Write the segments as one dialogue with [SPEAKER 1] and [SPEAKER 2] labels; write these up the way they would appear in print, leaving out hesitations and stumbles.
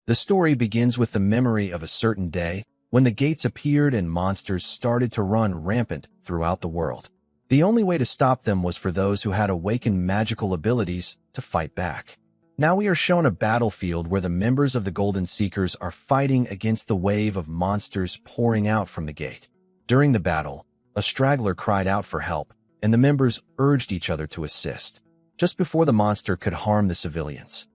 [SPEAKER 1] The story begins with the memory of a certain day when the gates appeared and monsters started to run rampant throughout the world. The only way to stop them was for those who had awakened magical abilities to fight back. Now we are shown a battlefield where the members of the Golden Seekers are fighting against the wave of monsters pouring out from the gate. During the battle, a straggler cried out for help, and the members urged each other to assist. Just before the monster could harm the civilians,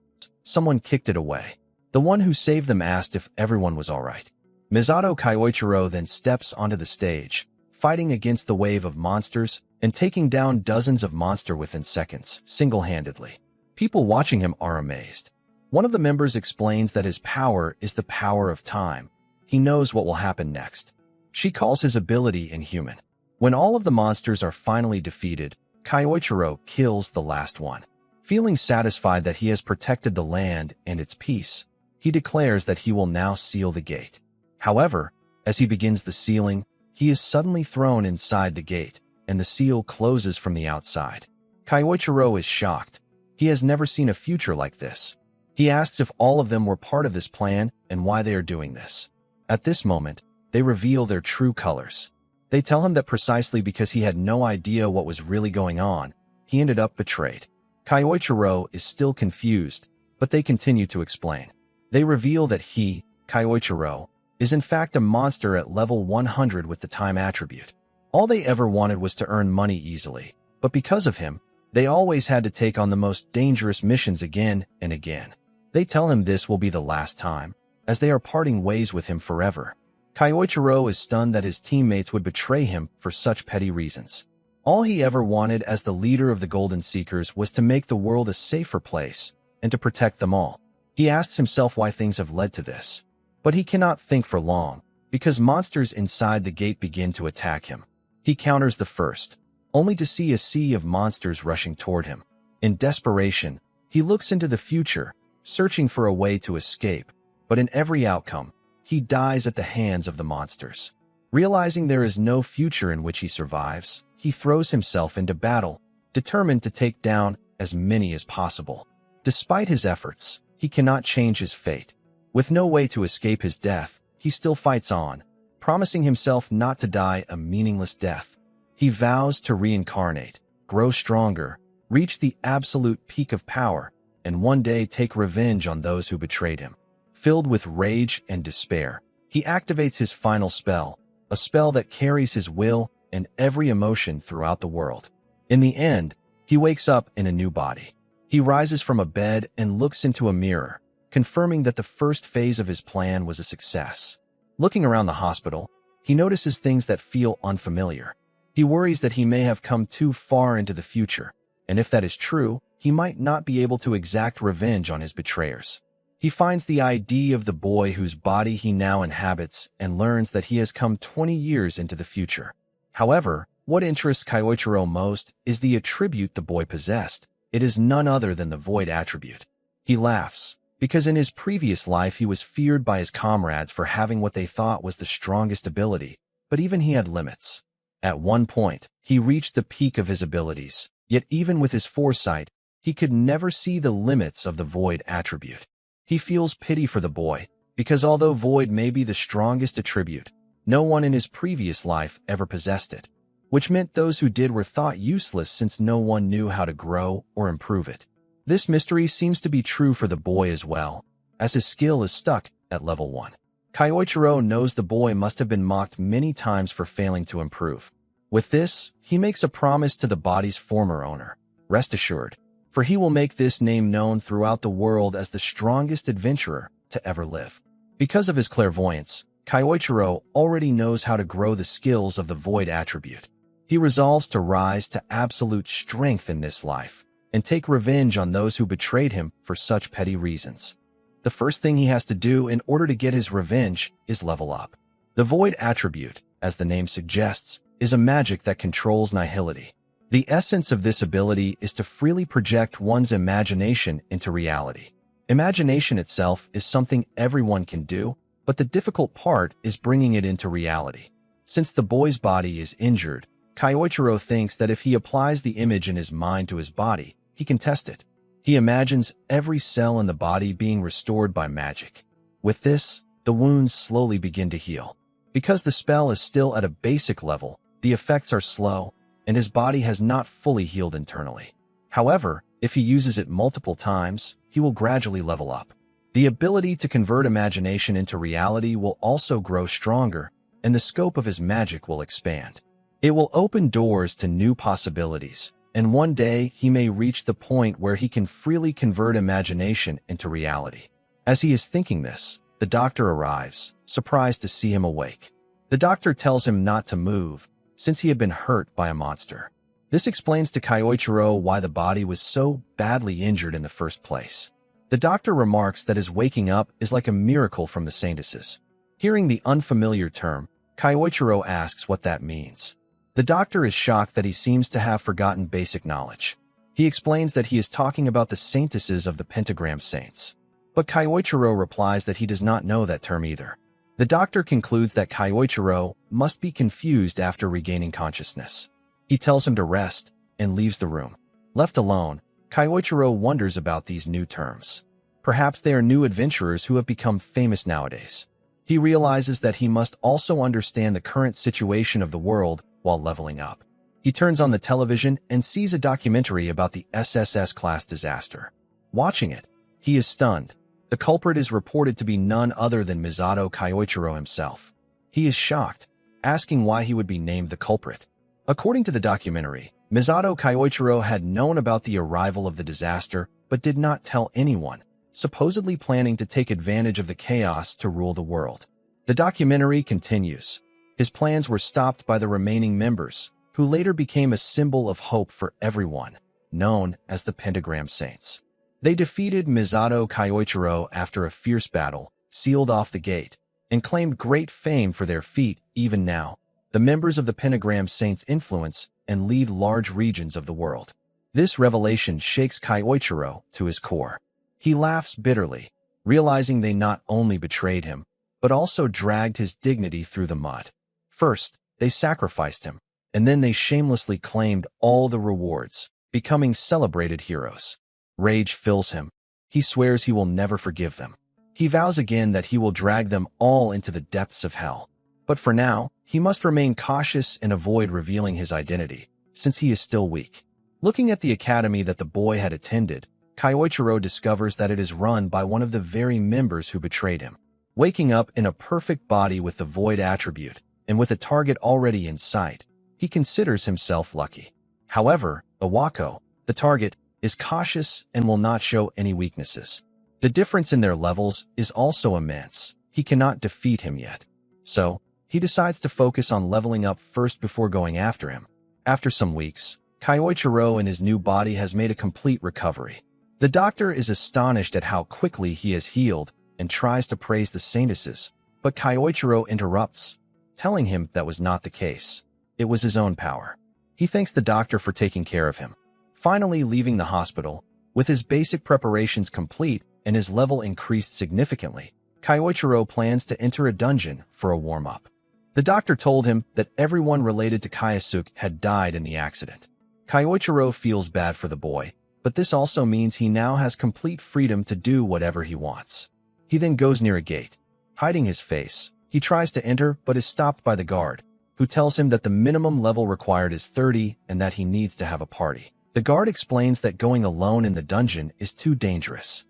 [SPEAKER 1] someone kicked it away. The one who saved them asked if everyone was all right. Misato Kyoichiro then steps onto the stage, fighting against the wave of monsters and taking down dozens of monsters within seconds, single-handedly. People watching him are amazed. One of the members explains that his power is the power of time. He knows what will happen next. She calls his ability inhuman. When all of the monsters are finally defeated, Kyoichiro kills the last one. Feeling satisfied that he has protected the land and its peace, he declares that he will now seal the gate. However, as he begins the sealing, he is suddenly thrown inside the gate, and the seal closes from the outside. Kyoichiro is shocked. He has never seen a future like this. He asks if all of them were part of this plan and why they are doing this. At this moment, they reveal their true colors. They tell him that precisely because he had no idea what was really going on, he ended up betrayed. Kyoichiro is still confused, but they continue to explain. They reveal that he, Kyoichiro, is in fact a monster at level 100 with the time attribute. All they ever wanted was to earn money easily, but because of him, they always had to take on the most dangerous missions again and again. They tell him this will be the last time, as they are parting ways with him forever. Kyoichiro is stunned that his teammates would betray him for such petty reasons. All he ever wanted as the leader of the Golden Seekers was to make the world a safer place and to protect them all. He asks himself why things have led to this. But he cannot think for long, because monsters inside the gate begin to attack him. He counters the first, only to see a sea of monsters rushing toward him. In desperation, he looks into the future, searching for a way to escape, but in every outcome, he dies at the hands of the monsters. Realizing there is no future in which he survives, he throws himself into battle, determined to take down as many as possible. Despite his efforts, he cannot change his fate. With no way to escape his death, he still fights on, promising himself not to die a meaningless death. He vows to reincarnate, grow stronger, reach the absolute peak of power, and one day take revenge on those who betrayed him. Filled with rage and despair, he activates his final spell, a spell that carries his will and every emotion throughout the world. In the end, he wakes up in a new body. He rises from a bed and looks into a mirror, confirming that the first phase of his plan was a success. Looking around the hospital, he notices things that feel unfamiliar. He worries that he may have come too far into the future, and if that is true, he might not be able to exact revenge on his betrayers. He finds the ID of the boy whose body he now inhabits and learns that he has come 20 years into the future. However, what interests Kyoichiro most is the attribute the boy possessed. It is none other than the void attribute. He laughs, because in his previous life he was feared by his comrades for having what they thought was the strongest ability, but even he had limits. At one point, he reached the peak of his abilities, yet even with his foresight, he could never see the limits of the void attribute. He feels pity for the boy, because although void may be the strongest attribute, no one in his previous life ever possessed it, which meant those who did were thought useless since no one knew how to grow or improve it. This mystery seems to be true for the boy as well, as his skill is stuck at level 1. Kyoichiro knows the boy must have been mocked many times for failing to improve. With this, he makes a promise to the body's former owner. Rest assured, for he will make this name known throughout the world as the strongest adventurer to ever live. Because of his clairvoyance, Kyoichiro already knows how to grow the skills of the void attribute. He resolves to rise to absolute strength in this life and take revenge on those who betrayed him for such petty reasons. The first thing he has to do in order to get his revenge is level up. The void attribute, as the name suggests, is a magic that controls nihility. The essence of this ability is to freely project one's imagination into reality. Imagination itself is something everyone can do, but the difficult part is bringing it into reality. Since the boy's body is injured, Kyoichiro thinks that if he applies the image in his mind to his body, he can test it. He imagines every cell in the body being restored by magic. With this, the wounds slowly begin to heal. Because the spell is still at a basic level, the effects are slow, and his body has not fully healed internally. However, if he uses it multiple times, he will gradually level up. The ability to convert imagination into reality will also grow stronger, and the scope of his magic will expand. It will open doors to new possibilities, and one day he may reach the point where he can freely convert imagination into reality. As he is thinking this, the doctor arrives, surprised to see him awake. The doctor tells him not to move, since he had been hurt by a monster. This explains to Kyoichiro why the body was so badly injured in the first place. The doctor remarks that his waking up is like a miracle from the saintesses. Hearing the unfamiliar term, Kyoichiro asks what that means. The doctor is shocked that he seems to have forgotten basic knowledge. He explains that he is talking about the saintesses of the pentagram saints. But Kyoichiro replies that he does not know that term either. The doctor concludes that Kyoichiro must be confused after regaining consciousness. He tells him to rest and leaves the room. Left alone, Kyoichiro wonders about these new terms. Perhaps they are new adventurers who have become famous nowadays. He realizes that he must also understand the current situation of the world while leveling up. He turns on the television and sees a documentary about the SSS class disaster. Watching it, he is stunned. The culprit is reported to be none other than Misato Kyoichiro himself. He is shocked, asking why he would be named the culprit. According to the documentary, Misato Kyoichiro had known about the arrival of the disaster but did not tell anyone, supposedly planning to take advantage of the chaos to rule the world. The documentary continues. His plans were stopped by the remaining members, who later became a symbol of hope for everyone, known as the Pentagram Saints. They defeated Misato Kyoichiro after a fierce battle, sealed off the gate, and claimed great fame for their feat. Even now, the members of the Pentagram Saints influence and lead large regions of the world. This revelation shakes Kyoichiro to his core. He laughs bitterly, realizing they not only betrayed him, but also dragged his dignity through the mud. First, they sacrificed him, and then they shamelessly claimed all the rewards, becoming celebrated heroes. Rage fills him. He swears he will never forgive them. He vows again that he will drag them all into the depths of hell. But for now, he must remain cautious and avoid revealing his identity, since he is still weak. Looking at the academy that the boy had attended, Kyoichiro discovers that it is run by one of the very members who betrayed him. Waking up in a perfect body with the void attribute, and with a target already in sight, he considers himself lucky. However, Iwako, the target, is cautious and will not show any weaknesses. The difference in their levels is also immense. He cannot defeat him yet. So, he decides to focus on leveling up first before going after him. After some weeks, Kyoichiro in his new body has made a complete recovery. The doctor is astonished at how quickly he has healed and tries to praise the saintesses, but Kyoichiro interrupts, telling him that was not the case. It was his own power. He thanks the doctor for taking care of him. Finally leaving the hospital, with his basic preparations complete and his level increased significantly, Kyoichiro plans to enter a dungeon for a warm-up. The doctor told him that everyone related to Kyosuke had died in the accident. Kyoichiro feels bad for the boy, but this also means he now has complete freedom to do whatever he wants. He then goes near a gate. Hiding his face, he tries to enter but is stopped by the guard, who tells him that the minimum level required is 30 and that he needs to have a party. The guard explains that going alone in the dungeon is too dangerous.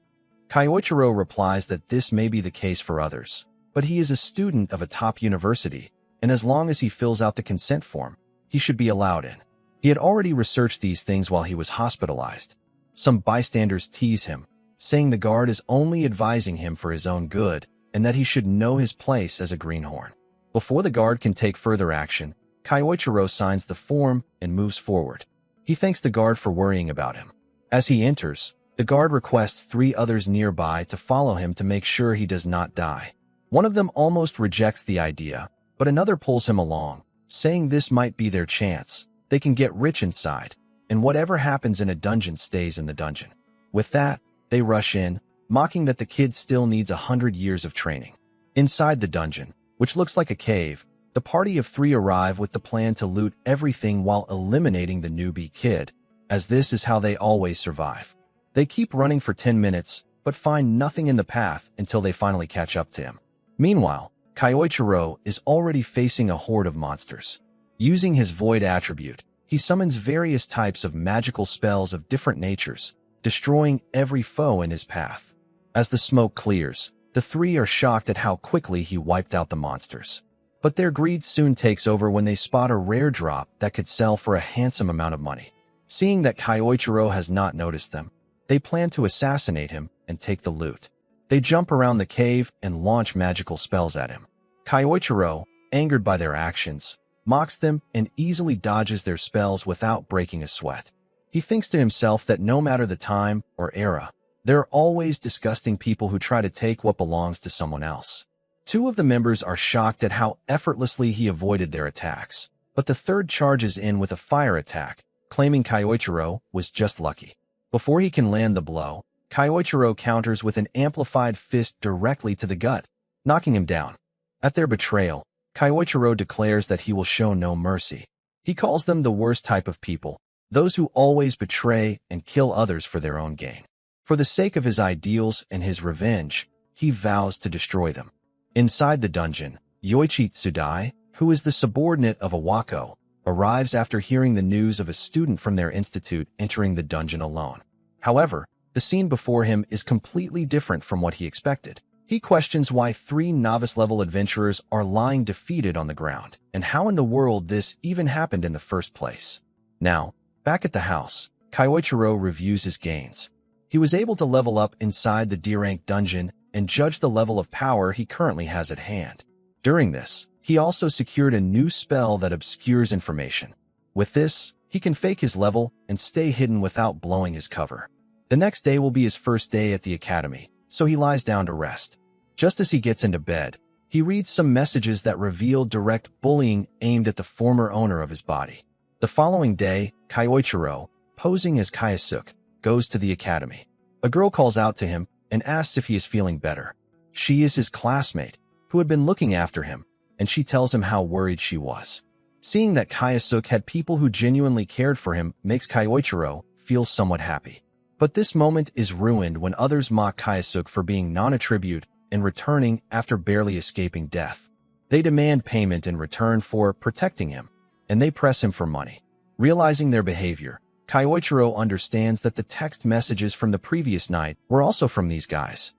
[SPEAKER 1] Kyoichiro replies that this may be the case for others, but he is a student of a top university, and as long as he fills out the consent form, he should be allowed in. He had already researched these things while he was hospitalized. Some bystanders tease him, saying the guard is only advising him for his own good and that he should know his place as a greenhorn. Before the guard can take further action, Kyoichiro signs the form and moves forward. He thanks the guard for worrying about him. As he enters, the guard requests 3 others nearby to follow him to make sure he does not die. One of them almost rejects the idea, but another pulls him along, saying this might be their chance. They can get rich inside, and whatever happens in a dungeon stays in the dungeon. With that, they rush in, mocking that the kid still needs 100 years of training. Inside the dungeon, which looks like a cave, the party of 3 arrive with the plan to loot everything while eliminating the newbie kid, as this is how they always survive. They keep running for 10 minutes, but find nothing in the path until they finally catch up to him. Meanwhile, Kyoichiro is already facing a horde of monsters. Using his Void attribute, he summons various types of magical spells of different natures, destroying every foe in his path. As the smoke clears, the three are shocked at how quickly he wiped out the monsters. But their greed soon takes over when they spot a rare drop that could sell for a handsome amount of money. Seeing that Kyoichiro has not noticed them, they plan to assassinate him and take the loot. They jump around the cave and launch magical spells at him. Kyoichiro, angered by their actions, mocks them and easily dodges their spells without breaking a sweat. He thinks to himself that no matter the time or era, there are always disgusting people who try to take what belongs to someone else. Two of the members are shocked at how effortlessly he avoided their attacks, but the third charges in with a fire attack, claiming Kyoichiro was just lucky. Before he can land the blow, Kyoichiro counters with an amplified fist directly to the gut, knocking him down. At their betrayal, Kyoichiro declares that he will show no mercy. He calls them the worst type of people, those who always betray and kill others for their own gain. For the sake of his ideals and his revenge, he vows to destroy them. Inside the dungeon, Yoichi Tsudai, who is the subordinate of Awako, arrives after hearing the news of a student from their institute entering the dungeon alone. However, the scene before him is completely different from what he expected. He questions why 3 novice-level adventurers are lying defeated on the ground, and how in the world this even happened in the first place. Now, back at the house, Kyoichiro reviews his gains. He was able to level up inside the D-rank dungeon and judge the level of power he currently has at hand. During this, he also secured a new spell that obscures information. With this, he can fake his level and stay hidden without blowing his cover. The next day will be his first day at the academy, so he lies down to rest. Just as he gets into bed, he reads some messages that reveal direct bullying aimed at the former owner of his body. The following day, Kyoichiro, posing as Kayasuk, goes to the academy. A girl calls out to him and asks if he is feeling better. She is his classmate, who had been looking after him, and she tells him how worried she was. Seeing that Kayasuk had people who genuinely cared for him makes Kyoichiro feel somewhat happy. But this moment is ruined when others mock Kayasuk for being non-attribute and returning after barely escaping death. They demand payment in return for protecting him, and they press him for money. Realizing their behavior, Kyoichiro understands that the text messages from the previous night were also from these guys.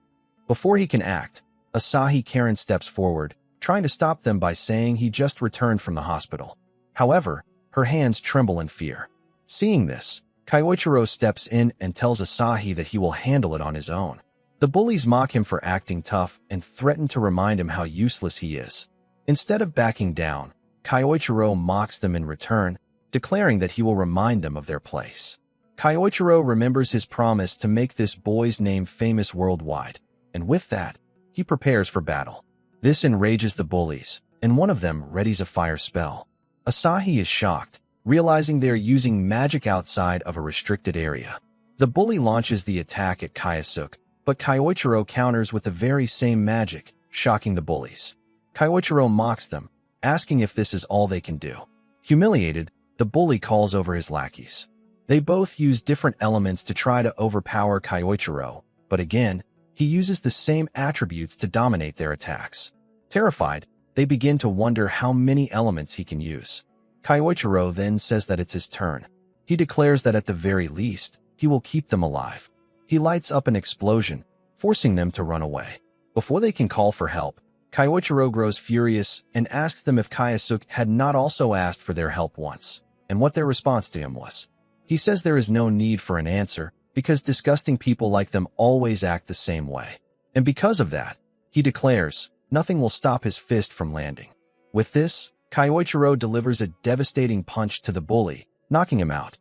[SPEAKER 1] Before he can act, Asahi Karen steps forward, trying to stop them by saying he just returned from the hospital. However, her hands tremble in fear. Seeing this, Kyoichiro steps in and tells Asahi that he will handle it on his own. The bullies mock him for acting tough and threaten to remind him how useless he is. Instead of backing down, Kyoichiro mocks them in return, declaring that he will remind them of their place. Kyoichiro remembers his promise to make this boy's name famous worldwide, and with that, he prepares for battle. This enrages the bullies, and one of them readies a fire spell. Asahi is shocked, realizing they are using magic outside of a restricted area. The bully launches the attack at Kayasuk, but Kyoichiro counters with the very same magic, shocking the bullies. Kyoichiro mocks them, asking if this is all they can do. Humiliated, the bully calls over his lackeys. They both use different elements to try to overpower Kyoichiro, but again, he uses the same attributes to dominate their attacks. Terrified, they begin to wonder how many elements he can use. Kyoichiro then says that it's his turn. He declares that at the very least, he will keep them alive. He lights up an explosion, forcing them to run away. Before they can call for help, Kyoichiro grows furious and asks them if Kayasuk had not also asked for their help once, and what their response to him was. He says there is no need for an answer, because disgusting people like them always act the same way. And because of that, he declares, nothing will stop his fist from landing. With this, Kyoichiro delivers a devastating punch to the bully, knocking him out.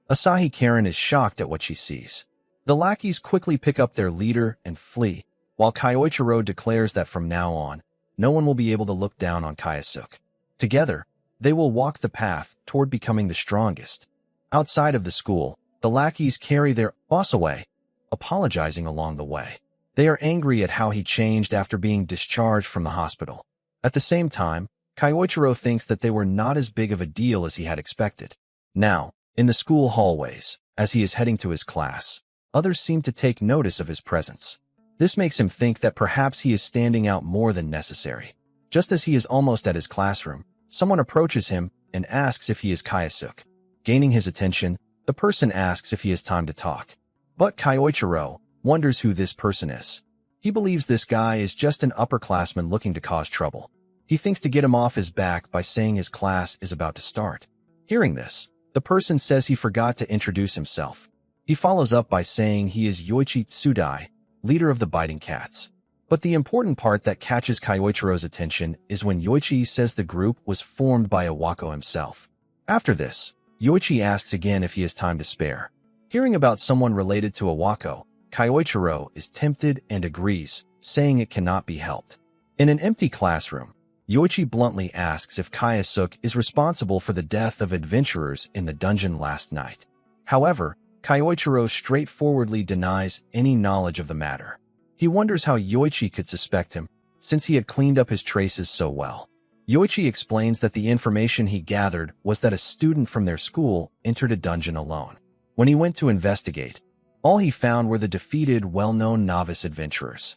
[SPEAKER 1] Asahi Karen is shocked at what she sees. The lackeys quickly pick up their leader and flee, while Kyoichiro declares that from now on, no one will be able to look down on Kayasuk. Together, they will walk the path toward becoming the strongest. Outside of the school, the lackeys carry their boss away, apologizing along the way. They are angry at how he changed after being discharged from the hospital. At the same time, Kyoichiro thinks that they were not as big of a deal as he had expected. Now, in the school hallways, as he is heading to his class, others seem to take notice of his presence. This makes him think that perhaps he is standing out more than necessary. Just as he is almost at his classroom, someone approaches him and asks if he is Kyosuke. Gaining his attention, the person asks if he has time to talk. But Kyoichiro wonders who this person is. He believes this guy is just an upperclassman looking to cause trouble. He thinks to get him off his back by saying his class is about to start. Hearing this, the person says he forgot to introduce himself. He follows up by saying he is Yoichi Tsudai, leader of the Biting Cats. But the important part that catches Kyoichiro's attention is when Yoichi says the group was formed by Iwako himself. After this, Yoichi asks again if he has time to spare. Hearing about someone related to Iwako, Kyoichiro is tempted and agrees, saying it cannot be helped. In an empty classroom, Yoichi bluntly asks if Kyosuke is responsible for the death of adventurers in the dungeon last night. However, Kyoichiro straightforwardly denies any knowledge of the matter. He wonders how Yoichi could suspect him, since he had cleaned up his traces so well. Yoichi explains that the information he gathered was that a student from their school entered a dungeon alone. When he went to investigate, all he found were the defeated, well-known novice adventurers.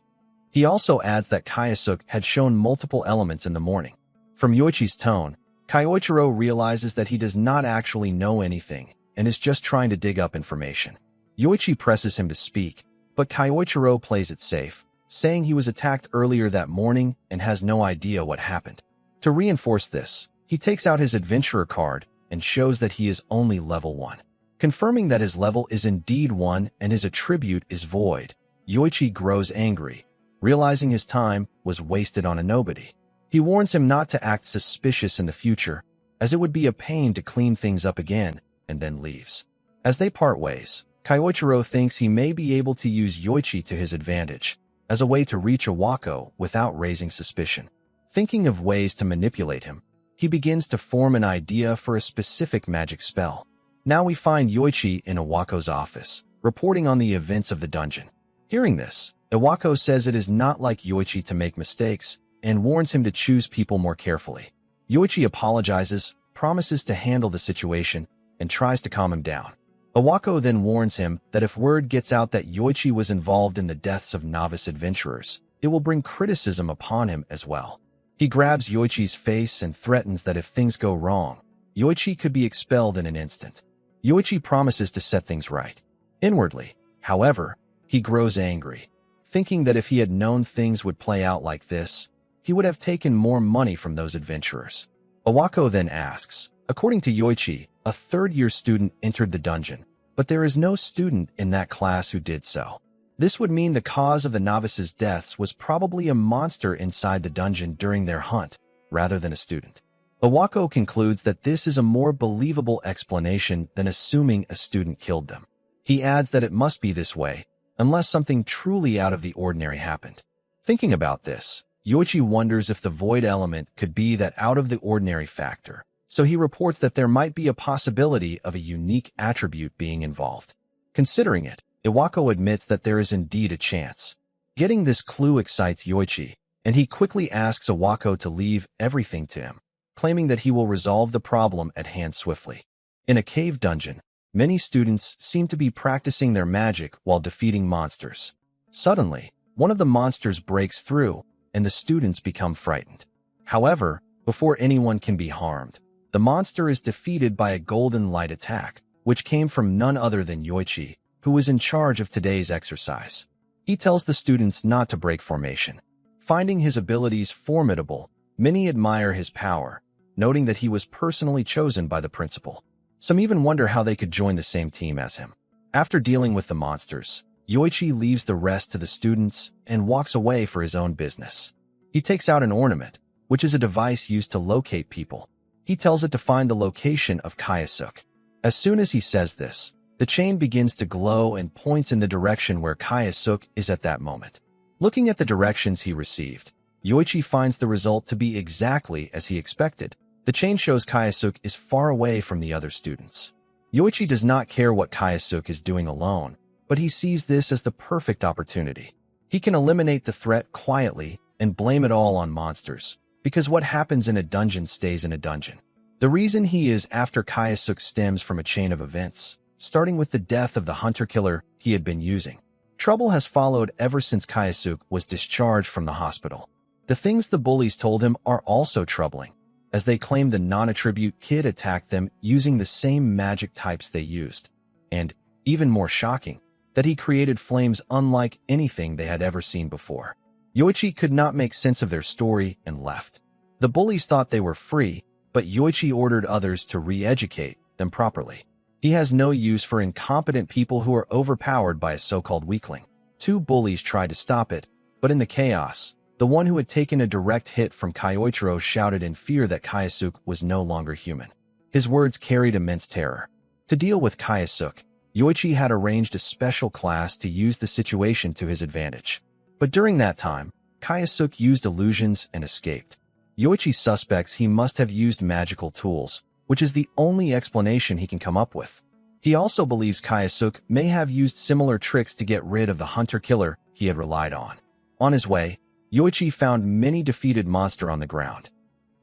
[SPEAKER 1] He also adds that Kyosuke had shown multiple elements in the morning. From Yoichi's tone, Kyoichiro realizes that he does not actually know anything and is just trying to dig up information. Yoichi presses him to speak, but Kyoichiro plays it safe, saying he was attacked earlier that morning and has no idea what happened. To reinforce this, he takes out his adventurer card and shows that he is only level 1. Confirming that his level is indeed 1 and his attribute is void, Yoichi grows angry, realizing his time was wasted on a nobody. He warns him not to act suspicious in the future, as it would be a pain to clean things up again, and then leaves. As they part ways, Kyoichiro thinks he may be able to use Yoichi to his advantage, as a way to reach Iwako without raising suspicion. Thinking of ways to manipulate him, he begins to form an idea for a specific magic spell. Now we find Yoichi in Iwako's office, reporting on the events of the dungeon. Hearing this, Iwako says it is not like Yoichi to make mistakes, and warns him to choose people more carefully. Yoichi apologizes, promises to handle the situation, and tries to calm him down. Iwako then warns him that if word gets out that Yoichi was involved in the deaths of novice adventurers, it will bring criticism upon him as well. He grabs Yoichi's face and threatens that if things go wrong, Yoichi could be expelled in an instant. Yoichi promises to set things right. Inwardly, however, he grows angry, thinking that if he had known things would play out like this, he would have taken more money from those adventurers. Iwako then asks, according to Yoichi, a third-year student entered the dungeon, but there is no student in that class who did so. This would mean the cause of the novices' deaths was probably a monster inside the dungeon during their hunt, rather than a student. Iwako concludes that this is a more believable explanation than assuming a student killed them. He adds that it must be this way, unless something truly out of the ordinary happened. Thinking about this, Yoichi wonders if the void element could be that out-of-the-ordinary factor, so he reports that there might be a possibility of a unique attribute being involved. Considering it, Iwako admits that there is indeed a chance. Getting this clue excites Yoichi, and he quickly asks Iwako to leave everything to him, claiming that he will resolve the problem at hand swiftly. In a cave dungeon, many students seem to be practicing their magic while defeating monsters. Suddenly, one of the monsters breaks through, and the students become frightened. However, before anyone can be harmed, the monster is defeated by a golden light attack, which came from none other than Yoichi, who was in charge of today's exercise. He tells the students not to break formation. Finding his abilities formidable, many admire his power, noting that he was personally chosen by the principal. Some even wonder how they could join the same team as him. After dealing with the monsters, Yoichi leaves the rest to the students and walks away for his own business. He takes out an ornament, which is a device used to locate people. He tells it to find the location of Kyosuke. As soon as he says this, the chain begins to glow and points in the direction where Kyosuke is at that moment. Looking at the directions he received, Yoichi finds the result to be exactly as he expected. The chain shows Kyosuke is far away from the other students. Yoichi does not care what Kyosuke is doing alone, but he sees this as the perfect opportunity. He can eliminate the threat quietly and blame it all on monsters, because what happens in a dungeon stays in a dungeon. The reason he is after Kyosuke stems from a chain of events, starting with the death of the hunter-killer he had been using. Trouble has followed ever since Kayasuk was discharged from the hospital. The things the bullies told him are also troubling, as they claim the non-attribute kid attacked them using the same magic types they used. And, even more shocking, that he created flames unlike anything they had ever seen before. Yoichi could not make sense of their story and left. The bullies thought they were free, but Yoichi ordered others to re-educate them properly. He has no use for incompetent people who are overpowered by a so-called weakling. 2 bullies tried to stop it, but in the chaos, the one who had taken a direct hit from Kyoichiro shouted in fear that Kayasuk was no longer human. His words carried immense terror. To deal with Kayasuk, Yoichi had arranged a special class to use the situation to his advantage. But during that time, Kayasuk used illusions and escaped. Yoichi suspects he must have used magical tools, which is the only explanation he can come up with. He also believes Kayasuk may have used similar tricks to get rid of the hunter-killer he had relied on. On his way, Yoichi found many defeated monsters on the ground.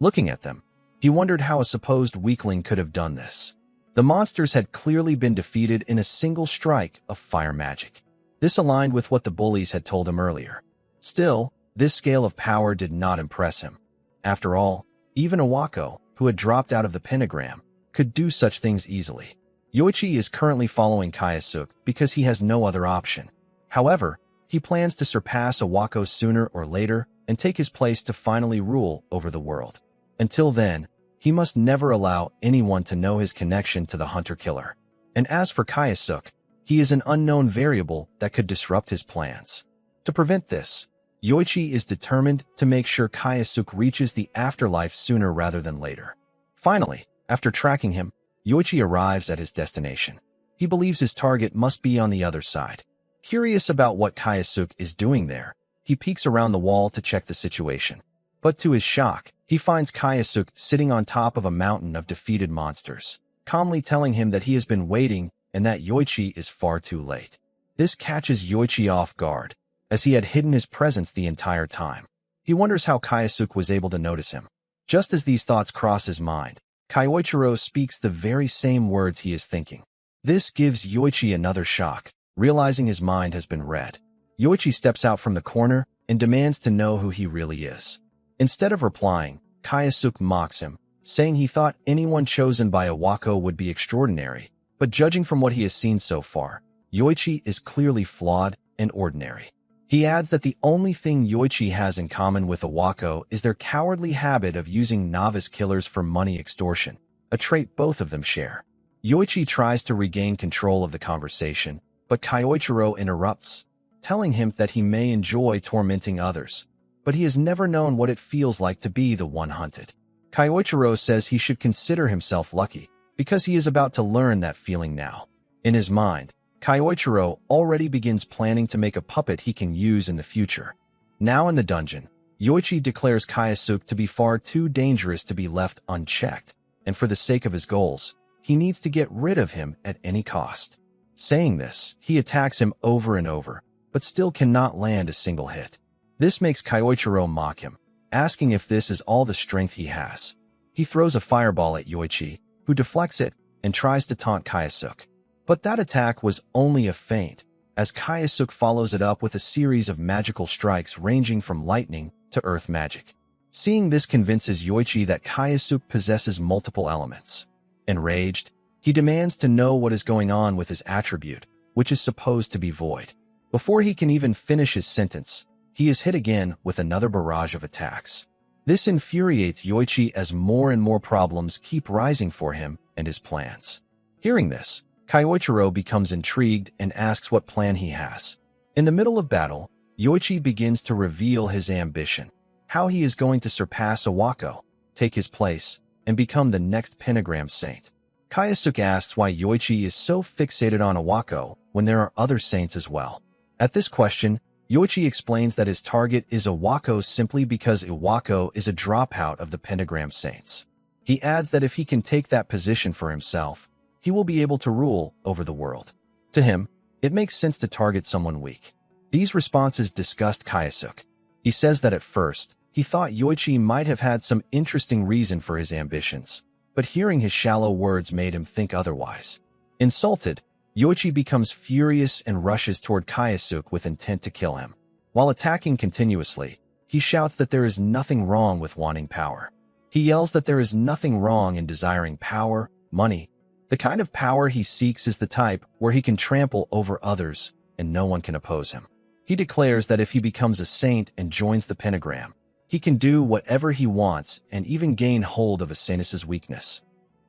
[SPEAKER 1] Looking at them, he wondered how a supposed weakling could have done this. The monsters had clearly been defeated in a single strike of fire magic. This aligned with what the bullies had told him earlier. Still, this scale of power did not impress him. After all, even Iwako, who had dropped out of the pentagram, could do such things easily. Yoichi is currently following Kayasuk because he has no other option. However, he plans to surpass Iwako sooner or later and take his place to finally rule over the world. Until then, he must never allow anyone to know his connection to the hunter-killer. And as for Kayasuk, he is an unknown variable that could disrupt his plans. To prevent this, Yoichi is determined to make sure Kayasuk reaches the afterlife sooner rather than later. Finally, after tracking him, Yoichi arrives at his destination. He believes his target must be on the other side. Curious about what Kayasuk is doing there, he peeks around the wall to check the situation. But to his shock, he finds Kayasuk sitting on top of a mountain of defeated monsters, calmly telling him that he has been waiting and that Yoichi is far too late. This catches Yoichi off guard, as he had hidden his presence the entire time. He wonders how Kayasuk was able to notice him. Just as these thoughts cross his mind, Kyoichiro speaks the very same words he is thinking. This gives Yoichi another shock, realizing his mind has been read. Yoichi steps out from the corner and demands to know who he really is. Instead of replying, Kayasuk mocks him, saying he thought anyone chosen by Iwako would be extraordinary, but judging from what he has seen so far, Yoichi is clearly flawed and ordinary. He adds that the only thing Yoichi has in common with Iwako is their cowardly habit of using novice killers for money extortion, a trait both of them share. Yoichi tries to regain control of the conversation, but Kyoichiro interrupts, telling him that he may enjoy tormenting others, but he has never known what it feels like to be the one hunted. Kyoichiro says he should consider himself lucky, because he is about to learn that feeling now. In his mind, Kyoichiro already begins planning to make a puppet he can use in the future. Now in the dungeon, Yoichi declares Kayasuk to be far too dangerous to be left unchecked, and for the sake of his goals, he needs to get rid of him at any cost. Saying this, he attacks him over and over, but still cannot land a single hit. This makes Kyoichiro mock him, asking if this is all the strength he has. He throws a fireball at Yoichi, who deflects it and tries to taunt Kayasuk. But that attack was only a feint, as Kayasuk follows it up with a series of magical strikes ranging from lightning to earth magic. Seeing this convinces Yoichi that Kayasuk possesses multiple elements. Enraged, he demands to know what is going on with his attribute, which is supposed to be void. Before he can even finish his sentence, he is hit again with another barrage of attacks. This infuriates Yoichi as more and more problems keep rising for him and his plans. Hearing this, Kyoichiro becomes intrigued and asks what plan he has. In the middle of battle, Yoichi begins to reveal his ambition, how he is going to surpass Iwako, take his place, and become the next pentagram saint. Kayasuk asks why Yoichi is so fixated on Iwako when there are other saints as well. At this question, Yoichi explains that his target is Iwako simply because Iwako is a dropout of the pentagram saints. He adds that if he can take that position for himself, he will be able to rule over the world. To him, it makes sense to target someone weak. These responses disgust Kayasuk. He says that at first, he thought Yoichi might have had some interesting reason for his ambitions, but hearing his shallow words made him think otherwise. Insulted, Yoichi becomes furious and rushes toward Kayasuke with intent to kill him. While attacking continuously, he shouts that there is nothing wrong with wanting power. He yells that there is nothing wrong in desiring power, money. The kind of power he seeks is the type where he can trample over others and no one can oppose him. He declares that if he becomes a saint and joins the pentagram, he can do whatever he wants and even gain hold of a saint's weakness.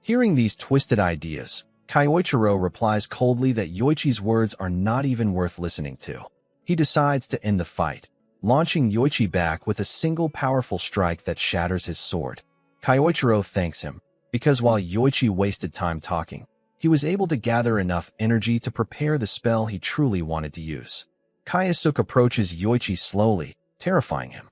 [SPEAKER 1] Hearing these twisted ideas, Kyoichiro replies coldly that Yoichi's words are not even worth listening to. He decides to end the fight, launching Yoichi back with a single powerful strike that shatters his sword. Kyoichiro thanks him, because while Yoichi wasted time talking, he was able to gather enough energy to prepare the spell he truly wanted to use. Kayasuke approaches Yoichi slowly, terrifying him.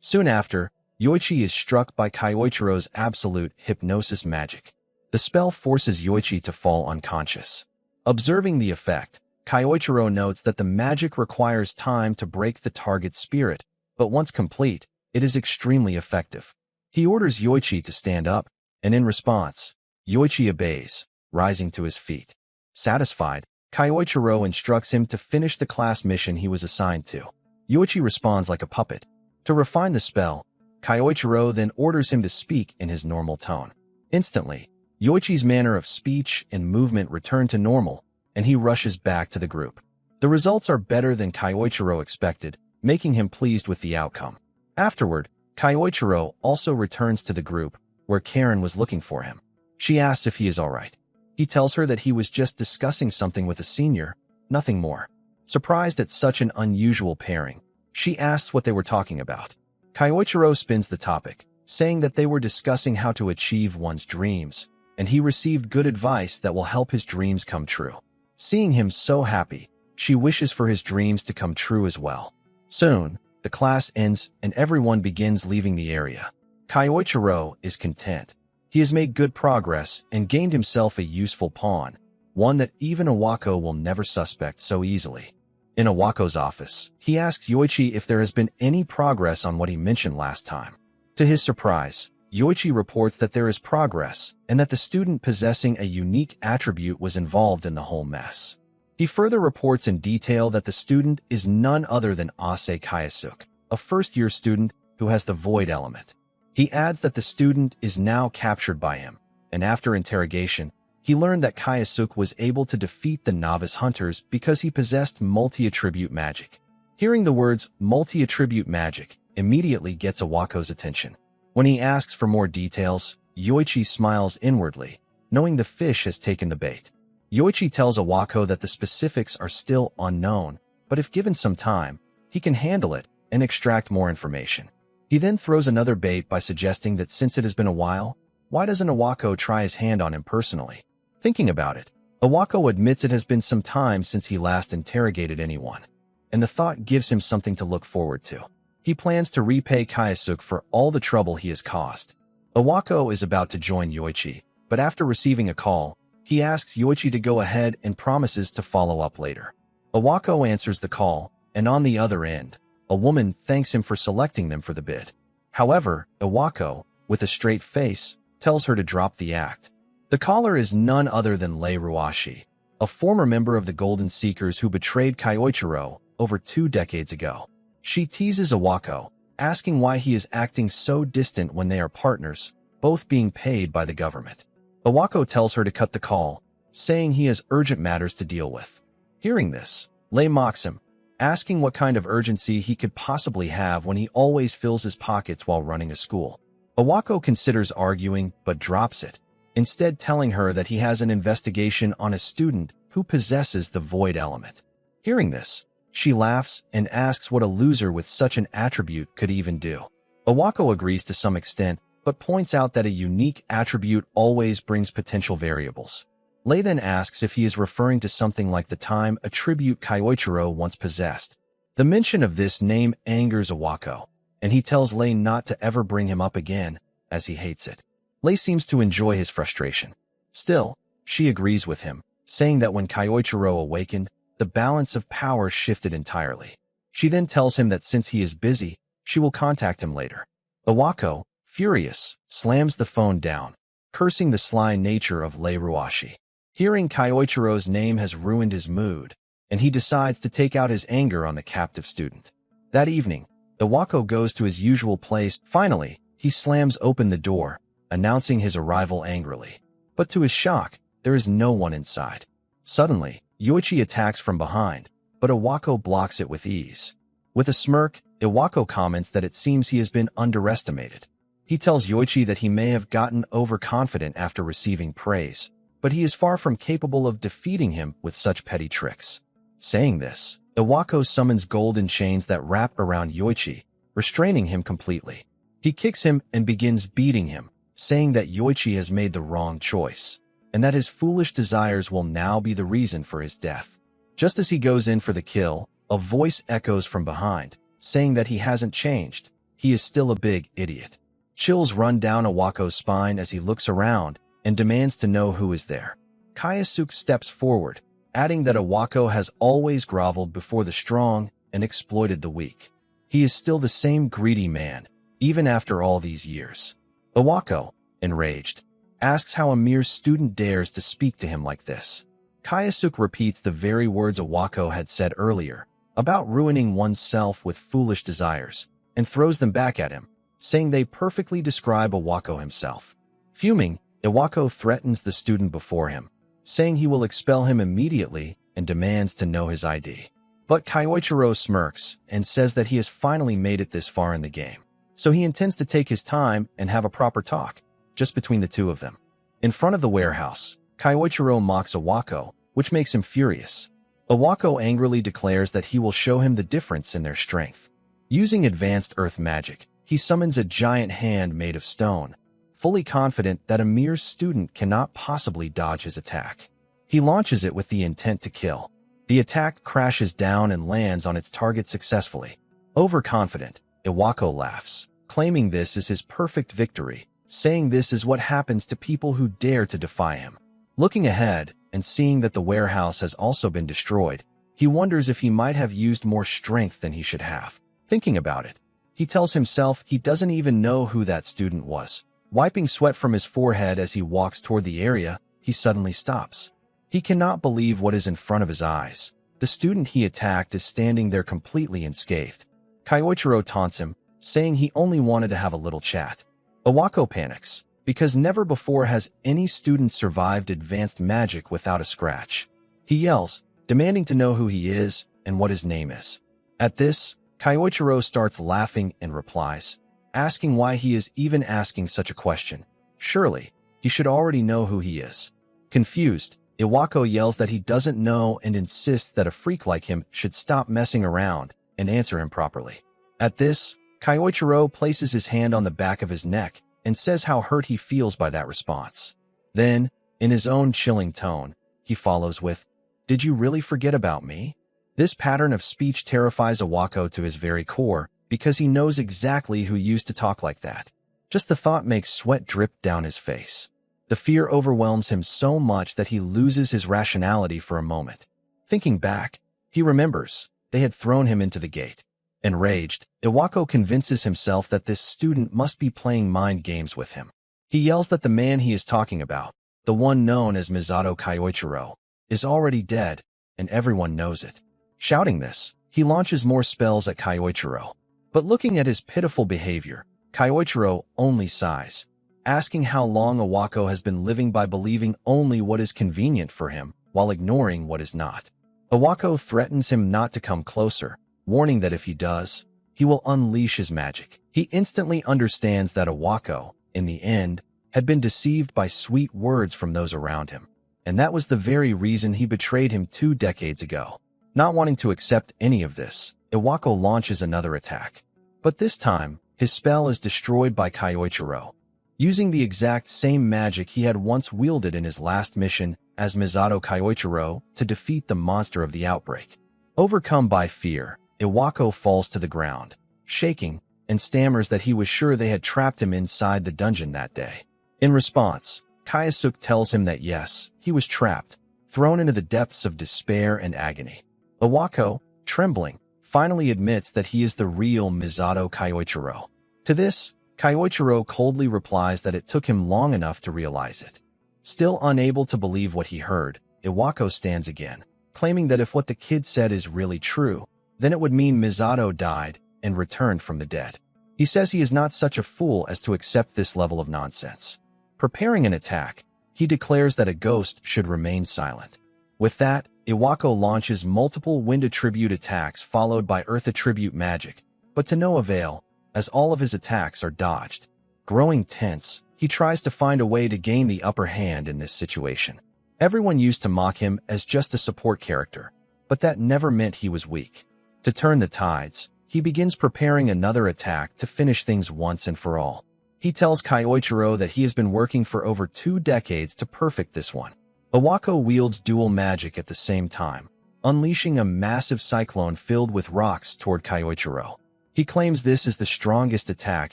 [SPEAKER 1] Soon after, Yoichi is struck by Kyoichiro's absolute hypnosis magic. The spell forces Yoichi to fall unconscious. Observing the effect, Kyoichiro notes that the magic requires time to break the target's spirit, but once complete, it is extremely effective. He orders Yoichi to stand up, and in response, Yoichi obeys, rising to his feet. Satisfied, Kyoichiro instructs him to finish the class mission he was assigned to. Yoichi responds like a puppet. To refine the spell, Kyoichiro then orders him to speak in his normal tone. Instantly, Yoichi's manner of speech and movement return to normal, and he rushes back to the group. The results are better than Kyoichiro expected, making him pleased with the outcome. Afterward, Kyoichiro also returns to the group, where Karen was looking for him. She asks if he is alright. He tells her that he was just discussing something with a senior, nothing more. Surprised at such an unusual pairing, she asks what they were talking about. Kyoichiro spins the topic, saying that they were discussing how to achieve one's dreams, and he received good advice that will help his dreams come true. Seeing him so happy, she wishes for his dreams to come true as well. Soon, the class ends and everyone begins leaving the area. Kyoichiro is content. He has made good progress and gained himself a useful pawn, one that even Iwako will never suspect so easily. In Iwako's office, he asks Yoichi if there has been any progress on what he mentioned last time. To his surprise, Yoichi reports that there is progress and that the student possessing a unique attribute was involved in the whole mess. He further reports in detail that the student is none other than Ase Kayasuke, a first-year student who has the void element. He adds that the student is now captured by him, and after interrogation, he learned that Kayasuke was able to defeat the novice hunters because he possessed multi-attribute magic. Hearing the words multi-attribute magic immediately gets Iwako's attention. When he asks for more details, Yoichi smiles inwardly, knowing the fish has taken the bait. Yoichi tells Iwako that the specifics are still unknown, but if given some time, he can handle it and extract more information. He then throws another bait by suggesting that since it has been a while, why doesn't Iwako try his hand on him personally? Thinking about it, Iwako admits it has been some time since he last interrogated anyone, and the thought gives him something to look forward to. He plans to repay Kayasuke for all the trouble he has caused. Iwako is about to join Yoichi, but after receiving a call, he asks Yoichi to go ahead and promises to follow up later. Iwako answers the call, and on the other end, a woman thanks him for selecting them for the bid. However, Iwako, with a straight face, tells her to drop the act. The caller is none other than Lei Ruashi, a former member of the Golden Seekers who betrayed Kyoichiro over 2 decades ago. She teases Iwako, asking why he is acting so distant when they are partners, both being paid by the government. Iwako tells her to cut the call, saying he has urgent matters to deal with. Hearing this, Lei mocks him, asking what kind of urgency he could possibly have when he always fills his pockets while running a school. Iwako considers arguing but drops it, instead telling her that he has an investigation on a student who possesses the void element. Hearing this, she laughs and asks what a loser with such an attribute could even do. Iwako agrees to some extent, but points out that a unique attribute always brings potential variables. Lei then asks if he is referring to something like the time attribute Kyoichiro once possessed. The mention of this name angers Iwako, and he tells Lei not to ever bring him up again, as he hates it. Lei seems to enjoy his frustration. Still, she agrees with him, saying that when Kyoichiro awakened, the balance of power shifted entirely. She then tells him that since he is busy, she will contact him later. Iwako, furious, slams the phone down, cursing the sly nature of Lei Ruashi. Hearing Kyoichiro's name has ruined his mood, and he decides to take out his anger on the captive student. That evening, Iwako goes to his usual place. Finally, he slams open the door, announcing his arrival angrily. But to his shock, there is no one inside. Suddenly, Yoichi attacks from behind, but Iwako blocks it with ease. With a smirk, Iwako comments that it seems he has been underestimated. He tells Yoichi that he may have gotten overconfident after receiving praise, but he is far from capable of defeating him with such petty tricks. Saying this, Iwako summons golden chains that wrap around Yoichi, restraining him completely. He kicks him and begins beating him, saying that Yoichi has made the wrong choice, and that his foolish desires will now be the reason for his death. Just as he goes in for the kill, a voice echoes from behind, saying that he hasn't changed. He is still a big idiot. Chills run down Iwako's spine as he looks around and demands to know who is there. Kyosuke steps forward, adding that Iwako has always groveled before the strong and exploited the weak. He is still the same greedy man, even after all these years. Iwako, enraged, asks how a mere student dares to speak to him like this. Kyosuke repeats the very words Iwako had said earlier, about ruining oneself with foolish desires, and throws them back at him, saying they perfectly describe Iwako himself. Fuming, Iwako threatens the student before him, saying he will expel him immediately and demands to know his ID. But Kyoichiro smirks and says that he has finally made it this far in the game, so he intends to take his time and have a proper talk, just between the two of them. In front of the warehouse, Kyoichiro mocks Iwako, which makes him furious. Iwako angrily declares that he will show him the difference in their strength. Using advanced earth magic, he summons a giant hand made of stone, fully confident that a mere student cannot possibly dodge his attack. He launches it with the intent to kill. The attack crashes down and lands on its target successfully. Overconfident, Iwako laughs, claiming this is his perfect victory, saying this is what happens to people who dare to defy him. Looking ahead and seeing that the warehouse has also been destroyed, he wonders if he might have used more strength than he should have. Thinking about it, he tells himself he doesn't even know who that student was. Wiping sweat from his forehead as he walks toward the area, he suddenly stops. He cannot believe what is in front of his eyes. The student he attacked is standing there completely unscathed. Kyoichiro taunts him, saying he only wanted to have a little chat. Iwako panics, because never before has any student survived advanced magic without a scratch. He yells, demanding to know who he is and what his name is. At this, Kyoichiro starts laughing and replies, asking why he is even asking such a question. Surely, he should already know who he is. Confused, Iwako yells that he doesn't know and insists that a freak like him should stop messing around and answer him properly. At this, Kyoichiro places his hand on the back of his neck and says how hurt he feels by that response. Then, in his own chilling tone, he follows with, "Did you really forget about me?" This pattern of speech terrifies Iwako to his very core because he knows exactly who used to talk like that. Just the thought makes sweat drip down his face. The fear overwhelms him so much that he loses his rationality for a moment. Thinking back, he remembers they had thrown him into the gate. Enraged, Iwako convinces himself that this student must be playing mind games with him. He yells that the man he is talking about, the one known as Misato Kyoichiro, is already dead, and everyone knows it. Shouting this, he launches more spells at Kyoichiro. But looking at his pitiful behavior, Kyoichiro only sighs, asking how long Iwako has been living by believing only what is convenient for him, while ignoring what is not. Iwako threatens him not to come closer, warning that if he does, he will unleash his magic. He instantly understands that Iwako, in the end, had been deceived by sweet words from those around him, and that was the very reason he betrayed him 2 decades ago. Not wanting to accept any of this, Iwako launches another attack. But this time, his spell is destroyed by Kyoichiro, using the exact same magic he had once wielded in his last mission as Misato Kyoichiro to defeat the monster of the outbreak. Overcome by fear, Iwako falls to the ground, shaking, and stammers that he was sure they had trapped him inside the dungeon that day. In response, Kyosuke tells him that yes, he was trapped, thrown into the depths of despair and agony. Iwako, trembling, finally admits that he is the real Misato Kyoichiro. To this, Kyoichiro coldly replies that it took him long enough to realize it. Still unable to believe what he heard, Iwako stands again, claiming that if what the kid said is really true, then it would mean Misato died and returned from the dead. He says he is not such a fool as to accept this level of nonsense. Preparing an attack, he declares that a ghost should remain silent. With that, Iwako launches multiple wind attribute attacks followed by earth attribute magic, but to no avail, as all of his attacks are dodged. Growing tense, he tries to find a way to gain the upper hand in this situation. Everyone used to mock him as just a support character, but that never meant he was weak. To turn the tides, he begins preparing another attack to finish things once and for all. He tells Kyoichiro that he has been working for over 2 decades to perfect this one. Iwako wields dual magic at the same time, unleashing a massive cyclone filled with rocks toward Kyoichiro. He claims this is the strongest attack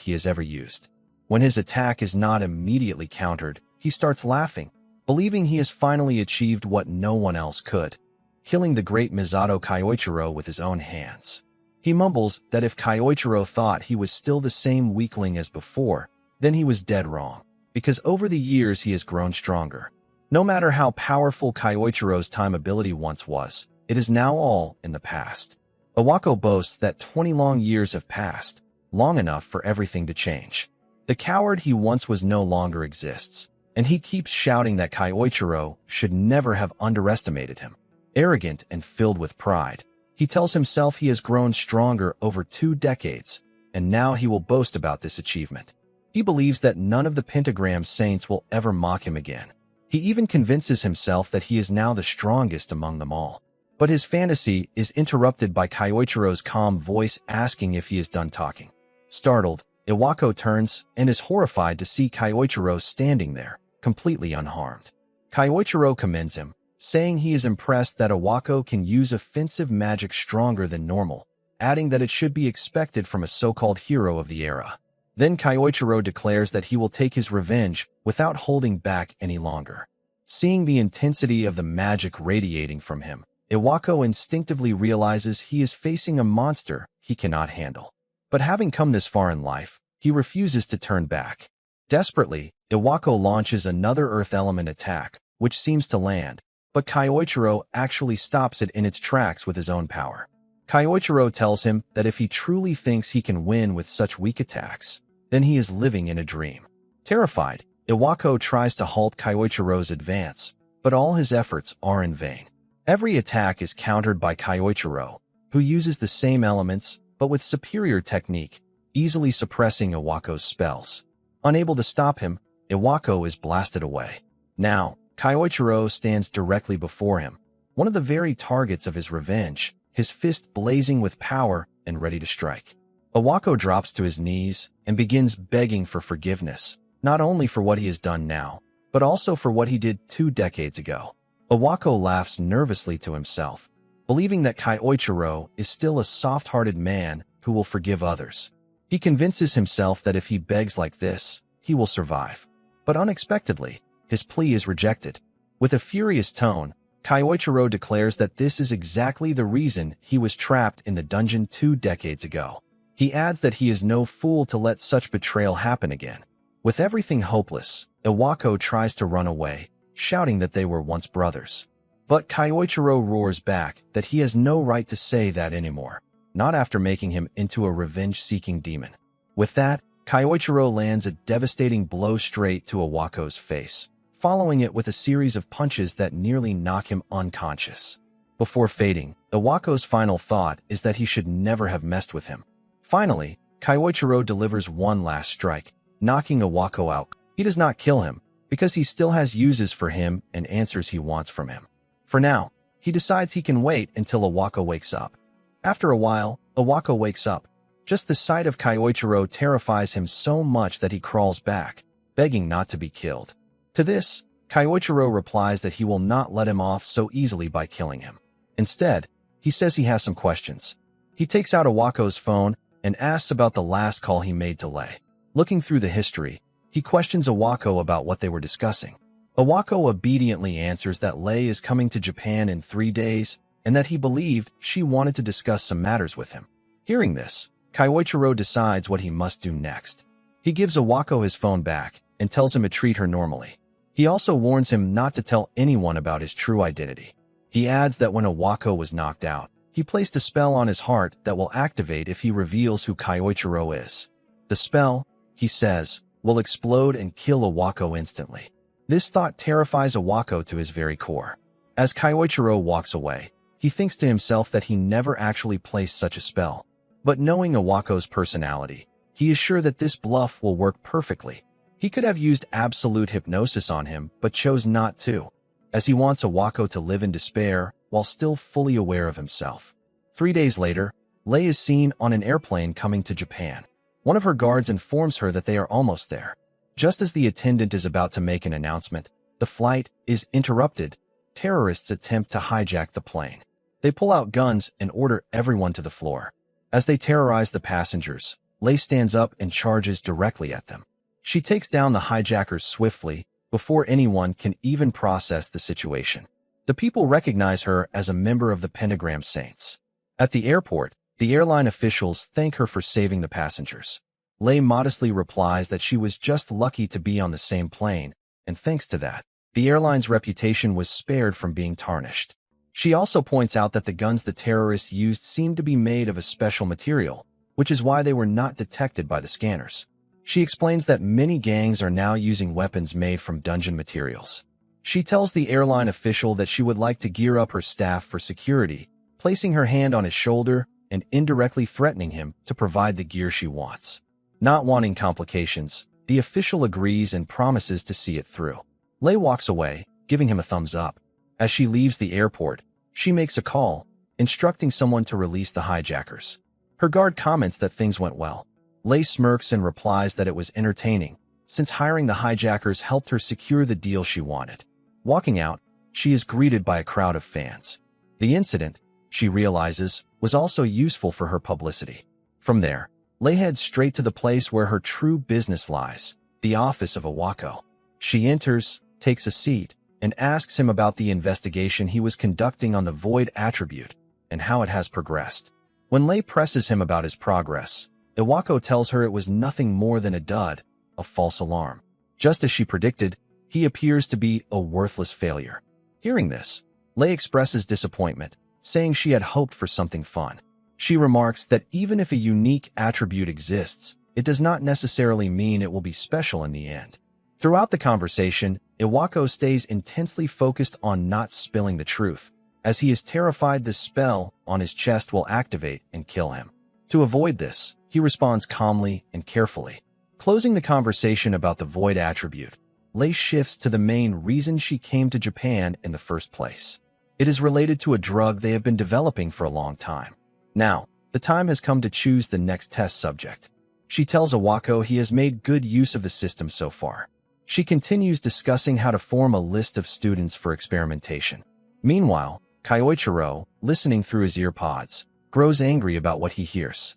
[SPEAKER 1] he has ever used. When his attack is not immediately countered, he starts laughing, believing he has finally achieved what no one else could, killing the great Misato Kyoichiro with his own hands. He mumbles that if Kyoichiro thought he was still the same weakling as before, then he was dead wrong, because over the years he has grown stronger. No matter how powerful Kyoichiro's time ability once was, it is now all in the past. Iwako boasts that 20 long years have passed, long enough for everything to change. The coward he once was no longer exists, and he keeps shouting that Kyoichiro should never have underestimated him. Arrogant and filled with pride, he tells himself he has grown stronger over 2 decades, and now he will boast about this achievement. He believes that none of the pentagram saints will ever mock him again. He even convinces himself that he is now the strongest among them all. But his fantasy is interrupted by Kyoichiro's calm voice asking if he is done talking. Startled, Iwako turns and is horrified to see Kyoichiro standing there, completely unharmed. Kyoichiro commends him, saying he is impressed that Iwako can use offensive magic stronger than normal, adding that it should be expected from a so-called hero of the era. Then Kyoichiro declares that he will take his revenge without holding back any longer. Seeing the intensity of the magic radiating from him, Iwako instinctively realizes he is facing a monster he cannot handle. But having come this far in life, he refuses to turn back. Desperately, Iwako launches another earth element attack, which seems to land, but Kyoichiro actually stops it in its tracks with his own power. Kyoichiro tells him that if he truly thinks he can win with such weak attacks, then he is living in a dream. Terrified, Iwako tries to halt Kyoichiro's advance, but all his efforts are in vain. Every attack is countered by Kyoichiro, who uses the same elements, but with superior technique, easily suppressing Iwako's spells. Unable to stop him, Iwako is blasted away. Now, Kyoichiro stands directly before him, one of the very targets of his revenge, his fist blazing with power and ready to strike. Iwako drops to his knees and begins begging for forgiveness, not only for what he has done now, but also for what he did 2 decades ago. Iwako laughs nervously to himself, believing that Kyoichiro is still a soft-hearted man who will forgive others. He convinces himself that if he begs like this, he will survive. But unexpectedly, his plea is rejected. With a furious tone, Kyoichiro declares that this is exactly the reason he was trapped in the dungeon 2 decades ago. He adds that he is no fool to let such betrayal happen again. With everything hopeless, Iwako tries to run away, shouting that they were once brothers. But Kyoichiro roars back that he has no right to say that anymore, not after making him into a revenge-seeking demon. With that, Kyoichiro lands a devastating blow straight to Iwako's face, following it with a series of punches that nearly knock him unconscious. Before fading, Iwako's final thought is that he should never have messed with him. Finally, Kyoichiro delivers one last strike, knocking Iwako out. He does not kill him, because he still has uses for him and answers he wants from him. For now, he decides he can wait until Iwako wakes up. After a while, Iwako wakes up. Just the sight of Kyoichiro terrifies him so much that he crawls back, begging not to be killed. To this, Kyoichiro replies that he will not let him off so easily by killing him. Instead, he says he has some questions. He takes out Iwako's phone and asks about the last call he made to Lei. Looking through the history, he questions Iwako about what they were discussing. Iwako obediently answers that Lei is coming to Japan in 3 days and that he believed she wanted to discuss some matters with him. Hearing this, Kyoichiro decides what he must do next. He gives Iwako his phone back and tells him to treat her normally. He also warns him not to tell anyone about his true identity. He adds that when Iwako was knocked out, he placed a spell on his heart that will activate if he reveals who Kyoichiro is. The spell, he says, will explode and kill Iwako instantly. This thought terrifies Iwako to his very core. As Kyoichiro walks away, he thinks to himself that he never actually placed such a spell. But knowing Iwako's personality, he is sure that this bluff will work perfectly. He could have used absolute hypnosis on him, but chose not to, as he wants Iwako to live in despair while still fully aware of himself. 3 days later, Lei is seen on an airplane coming to Japan. One of her guards informs her that they are almost there. Just as the attendant is about to make an announcement, the flight is interrupted. Terrorists attempt to hijack the plane. They pull out guns and order everyone to the floor. As they terrorize the passengers, Lei stands up and charges directly at them. She takes down the hijackers swiftly, before anyone can even process the situation. The people recognize her as a member of the Pentagram Saints. At the airport, the airline officials thank her for saving the passengers. Lei modestly replies that she was just lucky to be on the same plane, and thanks to that, the airline's reputation was spared from being tarnished. She also points out that the guns the terrorists used seemed to be made of a special material, which is why they were not detected by the scanners. She explains that many gangs are now using weapons made from dungeon materials. She tells the airline official that she would like to gear up her staff for security, placing her hand on his shoulder and indirectly threatening him to provide the gear she wants. Not wanting complications, the official agrees and promises to see it through. Lei walks away, giving him a thumbs up. As she leaves the airport, she makes a call, instructing someone to release the hijackers. Her guard comments that things went well. Lei smirks and replies that it was entertaining, since hiring the hijackers helped her secure the deal she wanted. Walking out, she is greeted by a crowd of fans. The incident, she realizes, was also useful for her publicity. From there, Lei heads straight to the place where her true business lies, the office of Iwako. She enters, takes a seat, and asks him about the investigation he was conducting on the Void attribute and how it has progressed. When Lei presses him about his progress, Iwako tells her it was nothing more than a dud, a false alarm. Just as she predicted, he appears to be a worthless failure. Hearing this, Lei expresses disappointment, saying she had hoped for something fun. She remarks that even if a unique attribute exists, it does not necessarily mean it will be special in the end. Throughout the conversation, Iwako stays intensely focused on not spilling the truth, as he is terrified the spell on his chest will activate and kill him. To avoid this, he responds calmly and carefully. Closing the conversation about the Void attribute, Lei shifts to the main reason she came to Japan in the first place. It is related to a drug they have been developing for a long time. Now, the time has come to choose the next test subject. She tells Iwako he has made good use of the system so far. She continues discussing how to form a list of students for experimentation. Meanwhile, Kyoichiro, listening through his ear pods, grows angry about what he hears.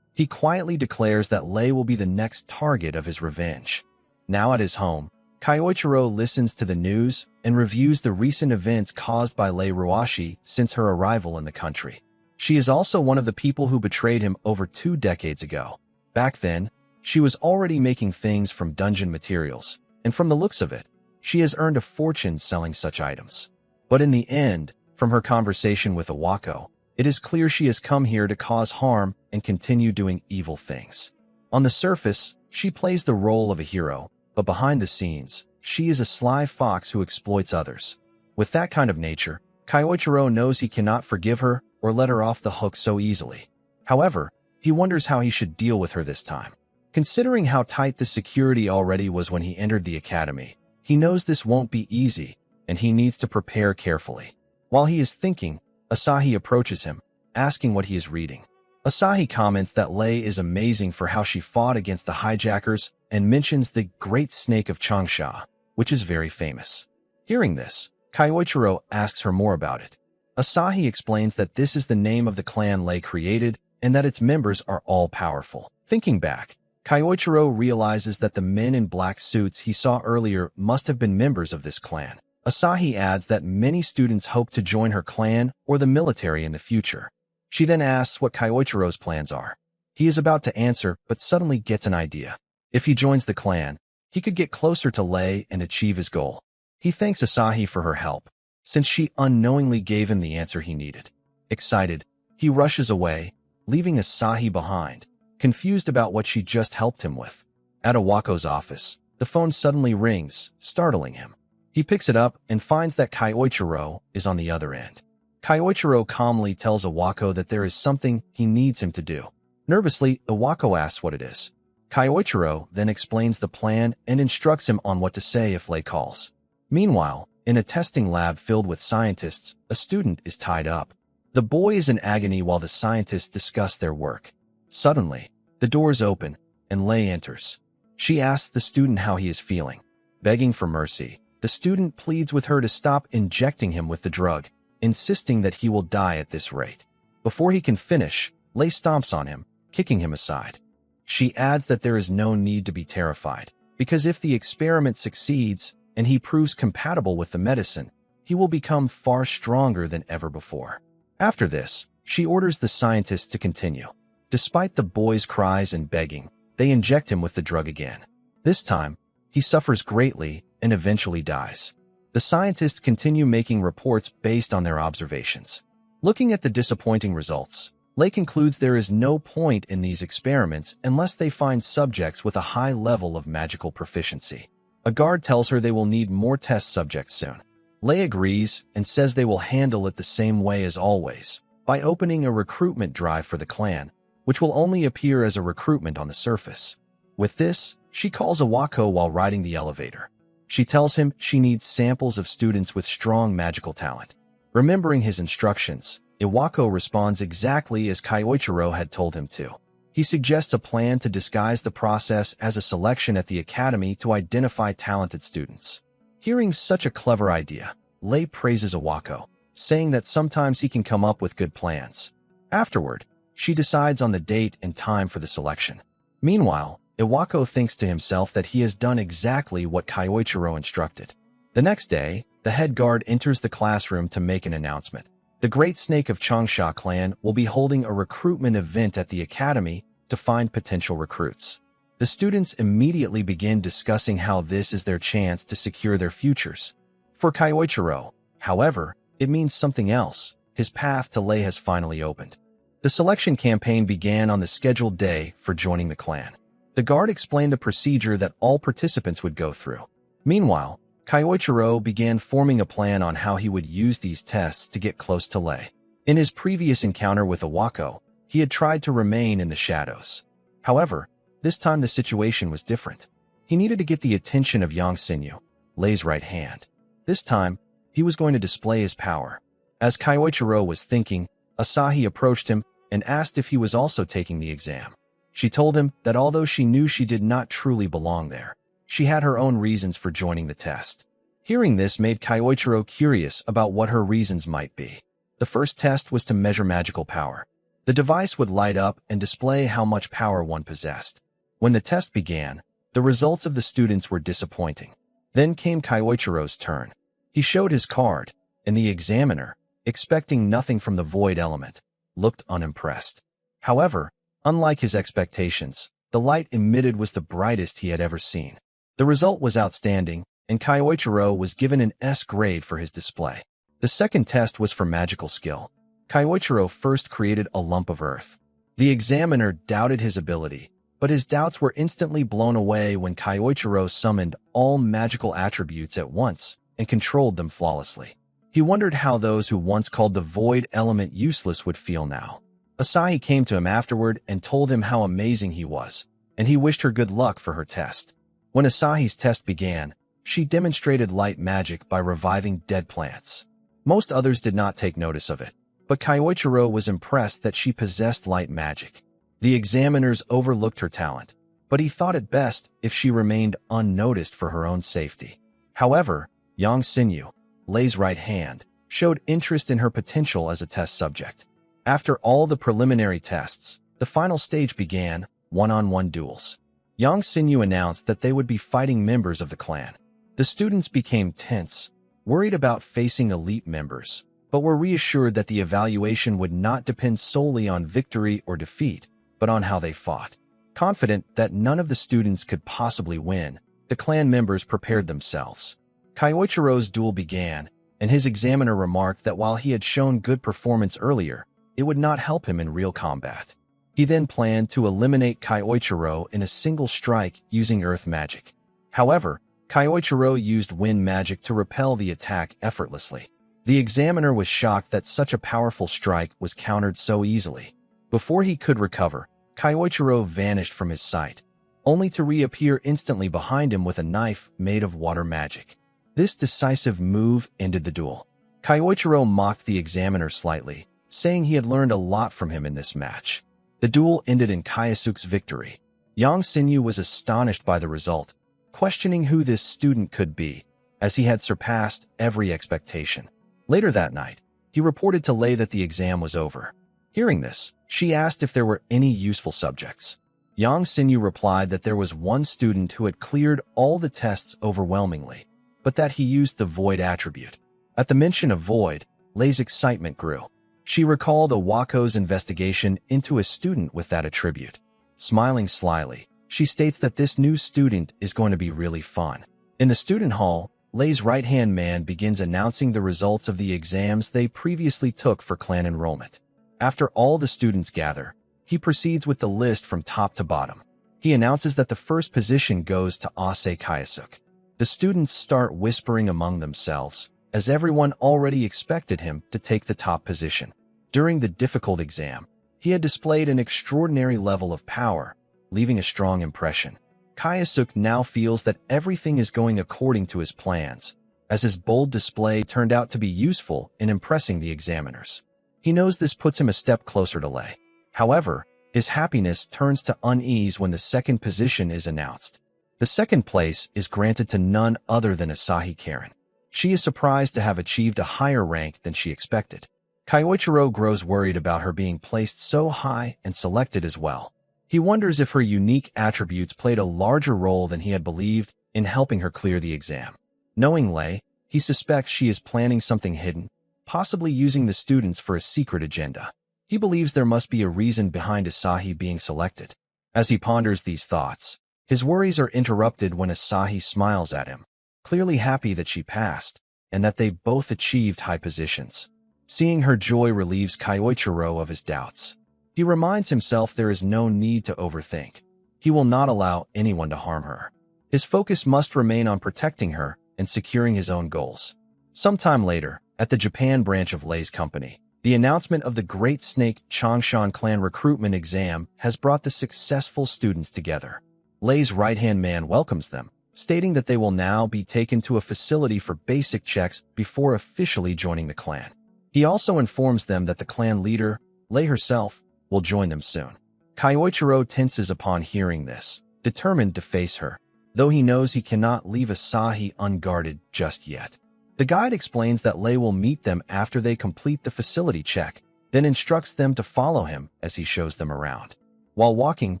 [SPEAKER 1] He quietly declares that Lei will be the next target of his revenge. Now at his home, Kyoichiro listens to the news and reviews the recent events caused by Lei Ruashi since her arrival in the country. She is also one of the people who betrayed him over 2 decades ago. Back then, she was already making things from dungeon materials, and from the looks of it, she has earned a fortune selling such items. But in the end, from her conversation with Iwako, it is clear she has come here to cause harm and continue doing evil things. On the surface, she plays the role of a hero, but behind the scenes, she is a sly fox who exploits others. With that kind of nature, Kyoichiro knows he cannot forgive her or let her off the hook so easily. However, he wonders how he should deal with her this time. Considering how tight the security already was when he entered the academy, he knows this won't be easy, and he needs to prepare carefully. While he is thinking, Asahi approaches him, asking what he is reading. Asahi comments that Lei is amazing for how she fought against the hijackers and mentions the Great Snake of Changsha, which is very famous. Hearing this, Kyoichiro asks her more about it. Asahi explains that this is the name of the clan Lei created and that its members are all powerful. Thinking back, Kyoichiro realizes that the men in black suits he saw earlier must have been members of this clan. Asahi adds that many students hope to join her clan or the military in the future. She then asks what Kyoichiro's plans are. He is about to answer, but suddenly gets an idea. If he joins the clan, he could get closer to Lei and achieve his goal. He thanks Asahi for her help, since she unknowingly gave him the answer he needed. Excited, he rushes away, leaving Asahi behind, confused about what she just helped him with. At Awako's office, the phone suddenly rings, startling him. He picks it up and finds that Kyoichiro is on the other end. Kyoichiro calmly tells Awako that there is something he needs him to do. Nervously, Awako asks what it is. Kyoichiro then explains the plan and instructs him on what to say if Lei calls. Meanwhile, in a testing lab filled with scientists, a student is tied up. The boy is in agony while the scientists discuss their work. Suddenly, the doors open, and Lei enters. She asks the student how he is feeling. Begging for mercy, the student pleads with her to stop injecting him with the drug, insisting that he will die at this rate. Before he can finish, Lei stomps on him, kicking him aside. She adds that there is no need to be terrified, because if the experiment succeeds and he proves compatible with the medicine, he will become far stronger than ever before. After this, she orders the scientists to continue. Despite the boy's cries and begging, they inject him with the drug again. This time, he suffers greatly and eventually dies. The scientists continue making reports based on their observations. Looking at the disappointing results, Lei concludes there is no point in these experiments unless they find subjects with a high level of magical proficiency. A guard tells her they will need more test subjects soon. Lei agrees and says they will handle it the same way as always, by opening a recruitment drive for the clan, which will only appear as a recruitment on the surface. With this, she calls Awako while riding the elevator. She tells him she needs samples of students with strong magical talent. Remembering his instructions, Iwako responds exactly as Kyoichiro had told him to. He suggests a plan to disguise the process as a selection at the academy to identify talented students. Hearing such a clever idea, Lei praises Iwako, saying that sometimes he can come up with good plans. Afterward, she decides on the date and time for the selection. Meanwhile, Iwako thinks to himself that he has done exactly what Kyoichiro instructed. The next day, the head guard enters the classroom to make an announcement. The Great Snake of Changsha clan will be holding a recruitment event at the academy to find potential recruits. The students immediately begin discussing how this is their chance to secure their futures. For Kyoichiro, however, it means something else. His path to Lei has finally opened. The selection campaign began on the scheduled day for joining the clan. The guard explained the procedure that all participants would go through. Meanwhile, Kyoichiro began forming a plan on how he would use these tests to get close to Lei. In his previous encounter with Awako, he had tried to remain in the shadows. However, this time the situation was different. He needed to get the attention of Yang Sinyu, Lei's right hand. This time, he was going to display his power. As Kyoichiro was thinking, Asahi approached him and asked if he was also taking the exam. She told him that although she knew she did not truly belong there, she had her own reasons for joining the test. Hearing this made Kyoichiro curious about what her reasons might be. The first test was to measure magical power. The device would light up and display how much power one possessed. When the test began, the results of the students were disappointing. Then came Kyoichiro's turn. He showed his card, and the examiner, expecting nothing from the void element, looked unimpressed. However, unlike his expectations, the light emitted was the brightest he had ever seen. The result was outstanding, and Kyoichiro was given an S grade for his display. The second test was for magical skill. Kyoichiro first created a lump of earth. The examiner doubted his ability, but his doubts were instantly blown away when Kyoichiro summoned all magical attributes at once and controlled them flawlessly. He wondered how those who once called the void element useless would feel now. Asahi came to him afterward and told him how amazing he was, and he wished her good luck for her test. When Asahi's test began, she demonstrated light magic by reviving dead plants. Most others did not take notice of it, but Kyoichiro was impressed that she possessed light magic. The examiners overlooked her talent, but he thought it best if she remained unnoticed for her own safety. However, Yang Sinyu, Lei's right hand, showed interest in her potential as a test subject. After all the preliminary tests, the final stage began, one-on-one duels. Yang Sinyu announced that they would be fighting members of the clan. The students became tense, worried about facing elite members, but were reassured that the evaluation would not depend solely on victory or defeat, but on how they fought. Confident that none of the students could possibly win, the clan members prepared themselves. Kyoichiro's duel began, and his examiner remarked that while he had shown good performance earlier, it would not help him in real combat. He then planned to eliminate Kyoichiro in a single strike using earth magic. However, Kyoichiro used wind magic to repel the attack effortlessly. The examiner was shocked that such a powerful strike was countered so easily. Before he could recover, Kyoichiro vanished from his sight, only to reappear instantly behind him with a knife made of water magic. This decisive move ended the duel. Kyoichiro mocked the examiner slightly, saying he had learned a lot from him in this match. The duel ended in Kyosuke's victory. Yang Xinyu was astonished by the result, questioning who this student could be, as he had surpassed every expectation. Later that night, he reported to Lei that the exam was over. Hearing this, she asked if there were any useful subjects. Yang Xinyu replied that there was one student who had cleared all the tests overwhelmingly, but that he used the void attribute. At the mention of void, Lei's excitement grew. She recalled Owako's investigation into a student with that attribute. Smiling slyly, she states that this new student is going to be really fun. In the student hall, Lei's right-hand man begins announcing the results of the exams they previously took for clan enrollment. After all the students gather, he proceeds with the list from top to bottom. He announces that the first position goes to Ase Kyosuke. The students start whispering among themselves, as everyone already expected him to take the top position. During the difficult exam, he had displayed an extraordinary level of power, leaving a strong impression. Kyosuke now feels that everything is going according to his plans, as his bold display turned out to be useful in impressing the examiners. He knows this puts him a step closer to Lei. However, his happiness turns to unease when the second position is announced. The second place is granted to none other than Asahi Karen. She is surprised to have achieved a higher rank than she expected. Kyoichiro grows worried about her being placed so high and selected as well. He wonders if her unique attributes played a larger role than he had believed in helping her clear the exam. Knowing Lei, he suspects she is planning something hidden, possibly using the students for a secret agenda. He believes there must be a reason behind Asahi being selected. As he ponders these thoughts, his worries are interrupted when Asahi smiles at him, clearly happy that she passed, and that they both achieved high positions. Seeing her joy relieves Kyoichiro of his doubts. He reminds himself there is no need to overthink. He will not allow anyone to harm her. His focus must remain on protecting her and securing his own goals. Sometime later, at the Japan branch of Lei's company, the announcement of the Great Snake Changshan clan recruitment exam has brought the successful students together. Lei's right-hand man welcomes them, stating that they will now be taken to a facility for basic checks before officially joining the clan. He also informs them that the clan leader, Lei herself, will join them soon. Kyoichiro tenses upon hearing this, determined to face her, though he knows he cannot leave Asahi unguarded just yet. The guide explains that Lei will meet them after they complete the facility check, then instructs them to follow him as he shows them around. While walking,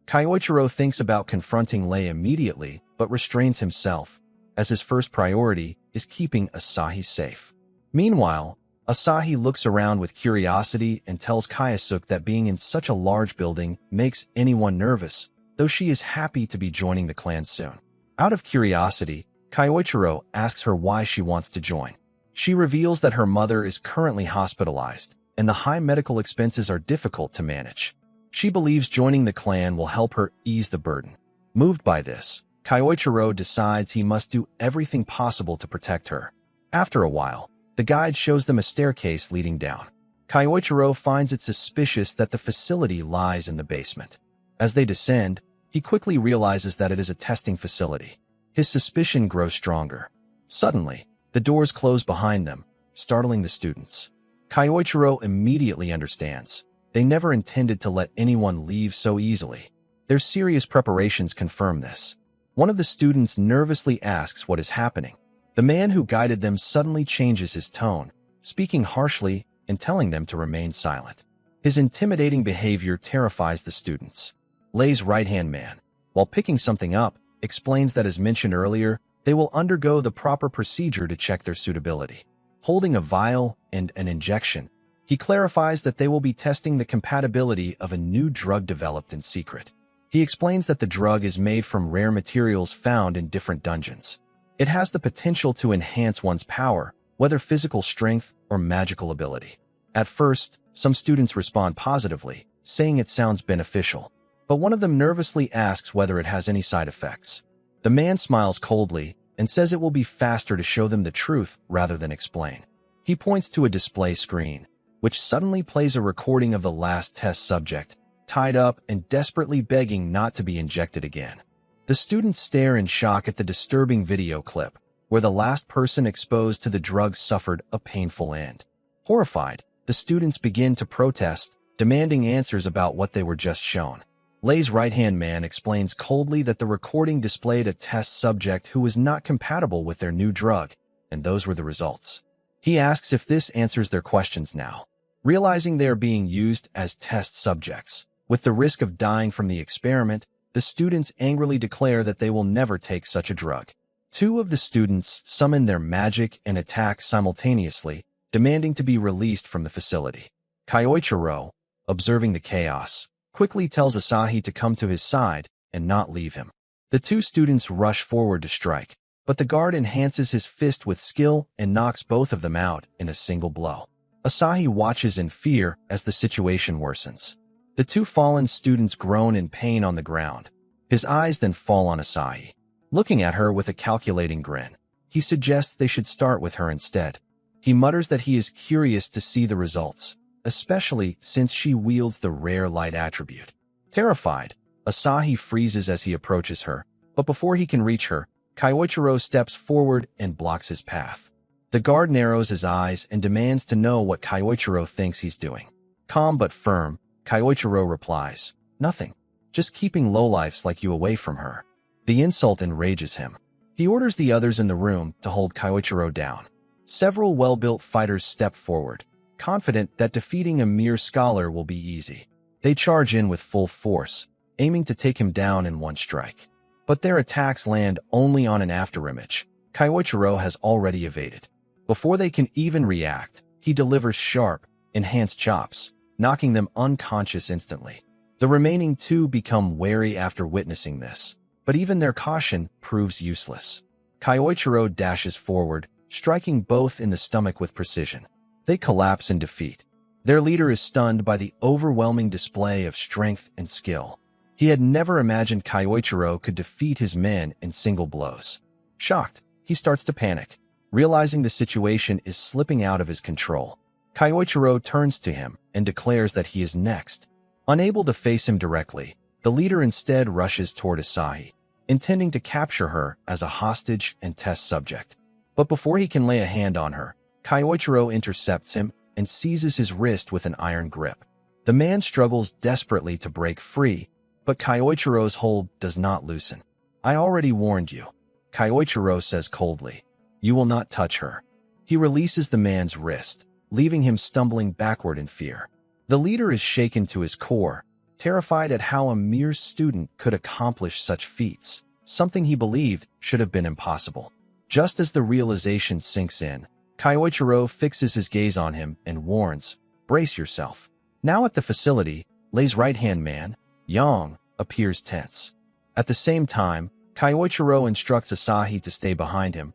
[SPEAKER 1] Kyoichiro thinks about confronting Lei immediately, but restrains himself, as his first priority is keeping Asahi safe. Meanwhile, Asahi looks around with curiosity and tells Kyosuke that being in such a large building makes anyone nervous, though she is happy to be joining the clan soon. Out of curiosity, Kyoichiro asks her why she wants to join. She reveals that her mother is currently hospitalized, and the high medical expenses are difficult to manage. She believes joining the clan will help her ease the burden. Moved by this, Kyoichiro decides he must do everything possible to protect her. After a while, the guide shows them a staircase leading down. Kyoichiro finds it suspicious that the facility lies in the basement. As they descend, he quickly realizes that it is a testing facility. His suspicion grows stronger. Suddenly, the doors close behind them, startling the students. Kyoichiro immediately understands. They never intended to let anyone leave so easily. Their serious preparations confirm this. One of the students nervously asks what is happening. The man who guided them suddenly changes his tone, speaking harshly and telling them to remain silent. His intimidating behavior terrifies the students. Lei's right-hand man, while picking something up, explains that as mentioned earlier, they will undergo the proper procedure to check their suitability. Holding a vial and an injection, he clarifies that they will be testing the compatibility of a new drug developed in secret. He explains that the drug is made from rare materials found in different dungeons. It has the potential to enhance one's power, whether physical strength or magical ability. At first, some students respond positively, saying it sounds beneficial, but one of them nervously asks whether it has any side effects. The man smiles coldly and says it will be faster to show them the truth rather than explain. He points to a display screen, which suddenly plays a recording of the last test subject, tied up and desperately begging not to be injected again. The students stare in shock at the disturbing video clip, where the last person exposed to the drug suffered a painful end. Horrified, the students begin to protest, demanding answers about what they were just shown. Lay's right-hand man explains coldly that the recording displayed a test subject who was not compatible with their new drug, and those were the results. He asks if this answers their questions now. Realizing they are being used as test subjects, with the risk of dying from the experiment, the students angrily declare that they will never take such a drug. Two of the students summon their magic and attack simultaneously, demanding to be released from the facility. Kyoichiro, observing the chaos, quickly tells Asahi to come to his side and not leave him. The two students rush forward to strike, but the guard enhances his fist with skill and knocks both of them out in a single blow. Asahi watches in fear as the situation worsens. The two fallen students groan in pain on the ground. His eyes then fall on Asahi. Looking at her with a calculating grin, he suggests they should start with her instead. He mutters that he is curious to see the results, especially since she wields the rare light attribute. Terrified, Asahi freezes as he approaches her, but before he can reach her, Kyoichiro steps forward and blocks his path. The guard narrows his eyes and demands to know what Kyoichiro thinks he's doing. Calm but firm, Kyoichiro replies, "Nothing. Just keeping lowlifes like you away from her." The insult enrages him. He orders the others in the room to hold Kyoichiro down. Several well-built fighters step forward, confident that defeating a mere scholar will be easy. They charge in with full force, aiming to take him down in one strike. But their attacks land only on an afterimage. Kyoichiro has already evaded. Before they can even react, he delivers sharp, enhanced chops, knocking them unconscious instantly. The remaining two become wary after witnessing this, but even their caution proves useless. Kyoichiro dashes forward, striking both in the stomach with precision. They collapse in defeat. Their leader is stunned by the overwhelming display of strength and skill. He had never imagined Kyoichiro could defeat his men in single blows. Shocked, he starts to panic, realizing the situation is slipping out of his control. Kyoichiro turns to him and declares that he is next. Unable to face him directly, the leader instead rushes toward Asahi, intending to capture her as a hostage and test subject. But before he can lay a hand on her, Kyoichiro intercepts him and seizes his wrist with an iron grip. The man struggles desperately to break free, but Kyoichiro's hold does not loosen. "I already warned you," Kyoichiro says coldly. "You will not touch her." He releases the man's wrist, leaving him stumbling backward in fear. The leader is shaken to his core, terrified at how a mere student could accomplish such feats, something he believed should have been impossible. Just as the realization sinks in, Kyoichiro fixes his gaze on him and warns, "Brace yourself." Now at the facility, Lei's right-hand man, Yang, appears tense. At the same time, Kyoichiro instructs Asahi to stay behind him.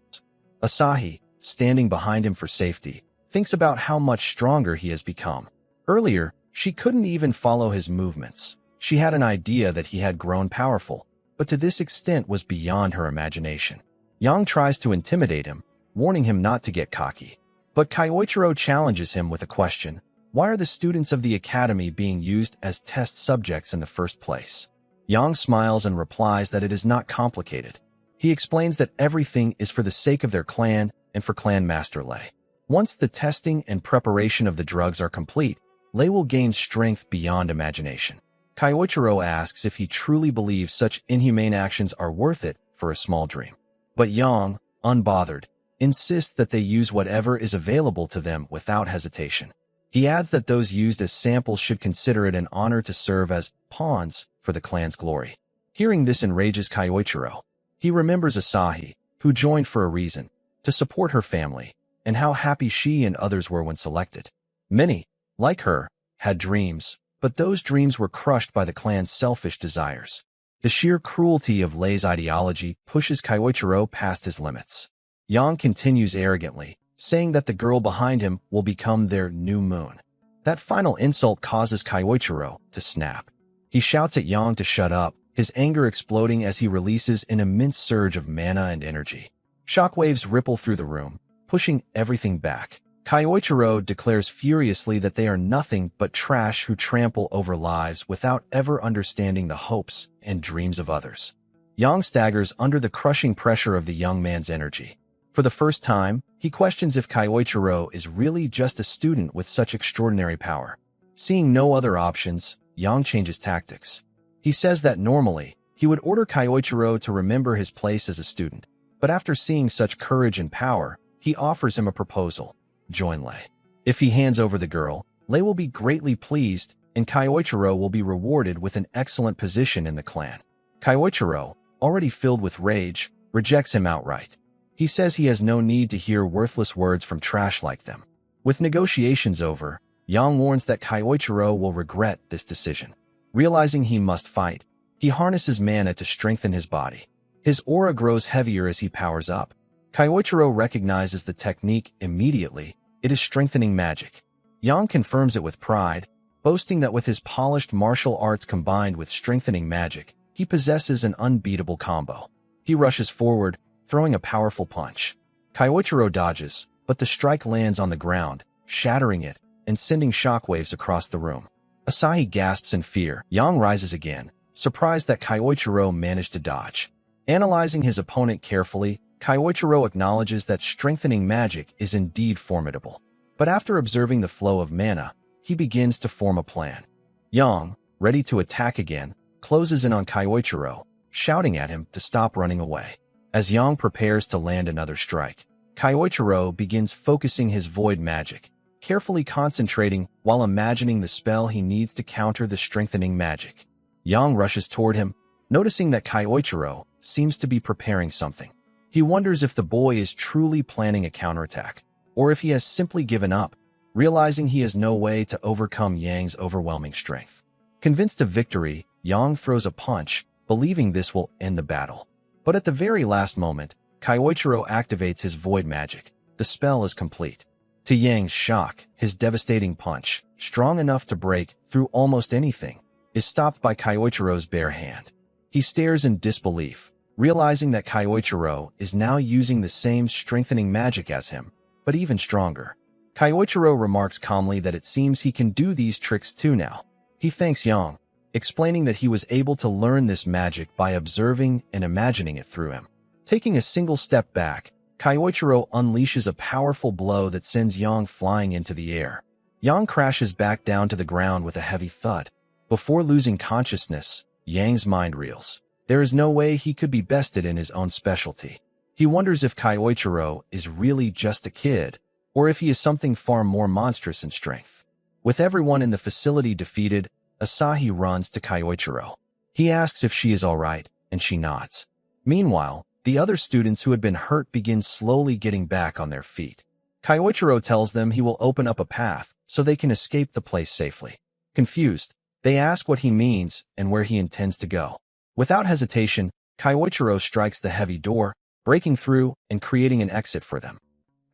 [SPEAKER 1] Asahi, standing behind him for safety, thinks about how much stronger he has become. Earlier, she couldn't even follow his movements. She had an idea that he had grown powerful, but to this extent was beyond her imagination. Yang tries to intimidate him, warning him not to get cocky. But Kyoichiro challenges him with a question: why are the students of the academy being used as test subjects in the first place? Yang smiles and replies that it is not complicated. He explains that everything is for the sake of their clan and for Clan Master Lei. Once the testing and preparation of the drugs are complete, Lei will gain strength beyond imagination. Kyoichiro asks if he truly believes such inhumane actions are worth it for a small dream. But Yang, unbothered, insists that they use whatever is available to them without hesitation. He adds that those used as samples should consider it an honor to serve as pawns for the clan's glory. Hearing this enrages Kyoichiro. He remembers Asahi, who joined for a reason, to support her family, and how happy she and others were when selected. Many, like her, had dreams, but those dreams were crushed by the clan's selfish desires. The sheer cruelty of Lei's ideology pushes Kaiichiro past his limits. Yang continues arrogantly, saying that the girl behind him will become their new moon. That final insult causes Kaiichiro to snap. He shouts at Yang to shut up, his anger exploding as he releases an immense surge of mana and energy. Shockwaves ripple through the room, pushing everything back. Kaiichiro declares furiously that they are nothing but trash who trample over lives without ever understanding the hopes and dreams of others. Yang staggers under the crushing pressure of the young man's energy. For the first time, he questions if Kaiichiro is really just a student with such extraordinary power. Seeing no other options, Yang changes tactics. He says that normally, he would order Kaiichiro to remember his place as a student, but after seeing such courage and power, he offers him a proposal. Join Lei. If he hands over the girl, Lei will be greatly pleased, and Kaiichiro will be rewarded with an excellent position in the clan. Kaiichiro, already filled with rage, rejects him outright. He says he has no need to hear worthless words from trash like them. With negotiations over, Yang warns that Kaiichiro will regret this decision. Realizing he must fight, he harnesses mana to strengthen his body. His aura grows heavier as he powers up. Kaiichiro recognizes the technique immediately. It is strengthening magic. Yang confirms it with pride, boasting that with his polished martial arts combined with strengthening magic, he possesses an unbeatable combo. He rushes forward, throwing a powerful punch. Kaiichiro dodges, but the strike lands on the ground, shattering it and sending shockwaves across the room. Asahi gasps in fear. Yang rises again, surprised that Kaiichiro managed to dodge. Analyzing his opponent carefully, Kaiichiro acknowledges that strengthening magic is indeed formidable. But after observing the flow of mana, he begins to form a plan. Yang, ready to attack again, closes in on Kaiichiro, shouting at him to stop running away. As Yang prepares to land another strike, Kaiichiro begins focusing his void magic, carefully concentrating while imagining the spell he needs to counter the strengthening magic. Yang rushes toward him, noticing that Kaiichiro seems to be preparing something. He wonders if the boy is truly planning a counterattack, or if he has simply given up, realizing he has no way to overcome Yang's overwhelming strength. Convinced of victory, Yang throws a punch, believing this will end the battle. But at the very last moment, Kaiichiro activates his void magic. The spell is complete. To Yang's shock, his devastating punch, strong enough to break through almost anything, is stopped by Kaiichiro's bare hand. He stares in disbelief, realizing that Kaiichiro is now using the same strengthening magic as him, but even stronger. Kaiichiro remarks calmly that it seems he can do these tricks too now. He thanks Yang, explaining that he was able to learn this magic by observing and imagining it through him. Taking a single step back, Kaiichiro unleashes a powerful blow that sends Yang flying into the air. Yang crashes back down to the ground with a heavy thud. Before losing consciousness, Yang's mind reels. There is no way he could be bested in his own specialty. He wonders if Kaiichiro is really just a kid, or if he is something far more monstrous in strength. With everyone in the facility defeated, Asahi runs to Kaiichiro. He asks if she is all right, and she nods. Meanwhile, the other students who had been hurt begin slowly getting back on their feet. Kaiichiro tells them he will open up a path so they can escape the place safely. Confused, they ask what he means and where he intends to go. Without hesitation, Kaiichiro strikes the heavy door, breaking through and creating an exit for them.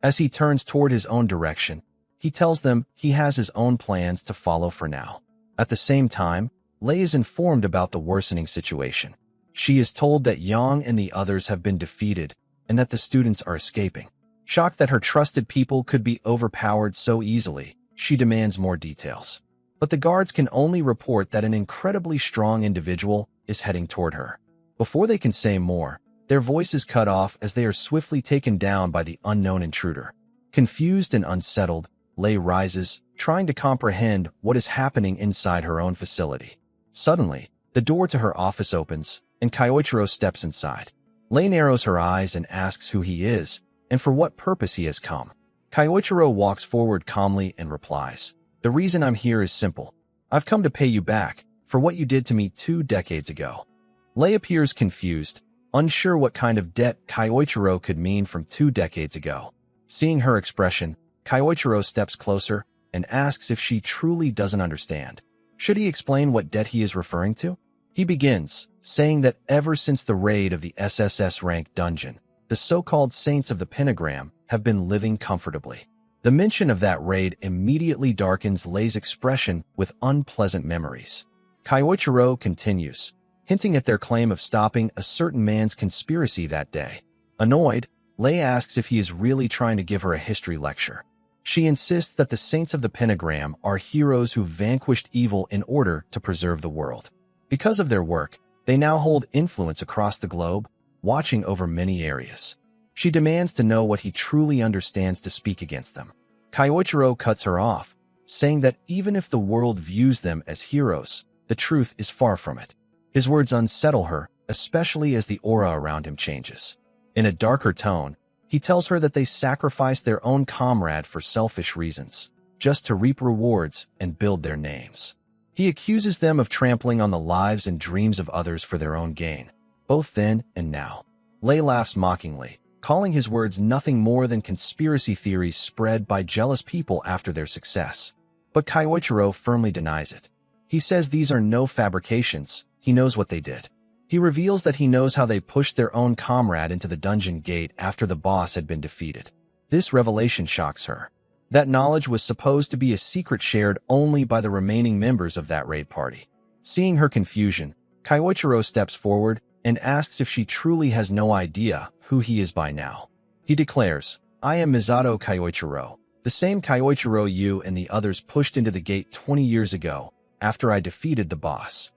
[SPEAKER 1] As he turns toward his own direction, he tells them he has his own plans to follow for now. At the same time, Lei is informed about the worsening situation. She is told that Yang and the others have been defeated and that the students are escaping. Shocked that her trusted people could be overpowered so easily, she demands more details. But the guards can only report that an incredibly strong individual is heading toward her. Before they can say more, their voices cut off as they are swiftly taken down by the unknown intruder. Confused and unsettled, Lei rises, trying to comprehend what is happening inside her own facility. Suddenly, the door to her office opens, and Kaiichiro steps inside. Lei narrows her eyes and asks who he is, and for what purpose he has come. Kaiichiro walks forward calmly and replies, "The reason I'm here is simple. I've come to pay you back for what you did to me 2 decades ago." Lei appears confused, unsure what kind of debt Kaiichiro could mean from 2 decades ago. Seeing her expression, Kaiichiro steps closer and asks if she truly doesn't understand. Should he explain what debt he is referring to? He begins, saying that ever since the raid of the SSS rank dungeon, the so-called Saints of the Pentagram have been living comfortably. The mention of that raid immediately darkens Lei's expression with unpleasant memories. Kyoichiro continues, hinting at their claim of stopping a certain man's conspiracy that day. Annoyed, Lei asks if he is really trying to give her a history lecture. She insists that the Saints of the Pentagram are heroes who vanquished evil in order to preserve the world. Because of their work, they now hold influence across the globe, watching over many areas. She demands to know what he truly understands to speak against them. Kyoichiro cuts her off, saying that even if the world views them as heroes, the truth is far from it. His words unsettle her, especially as the aura around him changes. In a darker tone, he tells her that they sacrificed their own comrade for selfish reasons, just to reap rewards and build their names. He accuses them of trampling on the lives and dreams of others for their own gain, both then and now. Lei laughs mockingly, calling his words nothing more than conspiracy theories spread by jealous people after their success. But Kyoichiro firmly denies it. He says these are no fabrications, he knows what they did. He reveals that he knows how they pushed their own comrade into the dungeon gate after the boss had been defeated. This revelation shocks her. That knowledge was supposed to be a secret shared only by the remaining members of that raid party. Seeing her confusion, Kyoichiro steps forward and asks if she truly has no idea who he is by now. He declares, "I am Misato Kyoichiro, the same Kyoichiro you and the others pushed into the gate 20 years ago, after I defeated the boss."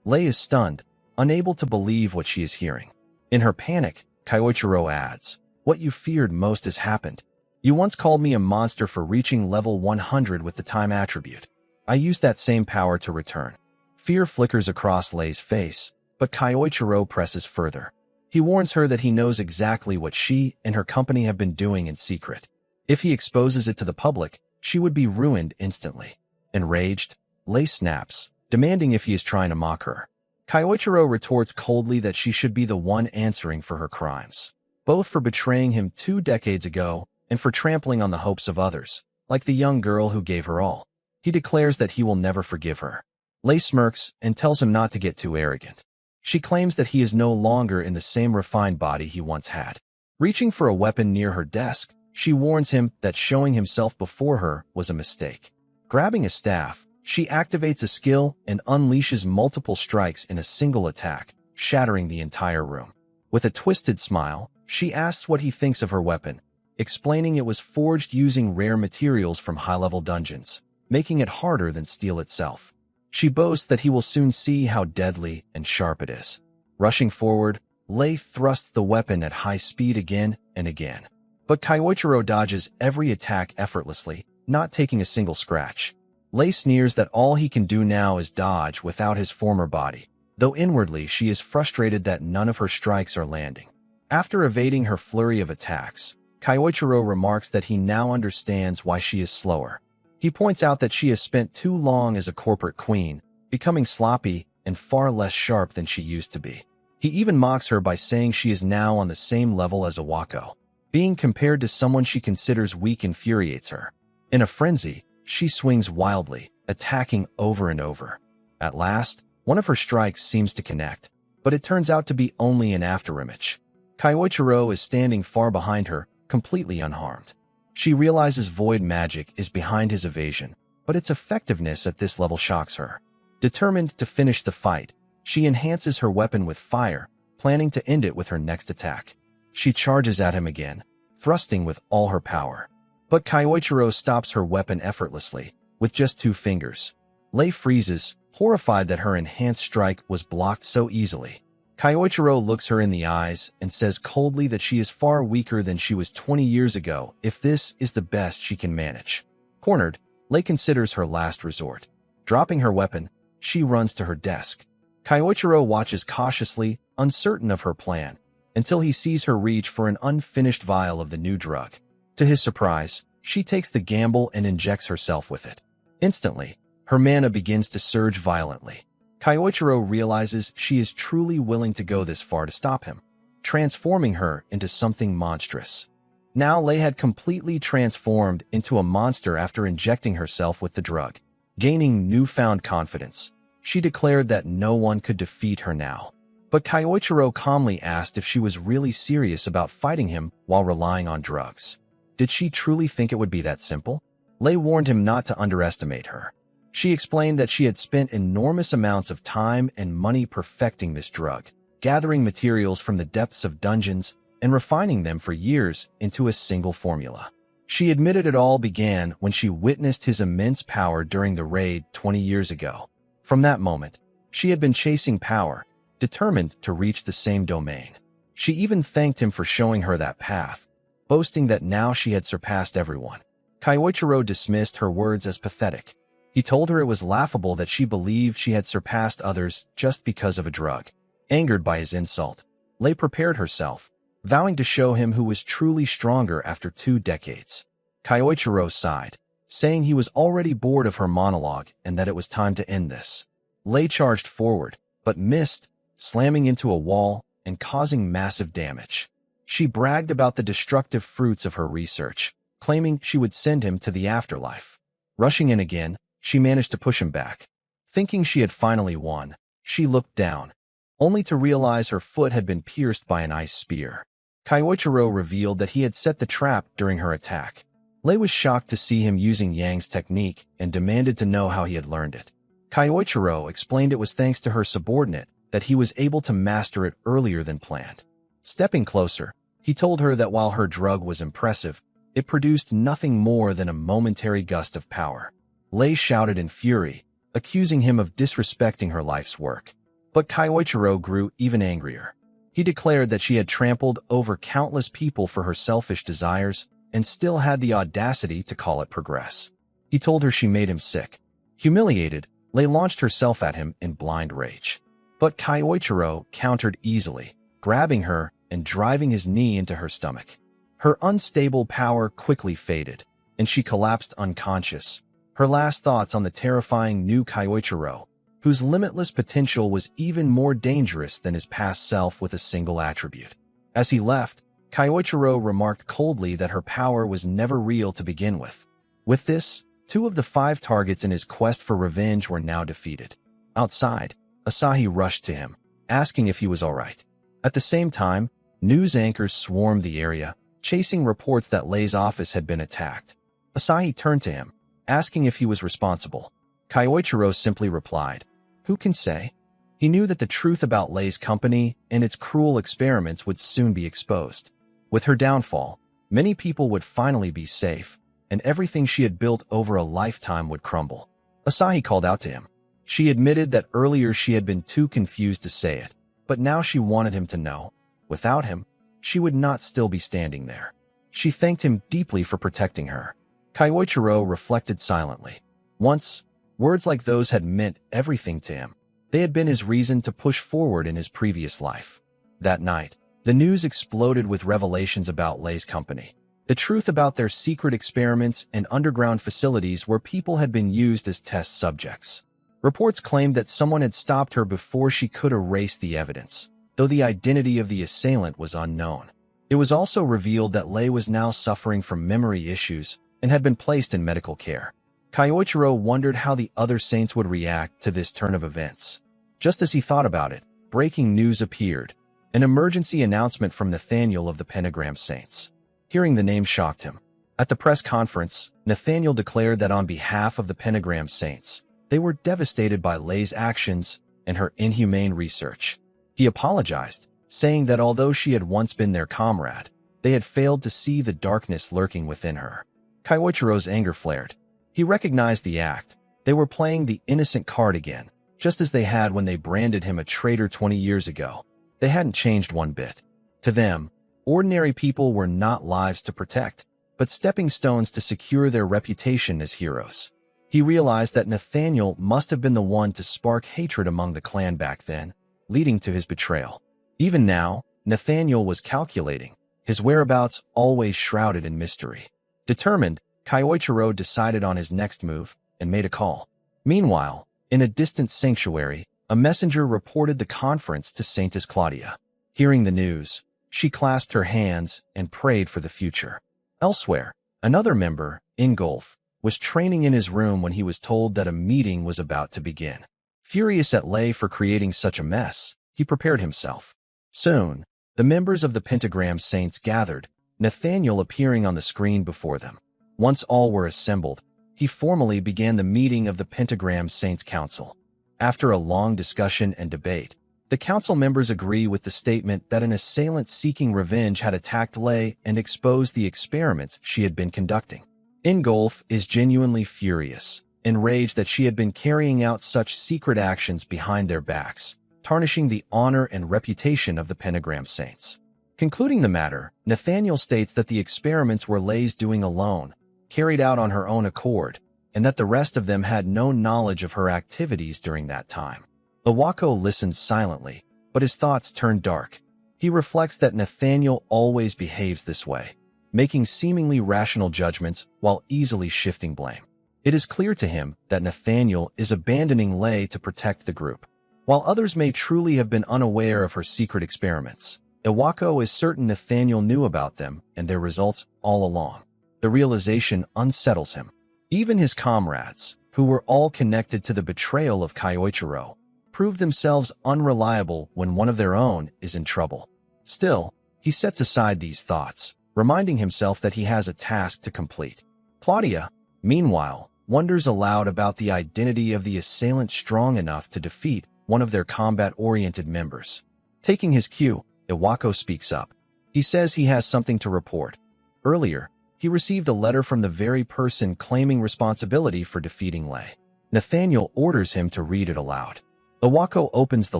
[SPEAKER 1] Lei is stunned, unable to believe what she is hearing. In her panic, Kyoichiro adds, "What you feared most has happened. You once called me a monster for reaching level 100 with the time attribute. I used that same power to return." Fear flickers across Lei's face, but Kyoichiro presses further. He warns her that he knows exactly what she and her company have been doing in secret. If he exposes it to the public, she would be ruined instantly. Enraged, Lei snaps, demanding if he is trying to mock her. Kyoichiro retorts coldly that she should be the one answering for her crimes, both for betraying him 2 decades ago and for trampling on the hopes of others, like the young girl who gave her all. He declares that he will never forgive her. Lei smirks and tells him not to get too arrogant. She claims that he is no longer in the same refined body he once had. Reaching for a weapon near her desk, she warns him that showing himself before her was a mistake. Grabbing a staff, she activates a skill and unleashes multiple strikes in a single attack, shattering the entire room. With a twisted smile, she asks what he thinks of her weapon, explaining it was forged using rare materials from high-level dungeons, making it harder than steel itself. She boasts that he will soon see how deadly and sharp it is. Rushing forward, Lei thrusts the weapon at high speed again and again. But Kyoichiro dodges every attack effortlessly, not taking a single scratch. Lei sneers that all he can do now is dodge without his former body, though inwardly she is frustrated that none of her strikes are landing. After evading her flurry of attacks, Kyoichiro remarks that he now understands why she is slower. He points out that she has spent too long as a corporate queen, becoming sloppy and far less sharp than she used to be. He even mocks her by saying she is now on the same level as Awako. Being compared to someone she considers weak infuriates her. In a frenzy, she swings wildly, attacking over and over. At last, one of her strikes seems to connect, but it turns out to be only an afterimage. Kyoichiro is standing far behind her, completely unharmed. She realizes void magic is behind his evasion, but its effectiveness at this level shocks her. Determined to finish the fight, she enhances her weapon with fire, planning to end it with her next attack. She charges at him again, thrusting with all her power. But Kyoichiro stops her weapon effortlessly, with just 2 fingers. Lei freezes, horrified that her enhanced strike was blocked so easily. Kyoichiro looks her in the eyes and says coldly that she is far weaker than she was 20 years ago if this is the best she can manage. Cornered, Lei considers her last resort. Dropping her weapon, she runs to her desk. Kyoichiro watches cautiously, uncertain of her plan, until he sees her reach for an unfinished vial of the new drug. To his surprise, she takes the gamble and injects herself with it. Instantly, her mana begins to surge violently. Kyoichiro realizes she is truly willing to go this far to stop him, transforming her into something monstrous. Now Lei had completely transformed into a monster after injecting herself with the drug. Gaining newfound confidence, she declared that no one could defeat her now. But Kyoichiro calmly asked if she was really serious about fighting him while relying on drugs. Did she truly think it would be that simple? Lei warned him not to underestimate her. She explained that she had spent enormous amounts of time and money perfecting this drug, gathering materials from the depths of dungeons and refining them for years into a single formula. She admitted it all began when she witnessed his immense power during the raid 20 years ago. From that moment, she had been chasing power, determined to reach the same domain. She even thanked him for showing her that path, boasting that now she had surpassed everyone. Kyoichiro dismissed her words as pathetic. He told her it was laughable that she believed she had surpassed others just because of a drug. Angered by his insult, Lei prepared herself, vowing to show him who was truly stronger after 2 decades. Kyoichiro sighed, saying he was already bored of her monologue and that it was time to end this. Lei charged forward, but missed, slamming into a wall and causing massive damage. She bragged about the destructive fruits of her research, claiming she would send him to the afterlife. Rushing in again, she managed to push him back. Thinking she had finally won, she looked down, only to realize her foot had been pierced by an ice spear. Kyoichiro revealed that he had set the trap during her attack. Lei was shocked to see him using Yang's technique and demanded to know how he had learned it. Kyoichiro explained it was thanks to her subordinate that he was able to master it earlier than planned. Stepping closer, he told her that while her drug was impressive, it produced nothing more than a momentary gust of power. Lei shouted in fury, accusing him of disrespecting her life's work. But Kyoichiro grew even angrier. He declared that she had trampled over countless people for her selfish desires and still had the audacity to call it progress. He told her she made him sick. Humiliated, Lei launched herself at him in blind rage. But Kyoichiro countered easily, grabbing her and driving his knee into her stomach. Her unstable power quickly faded, and she collapsed unconscious, her last thoughts on the terrifying new Kyoichiro, whose limitless potential was even more dangerous than his past self with a single attribute. As he left, Kyoichiro remarked coldly that her power was never real to begin with. With this, 2 of the 5 targets in his quest for revenge were now defeated. Outside, Asahi rushed to him, asking if he was all right. At the same time, news anchors swarmed the area, chasing reports that Lei's office had been attacked. Asahi turned to him, asking if he was responsible. Kyoichiro simply replied, "Who can say?" He knew that the truth about Lei's company and its cruel experiments would soon be exposed. With her downfall, many people would finally be safe, and everything she had built over a lifetime would crumble. Asahi called out to him. She admitted that earlier she had been too confused to say it, but now she wanted him to know. Without him, she would not still be standing there. She thanked him deeply for protecting her. Kyoichiro reflected silently. Once, words like those had meant everything to him. They had been his reason to push forward in his previous life. That night, the news exploded with revelations about Lei's company. The truth about their secret experiments and underground facilities where people had been used as test subjects. Reports claimed that someone had stopped her before she could erase the evidence, though the identity of the assailant was unknown. It was also revealed that Lei was now suffering from memory issues and had been placed in medical care. Kyoichiro wondered how the other saints would react to this turn of events. Just as he thought about it, breaking news appeared. An emergency announcement from Nathaniel of the Pentagram Saints. Hearing the name shocked him. At the press conference, Nathaniel declared that on behalf of the Pentagram Saints, they were devastated by Lei's actions and her inhumane research. He apologized, saying that although she had once been their comrade, they had failed to see the darkness lurking within her. Kyoichiro's anger flared. He recognized the act. They were playing the innocent card again, just as they had when they branded him a traitor 20 years ago. They hadn't changed one bit. To them, ordinary people were not lives to protect, but stepping stones to secure their reputation as heroes. He realized that Nathaniel must have been the one to spark hatred among the clan back then, leading to his betrayal. Even now, Nathaniel was calculating, his whereabouts always shrouded in mystery. Determined, Kyoichiro decided on his next move and made a call. Meanwhile, in a distant sanctuary, a messenger reported the conference to Saintess Claudia. Hearing the news, she clasped her hands and prayed for the future. Elsewhere, another member, Ingolf, was training in his room when he was told that a meeting was about to begin. Furious at Lei for creating such a mess, he prepared himself. Soon, the members of the Pentagram Saints gathered, Nathaniel appearing on the screen before them. Once all were assembled, he formally began the meeting of the Pentagram Saints Council. After a long discussion and debate, the council members agree with the statement that an assailant seeking revenge had attacked Lei and exposed the experiments she had been conducting. Ingolf is genuinely furious, enraged that she had been carrying out such secret actions behind their backs, tarnishing the honor and reputation of the Pentagram Saints. Concluding the matter, Nathaniel states that the experiments were Lei's doing alone, carried out on her own accord, and that the rest of them had no knowledge of her activities during that time. Iwako listens silently, but his thoughts turn dark. He reflects that Nathaniel always behaves this way, making seemingly rational judgments while easily shifting blame. It is clear to him that Nathaniel is abandoning Lei to protect the group. While others may truly have been unaware of her secret experiments, Iwako is certain Nathaniel knew about them and their results all along. The realization unsettles him. Even his comrades, who were all connected to the betrayal of Kyoichiro, prove themselves unreliable when one of their own is in trouble. Still, he sets aside these thoughts, reminding himself that he has a task to complete. Claudia, meanwhile, wonders aloud about the identity of the assailant strong enough to defeat one of their combat-oriented members. Taking his cue, Iwako speaks up. He says he has something to report. Earlier, he received a letter from the very person claiming responsibility for defeating Lei. Nathaniel orders him to read it aloud. Iwako opens the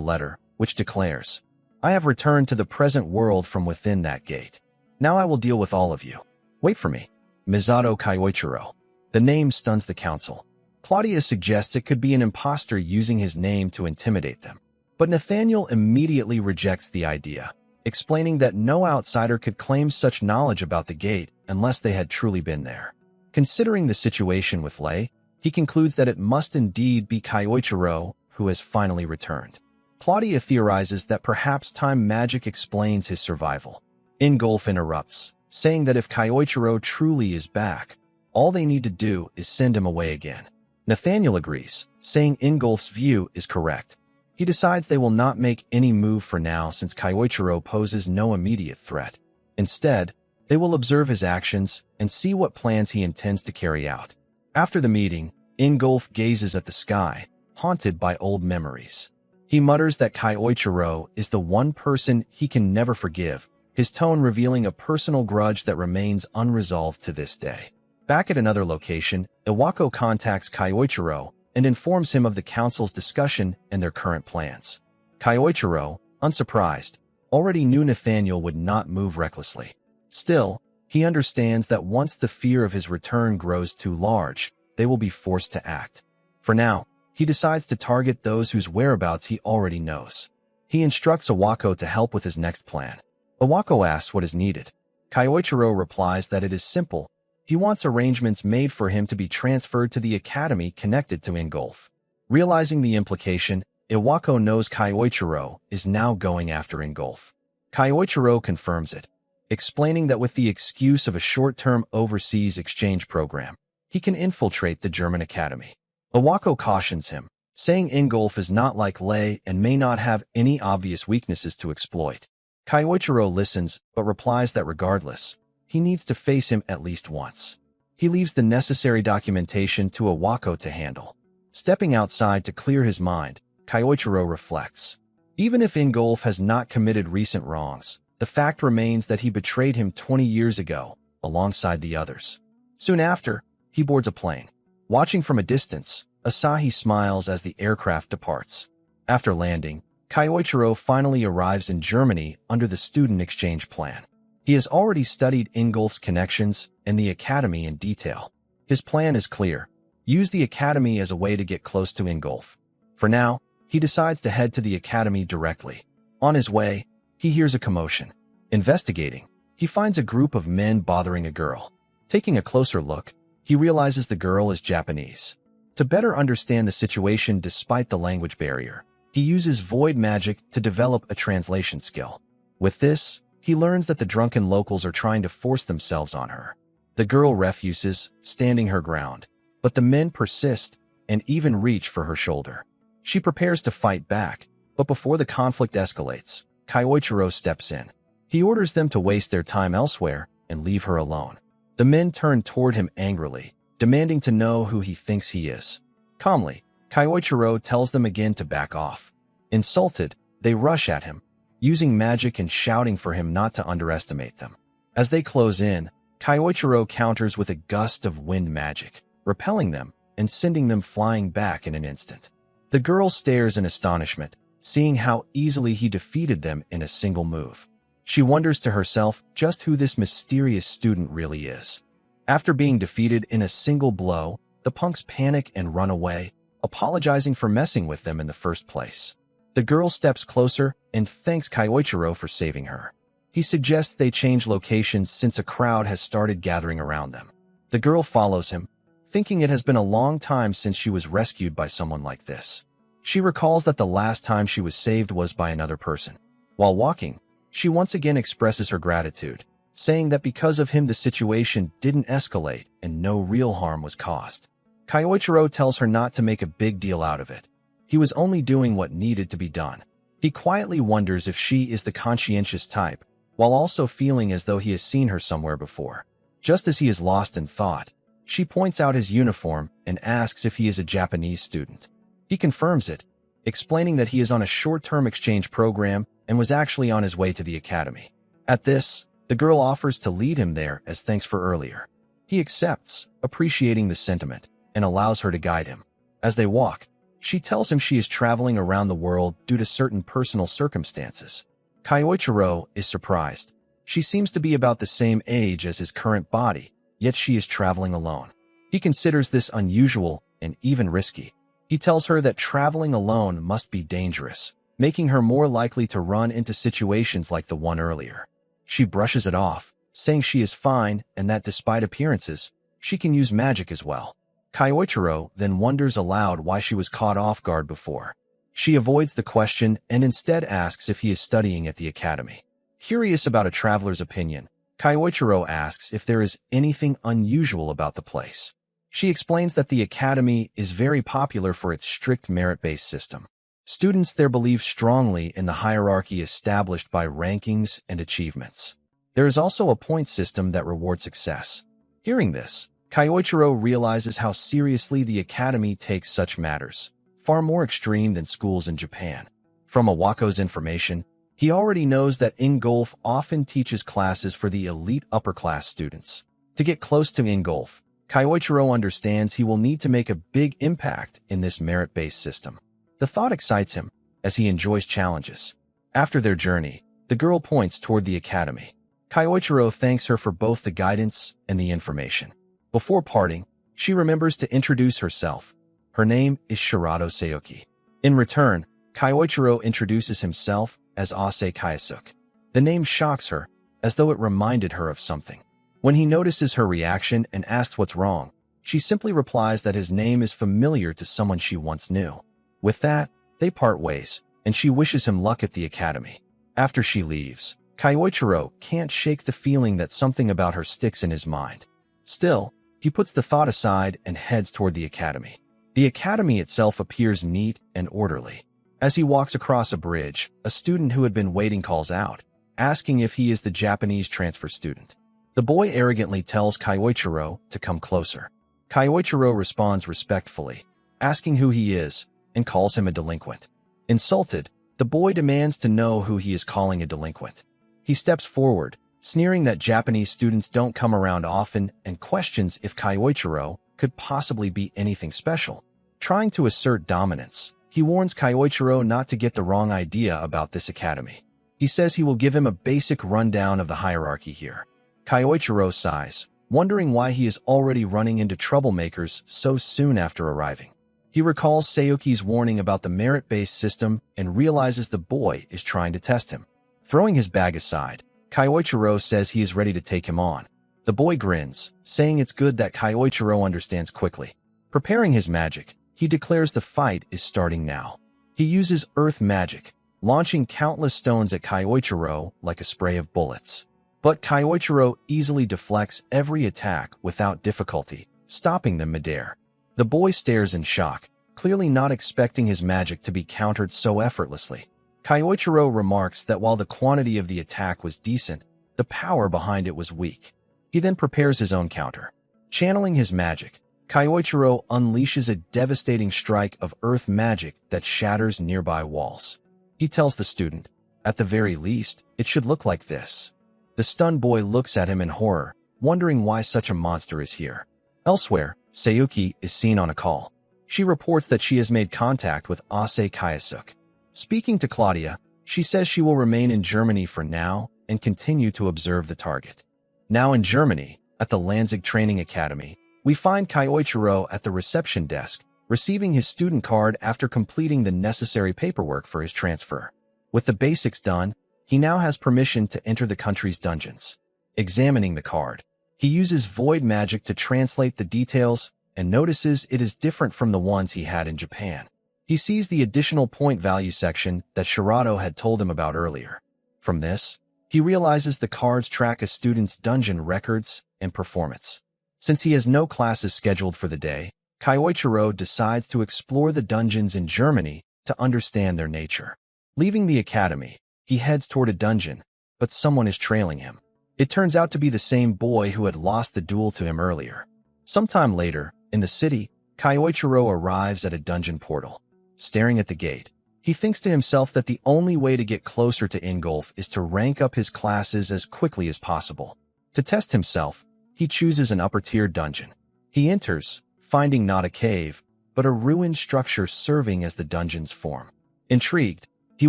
[SPEAKER 1] letter, which declares, "I have returned to the present world from within that gate. Now I will deal with all of you. Wait for me. Misato Kyoichiro." The name stuns the council. Claudia suggests it could be an imposter using his name to intimidate them. But Nathaniel immediately rejects the idea, explaining that no outsider could claim such knowledge about the gate unless they had truly been there. Considering the situation with Lei, he concludes that it must indeed be Kyoichiro who has finally returned. Claudia theorizes that perhaps time magic explains his survival. Ingolf interrupts, saying that if Kyoichiro truly is back, all they need to do is send him away again. Nathaniel agrees, saying Ingolf's view is correct. He decides they will not make any move for now since Kyoichiro poses no immediate threat. Instead, they will observe his actions and see what plans he intends to carry out. After the meeting, Ingolf gazes at the sky, haunted by old memories. He mutters that Kyoichiro is the one person he can never forgive, his tone revealing a personal grudge that remains unresolved to this day. Back at another location, Iwako contacts Kyoichiro and informs him of the council's discussion and their current plans. Kyoichiro, unsurprised, already knew Nathaniel would not move recklessly. Still, he understands that once the fear of his return grows too large, they will be forced to act. For now, he decides to target those whose whereabouts he already knows. He instructs Iwako to help with his next plan. Iwako asks what is needed. Kyoichiro replies that it is simple. He wants arrangements made for him to be transferred to the academy connected to Ingolf. Realizing the implication, Iwako knows Kyoichiro is now going after Ingolf. Kyoichiro confirms it, explaining that with the excuse of a short-term overseas exchange program, he can infiltrate the German academy. Iwako cautions him, saying Ingolf is not like Lei and may not have any obvious weaknesses to exploit. Kyoichiro listens, but replies that regardless, he needs to face him at least once. He leaves the necessary documentation to Iwako to handle. Stepping outside to clear his mind, Kyoichiro reflects. Even if Ingolf has not committed recent wrongs, the fact remains that he betrayed him 20 years ago, alongside the others. Soon after, he boards a plane. Watching from a distance, Asahi smiles as the aircraft departs. After landing, Kyoichiro finally arrives in Germany under the student exchange plan. He has already studied Ingolf's connections and the academy in detail. His plan is clear. Use the academy as a way to get close to Ingolf. For now, he decides to head to the academy directly. On his way, he hears a commotion. Investigating, he finds a group of men bothering a girl. Taking a closer look, he realizes the girl is Japanese. To better understand the situation despite the language barrier, he uses void magic to develop a translation skill. With this, he learns that the drunken locals are trying to force themselves on her. The girl refuses, standing her ground, but the men persist and even reach for her shoulder. She prepares to fight back, But before the conflict escalates, Kaiichiro steps in. He orders them to waste their time elsewhere and leave her alone. The men turn toward him angrily, demanding to know who he thinks he is. Calmly, Kaiichiro tells them again to back off. Insulted, they rush at him, using magic and shouting for him not to underestimate them. As they close in, Kaiichiro counters with a gust of wind magic, repelling them and sending them flying back in an instant. The girl stares in astonishment, seeing how easily he defeated them in a single move. She wonders to herself just who this mysterious student really is. After being defeated in a single blow, the punks panic and run away, apologizing for messing with them in the first place. The girl steps closer and thanks Kaiichiro for saving her. He suggests they change locations since a crowd has started gathering around them. The girl follows him, thinking it has been a long time since she was rescued by someone like this. She recalls that the last time she was saved was by another person. While walking, she once again expresses her gratitude, saying that because of him the situation didn't escalate and no real harm was caused. Kaiichiro tells her not to make a big deal out of it. He was only doing what needed to be done. He quietly wonders if she is the conscientious type, while also feeling as though he has seen her somewhere before. Just as he is lost in thought, she points out his uniform and asks if he is a Japanese student. He confirms it, explaining that he is on a short-term exchange program and was actually on his way to the academy. At this, the girl offers to lead him there as thanks for earlier. He accepts, appreciating the sentiment, and allows her to guide him. As they walk, she tells him she is traveling around the world due to certain personal circumstances. Kaiichiro is surprised. She seems to be about the same age as his current body, yet she is traveling alone. He considers this unusual and even risky. He tells her that traveling alone must be dangerous, making her more likely to run into situations like the one earlier. She brushes it off, saying she is fine and that despite appearances, she can use magic as well. Kaiichiro then wonders aloud why she was caught off guard before. She avoids the question and instead asks if he is studying at the academy. Curious about a traveler's opinion, Kaiichiro asks if there is anything unusual about the place. She explains that the academy is very popular for its strict merit-based system. Students there believe strongly in the hierarchy established by rankings and achievements. There is also a point system that rewards success. Hearing this, Kaiichiro realizes how seriously the academy takes such matters, far more extreme than schools in Japan. From Awako's information, he already knows that Ingolf often teaches classes for the elite upper-class students. To get close to Ingolf, Kaiichiro understands he will need to make a big impact in this merit-based system. The thought excites him, as he enjoys challenges. After their journey, the girl points toward the academy. Kaiichiro thanks her for both the guidance and the information. Before parting, she remembers to introduce herself. Her name is Shirato Sayoki. In return, Kaiichiro introduces himself as Ase Kaisuk. The name shocks her, as though it reminded her of something. When he notices her reaction and asks what's wrong, she simply replies that his name is familiar to someone she once knew. With that, they part ways, and she wishes him luck at the academy. After she leaves, Kaiichiro can't shake the feeling that something about her sticks in his mind. Still, he puts the thought aside and heads toward the academy. The academy itself appears neat and orderly. As he walks across a bridge, a student who had been waiting calls out, asking if he is the Japanese transfer student. The boy arrogantly tells Kaiichiro to come closer. Kaiichiro responds respectfully, asking who he is, and calls him a delinquent. Insulted, the boy demands to know who he is calling a delinquent. He steps forward, sneering that Japanese students don't come around often and questions if Kaiichiro could possibly be anything special. Trying to assert dominance, he warns Kaiichiro not to get the wrong idea about this academy. He says he will give him a basic rundown of the hierarchy here. Kaiichiro sighs, wondering why he is already running into troublemakers so soon after arriving. He recalls Sayoki's warning about the merit-based system and realizes the boy is trying to test him. Throwing his bag aside, Kaiichiro says he is ready to take him on. The boy grins, saying it's good that Kaiichiro understands quickly. Preparing his magic, he declares the fight is starting now. He uses earth magic, launching countless stones at Kaiichiro like a spray of bullets. But Kaiichiro easily deflects every attack without difficulty, stopping them midair. The boy stares in shock, clearly not expecting his magic to be countered so effortlessly. Kyoichiro remarks that while the quantity of the attack was decent, the power behind it was weak. He then prepares his own counter. Channeling his magic, Kyoichiro unleashes a devastating strike of earth magic that shatters nearby walls. He tells the student, "At the very least, it should look like this." The stunned boy looks at him in horror, wondering why such a monster is here. Elsewhere, Sayuki is seen on a call. She reports that she has made contact with Ase Kayasuk. Speaking to Claudia, she says she will remain in Germany for now and continue to observe the target. Now in Germany, at the Lanzig Training Academy, we find Kyoichiro at the reception desk, receiving his student card after completing the necessary paperwork for his transfer. With the basics done, he now has permission to enter the country's dungeons. Examining the card, he uses void magic to translate the details and notices it is different from the ones he had in Japan. He sees the additional point value section that Shirato had told him about earlier. From this, he realizes the cards track a student's dungeon records and performance. Since he has no classes scheduled for the day, Kyoichiro decides to explore the dungeons in Germany to understand their nature. Leaving the academy, he heads toward a dungeon, but someone is trailing him. It turns out to be the same boy who had lost the duel to him earlier. Sometime later, in the city, Kyoichiro arrives at a dungeon portal. Staring at the gate, he thinks to himself that the only way to get closer to Ingolf is to rank up his classes as quickly as possible. To test himself, he chooses an upper-tier dungeon. He enters, finding not a cave, but a ruined structure serving as the dungeon's form. Intrigued, he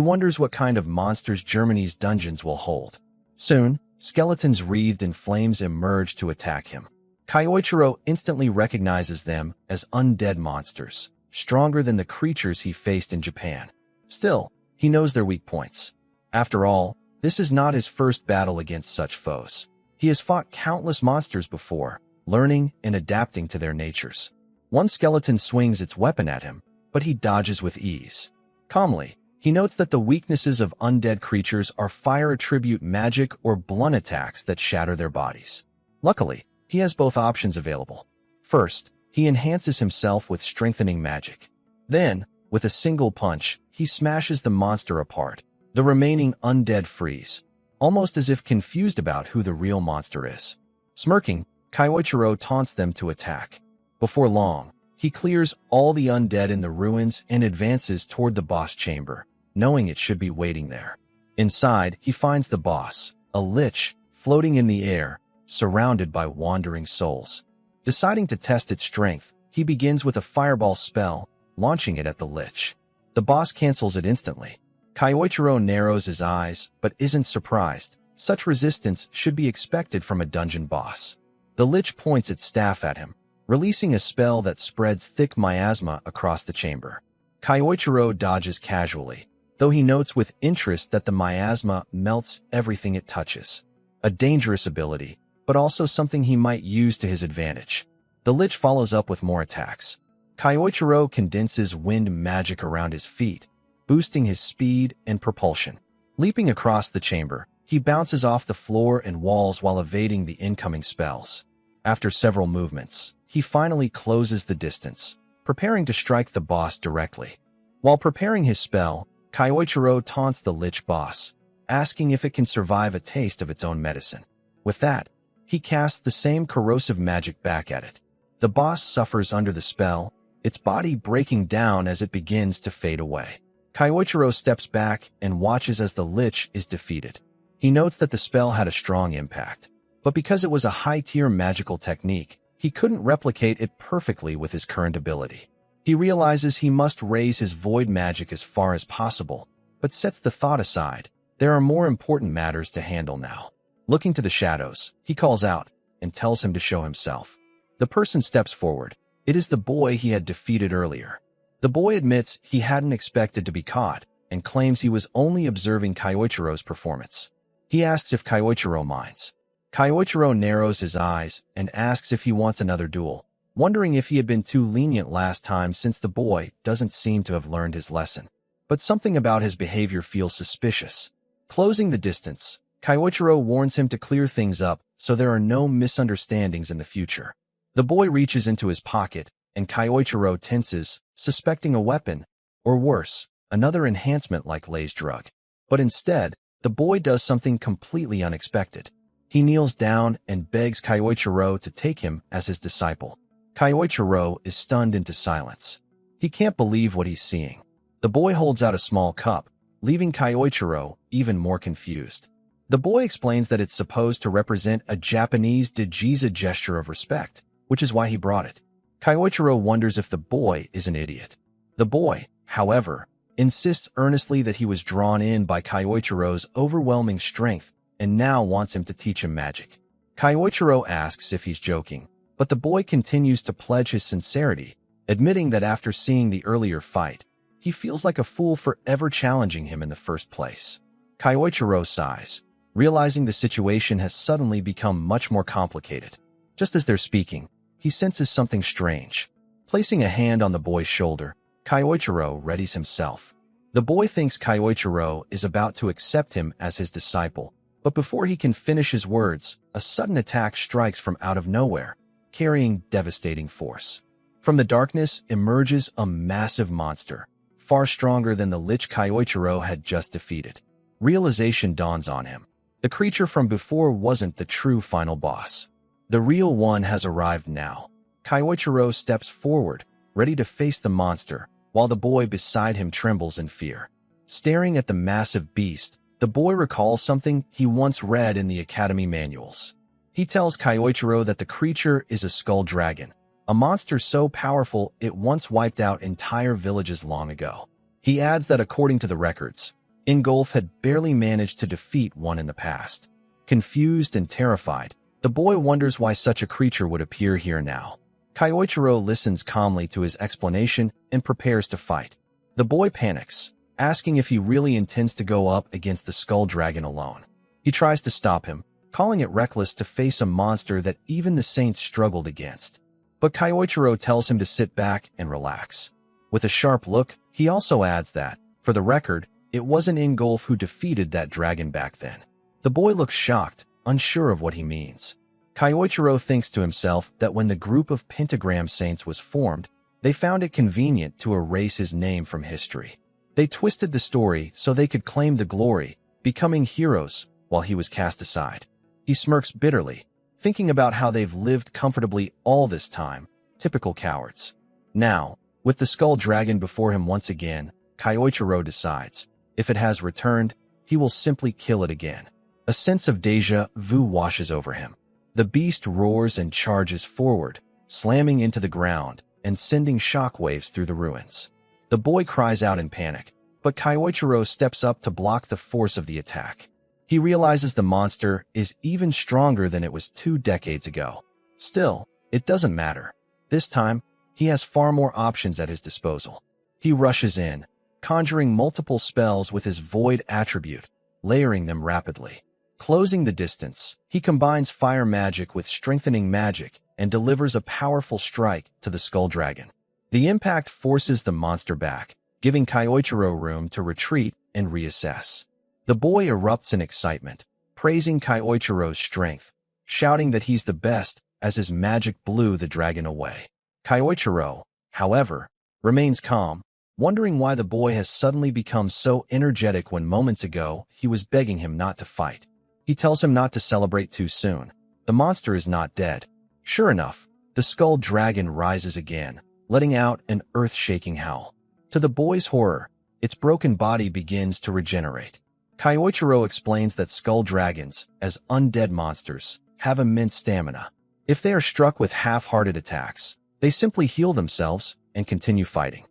[SPEAKER 1] wonders what kind of monsters Germany's dungeons will hold. Soon, skeletons wreathed in flames emerge to attack him. Kyoichiro instantly recognizes them as undead monsters, stronger than the creatures he faced in Japan. Still, he knows their weak points. After all, this is not his first battle against such foes. He has fought countless monsters before, learning and adapting to their natures. One skeleton swings its weapon at him, but he dodges with ease. Calmly, he notes that the weaknesses of undead creatures are fire attribute magic or blunt attacks that shatter their bodies. Luckily, he has both options available. First, he enhances himself with strengthening magic. Then, with a single punch, he smashes the monster apart. The remaining undead freeze, almost as if confused about who the real monster is. Smirking, Kyoichiro taunts them to attack. Before long, he clears all the undead in the ruins and advances toward the boss chamber, knowing it should be waiting there. Inside, he finds the boss, a lich, floating in the air, surrounded by wandering souls. Deciding to test its strength, he begins with a fireball spell, launching it at the lich. The boss cancels it instantly. Kyoichiro narrows his eyes, but isn't surprised. Such resistance should be expected from a dungeon boss. The lich points its staff at him, releasing a spell that spreads thick miasma across the chamber. Kyoichiro dodges casually, though he notes with interest that the miasma melts everything it touches. A dangerous ability, but also something he might use to his advantage. The lich follows up with more attacks. Kyoichiro condenses wind magic around his feet, boosting his speed and propulsion. Leaping across the chamber, he bounces off the floor and walls while evading the incoming spells. After several movements, he finally closes the distance, preparing to strike the boss directly. While preparing his spell, Kyoichiro taunts the lich boss, asking if it can survive a taste of its own medicine. With that, he casts the same corrosive magic back at it. The boss suffers under the spell, its body breaking down as it begins to fade away. Kyoichiro steps back and watches as the lich is defeated. He notes that the spell had a strong impact, but because it was a high-tier magical technique, he couldn't replicate it perfectly with his current ability. He realizes he must raise his void magic as far as possible, but sets the thought aside. There are more important matters to handle now. Looking to the shadows, he calls out and tells him to show himself. The person steps forward. It is the boy he had defeated earlier. The boy admits he hadn't expected to be caught and claims he was only observing Kyoichiro's performance. He asks if Kyoichiro minds. Kyoichiro narrows his eyes and asks if he wants another duel, wondering if he had been too lenient last time since the boy doesn't seem to have learned his lesson. But something about his behavior feels suspicious. Closing the distance, Kyoichiro warns him to clear things up so there are no misunderstandings in the future. The boy reaches into his pocket and Kyoichiro tenses, suspecting a weapon, or worse, another enhancement like Lay's drug. But instead, the boy does something completely unexpected. He kneels down and begs Kyoichiro to take him as his disciple. Kyoichiro is stunned into silence. He can't believe what he's seeing. The boy holds out a small cup, leaving Kyoichiro even more confused. The boy explains that it's supposed to represent a Japanese Dajiza gesture of respect, which is why he brought it. Kyoichiro wonders if the boy is an idiot. The boy, however, insists earnestly that he was drawn in by Kyoichiro's overwhelming strength and now wants him to teach him magic. Kyoichiro asks if he's joking, but the boy continues to pledge his sincerity, admitting that after seeing the earlier fight, he feels like a fool for ever challenging him in the first place. Kyoichiro sighs, realizing the situation has suddenly become much more complicated. Just as they're speaking, he senses something strange. Placing a hand on the boy's shoulder, Kyoichiro readies himself. The boy thinks Kyoichiro is about to accept him as his disciple, but before he can finish his words, a sudden attack strikes from out of nowhere, carrying devastating force. From the darkness emerges a massive monster, far stronger than the lich Kyoichiro had just defeated. Realization dawns on him. The creature from before wasn't the true final boss. The real one has arrived now. Kyoichiro steps forward, ready to face the monster, while the boy beside him trembles in fear. Staring at the massive beast, the boy recalls something he once read in the academy manuals. He tells Kyoichiro that the creature is a skull dragon, a monster so powerful it once wiped out entire villages long ago. He adds that according to the records, Ingolf had barely managed to defeat one in the past. Confused and terrified, the boy wonders why such a creature would appear here now. Kyoichiro listens calmly to his explanation and prepares to fight. The boy panics, asking if he really intends to go up against the skull dragon alone. He tries to stop him, calling it reckless to face a monster that even the saints struggled against. But Kyoichiro tells him to sit back and relax. With a sharp look, he also adds that, for the record, it wasn't Ingolf who defeated that dragon back then. The boy looks shocked, unsure of what he means. Kyoichiro thinks to himself that when the group of pentagram saints was formed, they found it convenient to erase his name from history. They twisted the story so they could claim the glory, becoming heroes while he was cast aside. He smirks bitterly, thinking about how they've lived comfortably all this time, typical cowards. Now, with the skull dragon before him once again, Kyoichiro decides, if it has returned, he will simply kill it again. A sense of déjà vu washes over him. The beast roars and charges forward, slamming into the ground and sending shockwaves through the ruins. The boy cries out in panic, but Kyoichiro steps up to block the force of the attack. He realizes the monster is even stronger than it was 2 decades ago. Still, it doesn't matter. This time, he has far more options at his disposal. He rushes in, conjuring multiple spells with his void attribute, layering them rapidly. Closing the distance, he combines fire magic with strengthening magic and delivers a powerful strike to the skull dragon. The impact forces the monster back, giving Kyoichiro room to retreat and reassess. The boy erupts in excitement, praising Kyoichiro's strength, shouting that he's the best as his magic blew the dragon away. Kyoichiro, however, remains calm, wondering why the boy has suddenly become so energetic when moments ago he was begging him not to fight. He tells him not to celebrate too soon. The monster is not dead. Sure enough, the skull dragon rises again, letting out an earth-shaking howl. To the boy's horror, its broken body begins to regenerate. Kyoichiro explains that skull dragons, as undead monsters, have immense stamina. If they are struck with half-hearted attacks, they simply heal themselves and continue fighting.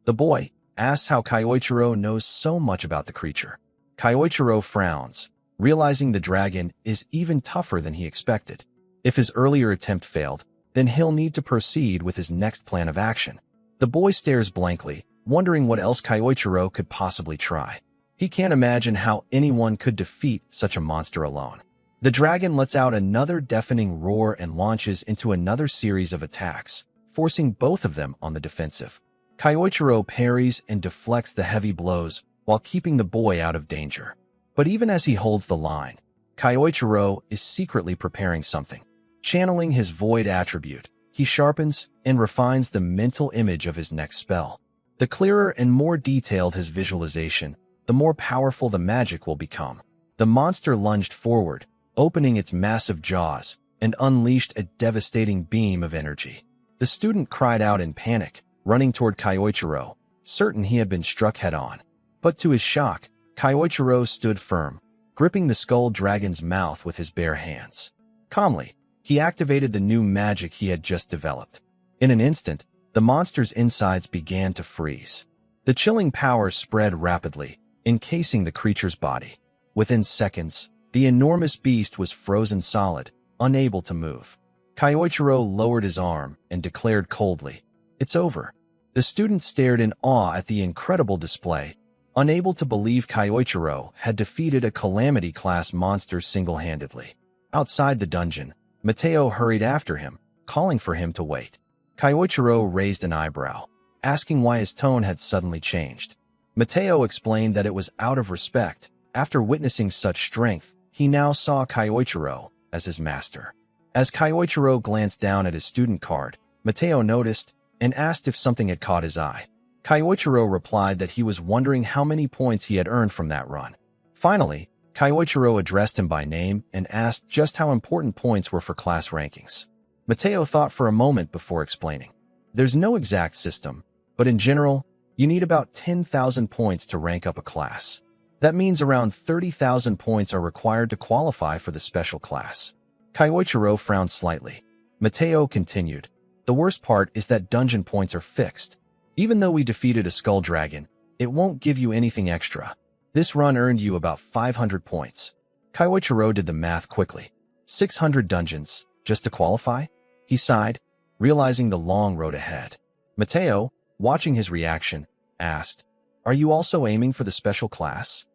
[SPEAKER 1] The boy asks how Kyoichiro knows so much about the creature. Kyoichiro frowns, realizing the dragon is even tougher than he expected. If his earlier attempt failed, then he'll need to proceed with his next plan of action. The boy stares blankly, wondering what else Kyoichiro could possibly try. He can't imagine how anyone could defeat such a monster alone. The dragon lets out another deafening roar and launches into another series of attacks, forcing both of them on the defensive. Kyoichiro parries and deflects the heavy blows while keeping the boy out of danger. But even as he holds the line, Kyoichiro is secretly preparing something. Channeling his void attribute, he sharpens and refines the mental image of his next spell. The clearer and more detailed his visualization, the more powerful the magic will become. The monster lunged forward, opening its massive jaws, and unleashed a devastating beam of energy. The student cried out in panic, running toward Kyoichiro, certain he had been struck head-on. But to his shock, Kyoichiro stood firm, gripping the skull dragon's mouth with his bare hands. Calmly, he activated the new magic he had just developed. In an instant, the monster's insides began to freeze. The chilling power spread rapidly, encasing the creature's body. Within seconds, the enormous beast was frozen solid, unable to move. Kyoichiro lowered his arm and declared coldly, "It's over." The student stared in awe at the incredible display, unable to believe Kyoichiro had defeated a calamity-class monster single-handedly. Outside the dungeon, Mateo hurried after him, calling for him to wait. Kyoichiro raised an eyebrow, asking why his tone had suddenly changed. Mateo explained that it was out of respect. After witnessing such strength, he now saw Kyoichiro as his master. As Kyoichiro glanced down at his student card, Mateo noticed and asked if something had caught his eye. Kyoichiro replied that he was wondering how many points he had earned from that run. Finally, Kyoichiro addressed him by name and asked just how important points were for class rankings. Mateo thought for a moment before explaining. There's no exact system, but in general, you need about 10,000 points to rank up a class. That means around 30,000 points are required to qualify for the special class. Kyoichiro frowned slightly. Mateo continued, "The worst part is that dungeon points are fixed. Even though we defeated a skull dragon, it won't give you anything extra. This run earned you about 500 points. Kyoichiro did the math quickly. 600 dungeons, just to qualify? He sighed, realizing the long road ahead. Mateo, watching his reaction, asked, "Are you also aiming for the special class?"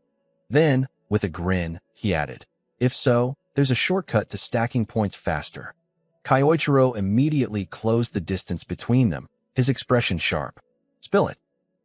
[SPEAKER 1] Then, with a grin, he added, "If so, there's a shortcut to stacking points faster." Kyoichiro immediately closed the distance between them, his expression sharp. "Spill it."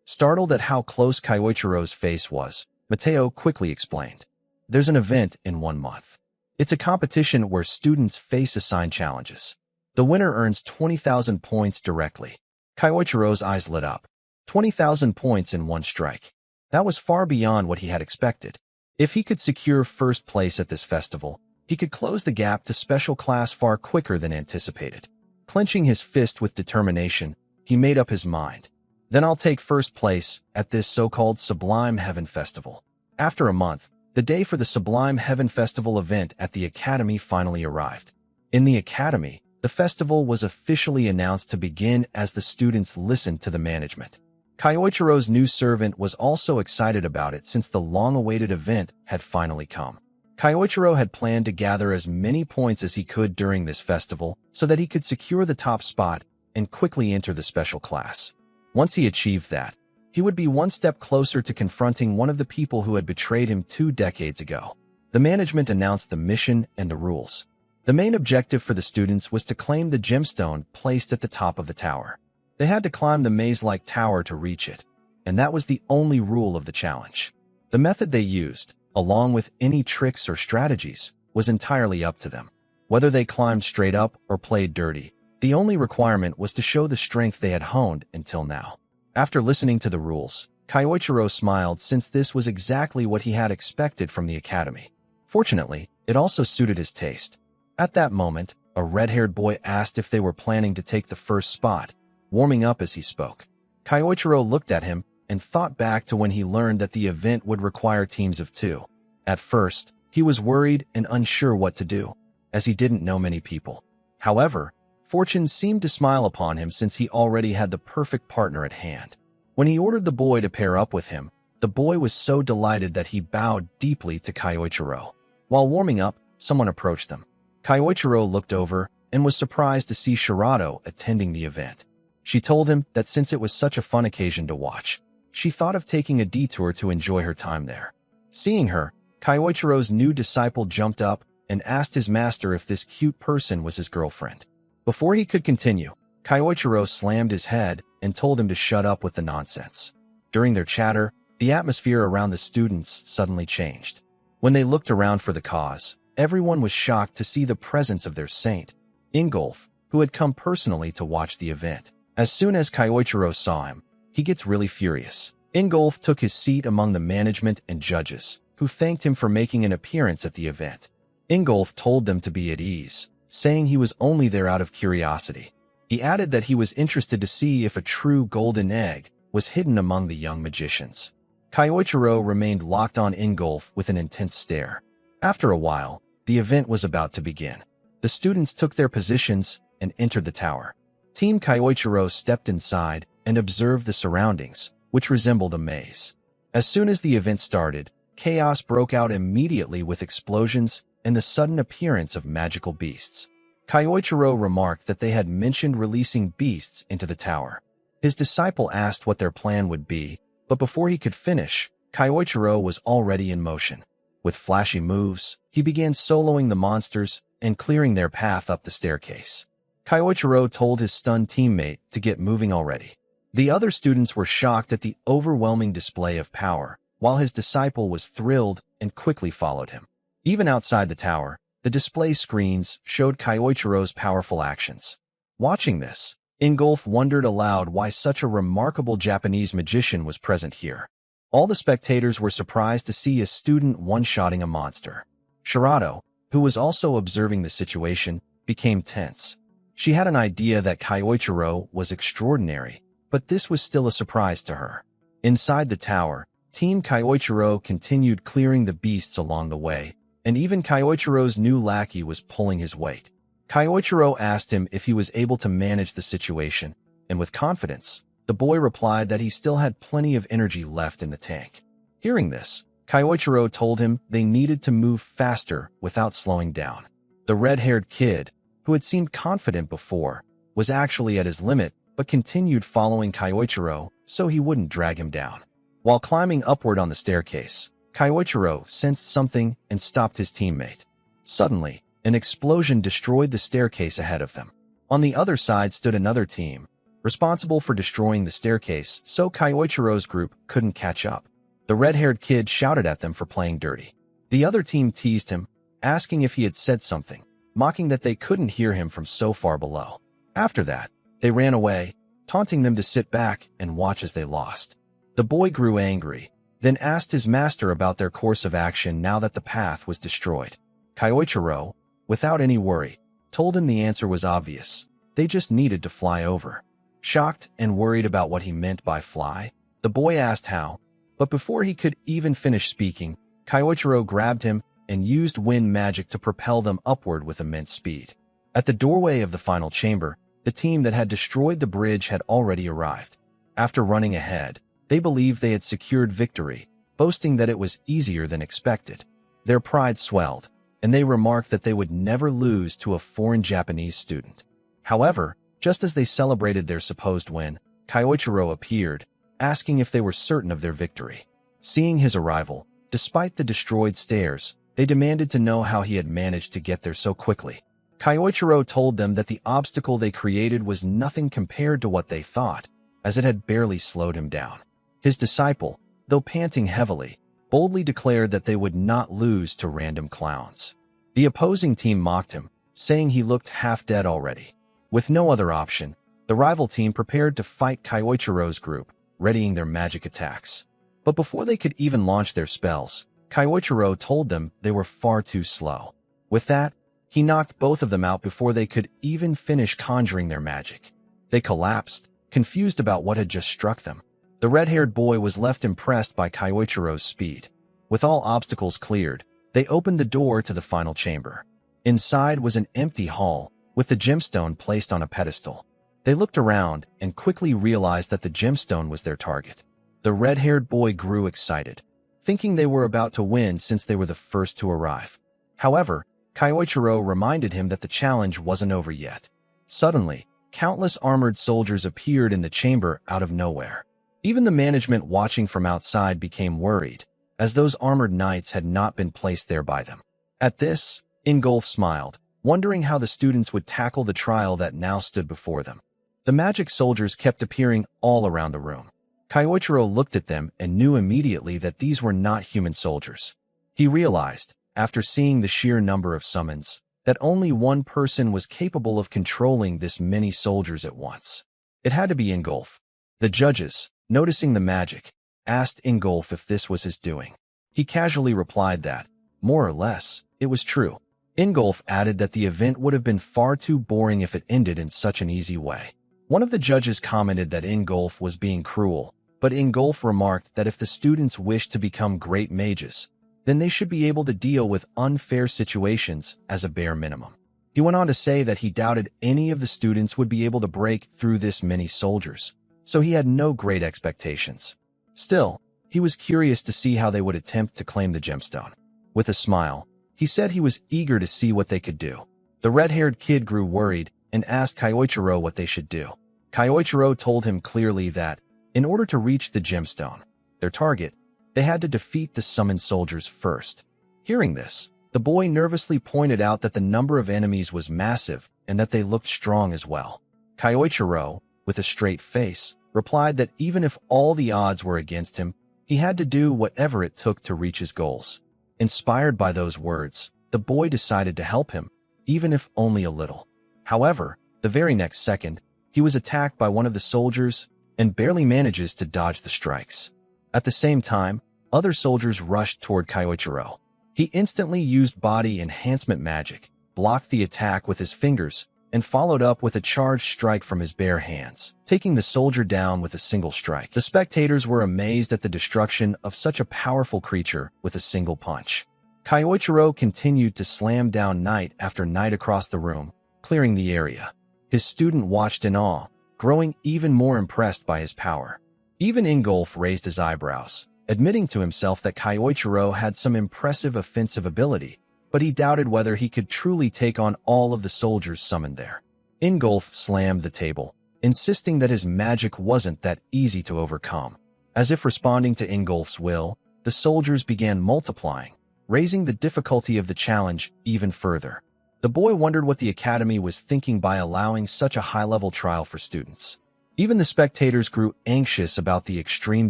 [SPEAKER 1] Startled at how close Kyoichiro's face was, Mateo quickly explained. "There's an event in 1 month. It's a competition where students face assigned challenges. The winner earns 20,000 points directly." Kyoichiro's eyes lit up. 20,000 points in one strike. That was far beyond what he had expected. If he could secure first place at this festival, he could close the gap to special class far quicker than anticipated. Clenching his fist with determination, he made up his mind. "Then I'll take first place at this so-called Sublime Heaven Festival." After a month, the day for the Sublime Heaven Festival event at the Academy finally arrived. In the Academy, the festival was officially announced to begin as the students listened to the management. Kyoichiro's new servant was also excited about it since the long-awaited event had finally come. Kyoichiro had planned to gather as many points as he could during this festival so that he could secure the top spot and quickly enter the special class. Once he achieved that, he would be one step closer to confronting one of the people who had betrayed him 2 decades ago. The management announced the mission and the rules. The main objective for the students was to claim the gemstone placed at the top of the tower. They had to climb the maze-like tower to reach it, and that was the only rule of the challenge. The method they used, along with any tricks or strategies, was entirely up to them. Whether they climbed straight up or played dirty, the only requirement was to show the strength they had honed until now. After listening to the rules, Kyoichiro smiled since this was exactly what he had expected from the academy. Fortunately, it also suited his taste. At that moment, a red-haired boy asked if they were planning to take the first spot, warming up as he spoke. Kyoichiro looked at him and thought back to when he learned that the event would require teams of 2. At first, he was worried and unsure what to do, as he didn't know many people. However, fortune seemed to smile upon him since he already had the perfect partner at hand. When he ordered the boy to pair up with him, the boy was so delighted that he bowed deeply to Kyoichiro. While warming up, someone approached them. Kyoichiro looked over and was surprised to see Shirato attending the event. She told him that since it was such a fun occasion to watch, she thought of taking a detour to enjoy her time there. Seeing her, Kyoichiro's new disciple jumped up and asked his master if this cute person was his girlfriend. Before he could continue, Kyoichiro slammed his head and told him to shut up with the nonsense. During their chatter, the atmosphere around the students suddenly changed. When they looked around for the cause, everyone was shocked to see the presence of their saint. Ingolf, who had come personally to watch the event. As soon as Kyoichiro saw him, he gets really furious. Ingolf took his seat among the management and judges, who thanked him for making an appearance at the event. Ingolf told them to be at ease, saying he was only there out of curiosity. He added that he was interested to see if a true golden egg was hidden among the young magicians. Kyoichiro remained locked on Ingolf with an intense stare. After a while, the event was about to begin. The students took their positions and entered the tower. Team Kyoichiro stepped inside and observed the surroundings, which resembled a maze. As soon as the event started, chaos broke out immediately with explosions and the sudden appearance of magical beasts. Kyoichiro remarked that they had mentioned releasing beasts into the tower. His disciple asked what their plan would be, but before he could finish, Kyoichiro was already in motion. With flashy moves, he began soloing the monsters and clearing their path up the staircase. Kyoichiro told his stunned teammate to get moving already. The other students were shocked at the overwhelming display of power, while his disciple was thrilled and quickly followed him. Even outside the tower, the display screens showed Kyoichiro's powerful actions. Watching this, Ingolf wondered aloud why such a remarkable Japanese magician was present here. All the spectators were surprised to see a student one-shotting a monster. Shirato, who was also observing the situation, became tense. She had an idea that Kyoichiro was extraordinary, but this was still a surprise to her. Inside the tower, Team Kyoichiro continued clearing the beasts along the way, and even Kyoichiro's new lackey was pulling his weight. Kyoichiro asked him if he was able to manage the situation, and with confidence, the boy replied that he still had plenty of energy left in the tank. Hearing this, Kyoichiro told him they needed to move faster without slowing down. The red-haired kid, who had seemed confident before, was actually at his limit but continued following Kyoichiro so he wouldn't drag him down. While climbing upward on the staircase, Kyoichiro sensed something and stopped his teammate. Suddenly, an explosion destroyed the staircase ahead of them. On the other side stood another team, responsible for destroying the staircase so Kyoichiro's group couldn't catch up. The red-haired kid shouted at them for playing dirty. The other team teased him, asking if he had said something, mocking that they couldn't hear him from so far below. After that, they ran away, taunting them to sit back and watch as they lost. The boy grew angry, then asked his master about their course of action now that the path was destroyed. Kyoichiro, without any worry, told him the answer was obvious. They just needed to fly over. Shocked and worried about what he meant by fly, the boy asked how, but before he could even finish speaking, Kyoichiro grabbed him and used wind magic to propel them upward with immense speed. At the doorway of the final chamber, the team that had destroyed the bridge had already arrived. After running ahead, they believed they had secured victory, boasting that it was easier than expected. Their pride swelled, and they remarked that they would never lose to a foreign Japanese student. However, just as they celebrated their supposed win, Kyoichiro appeared, asking if they were certain of their victory. Seeing his arrival, despite the destroyed stairs, they demanded to know how he had managed to get there so quickly. Kyoichiro told them that the obstacle they created was nothing compared to what they thought, as it had barely slowed him down. His disciple, though panting heavily, boldly declared that they would not lose to random clowns. The opposing team mocked him, saying he looked half dead already. With no other option, the rival team prepared to fight Kyoichiro's group, readying their magic attacks. But before they could even launch their spells, Kyoichiro told them they were far too slow. With that, he knocked both of them out before they could even finish conjuring their magic. They collapsed, confused about what had just struck them. The red-haired boy was left impressed by Kyoichiro's speed. With all obstacles cleared, they opened the door to the final chamber. Inside was an empty hall, with the gemstone placed on a pedestal. They looked around and quickly realized that the gemstone was their target. The red-haired boy grew excited, thinking they were about to win since they were the first to arrive. However, Kyoichiro reminded him that the challenge wasn't over yet. Suddenly, countless armored soldiers appeared in the chamber out of nowhere. Even the management watching from outside became worried, as those armored knights had not been placed there by them. At this, Ingolf smiled, wondering how the students would tackle the trial that now stood before them. The magic soldiers kept appearing all around the room. Kyoichiro looked at them and knew immediately that these were not human soldiers. He realized, after seeing the sheer number of summons, that only one person was capable of controlling this many soldiers at once. It had to be Ingolf. The judges, noticing the magic, asked Ingolf if this was his doing. He casually replied that, more or less, it was true. Ingolf added that the event would have been far too boring if it ended in such an easy way. One of the judges commented that Ingolf was being cruel, but Ingolf remarked that if the students wished to become great mages, then they should be able to deal with unfair situations as a bare minimum. He went on to say that he doubted any of the students would be able to break through this many soldiers, so he had no great expectations. Still, he was curious to see how they would attempt to claim the gemstone. With a smile, he said he was eager to see what they could do. The red-haired kid grew worried and asked Kyoichiro what they should do. Kyoichiro told him clearly that, in order to reach the gemstone, their target, they had to defeat the summoned soldiers first. Hearing this, the boy nervously pointed out that the number of enemies was massive and that they looked strong as well. Kyoichiro, with a straight face, replied that even if all the odds were against him, he had to do whatever it took to reach his goals. Inspired by those words, the boy decided to help him, even if only a little. However, the very next second, he was attacked by one of the soldiers and barely manages to dodge the strikes. At the same time, other soldiers rushed toward Kyoichiro. He instantly used body enhancement magic, blocked the attack with his fingers, and followed up with a charged strike from his bare hands, taking the soldier down with a single strike. The spectators were amazed at the destruction of such a powerful creature with a single punch. Kyoichiro continued to slam down knight after knight across the room, clearing the area. His student watched in awe, growing even more impressed by his power. Even Ingolf raised his eyebrows, admitting to himself that Kyoichiro had some impressive offensive ability, but he doubted whether he could truly take on all of the soldiers summoned there. Ingolf slammed the table, insisting that his magic wasn't that easy to overcome. As if responding to Ingolf's will, the soldiers began multiplying, raising the difficulty of the challenge even further. The boy wondered what the academy was thinking by allowing such a high-level trial for students. Even the spectators grew anxious about the extreme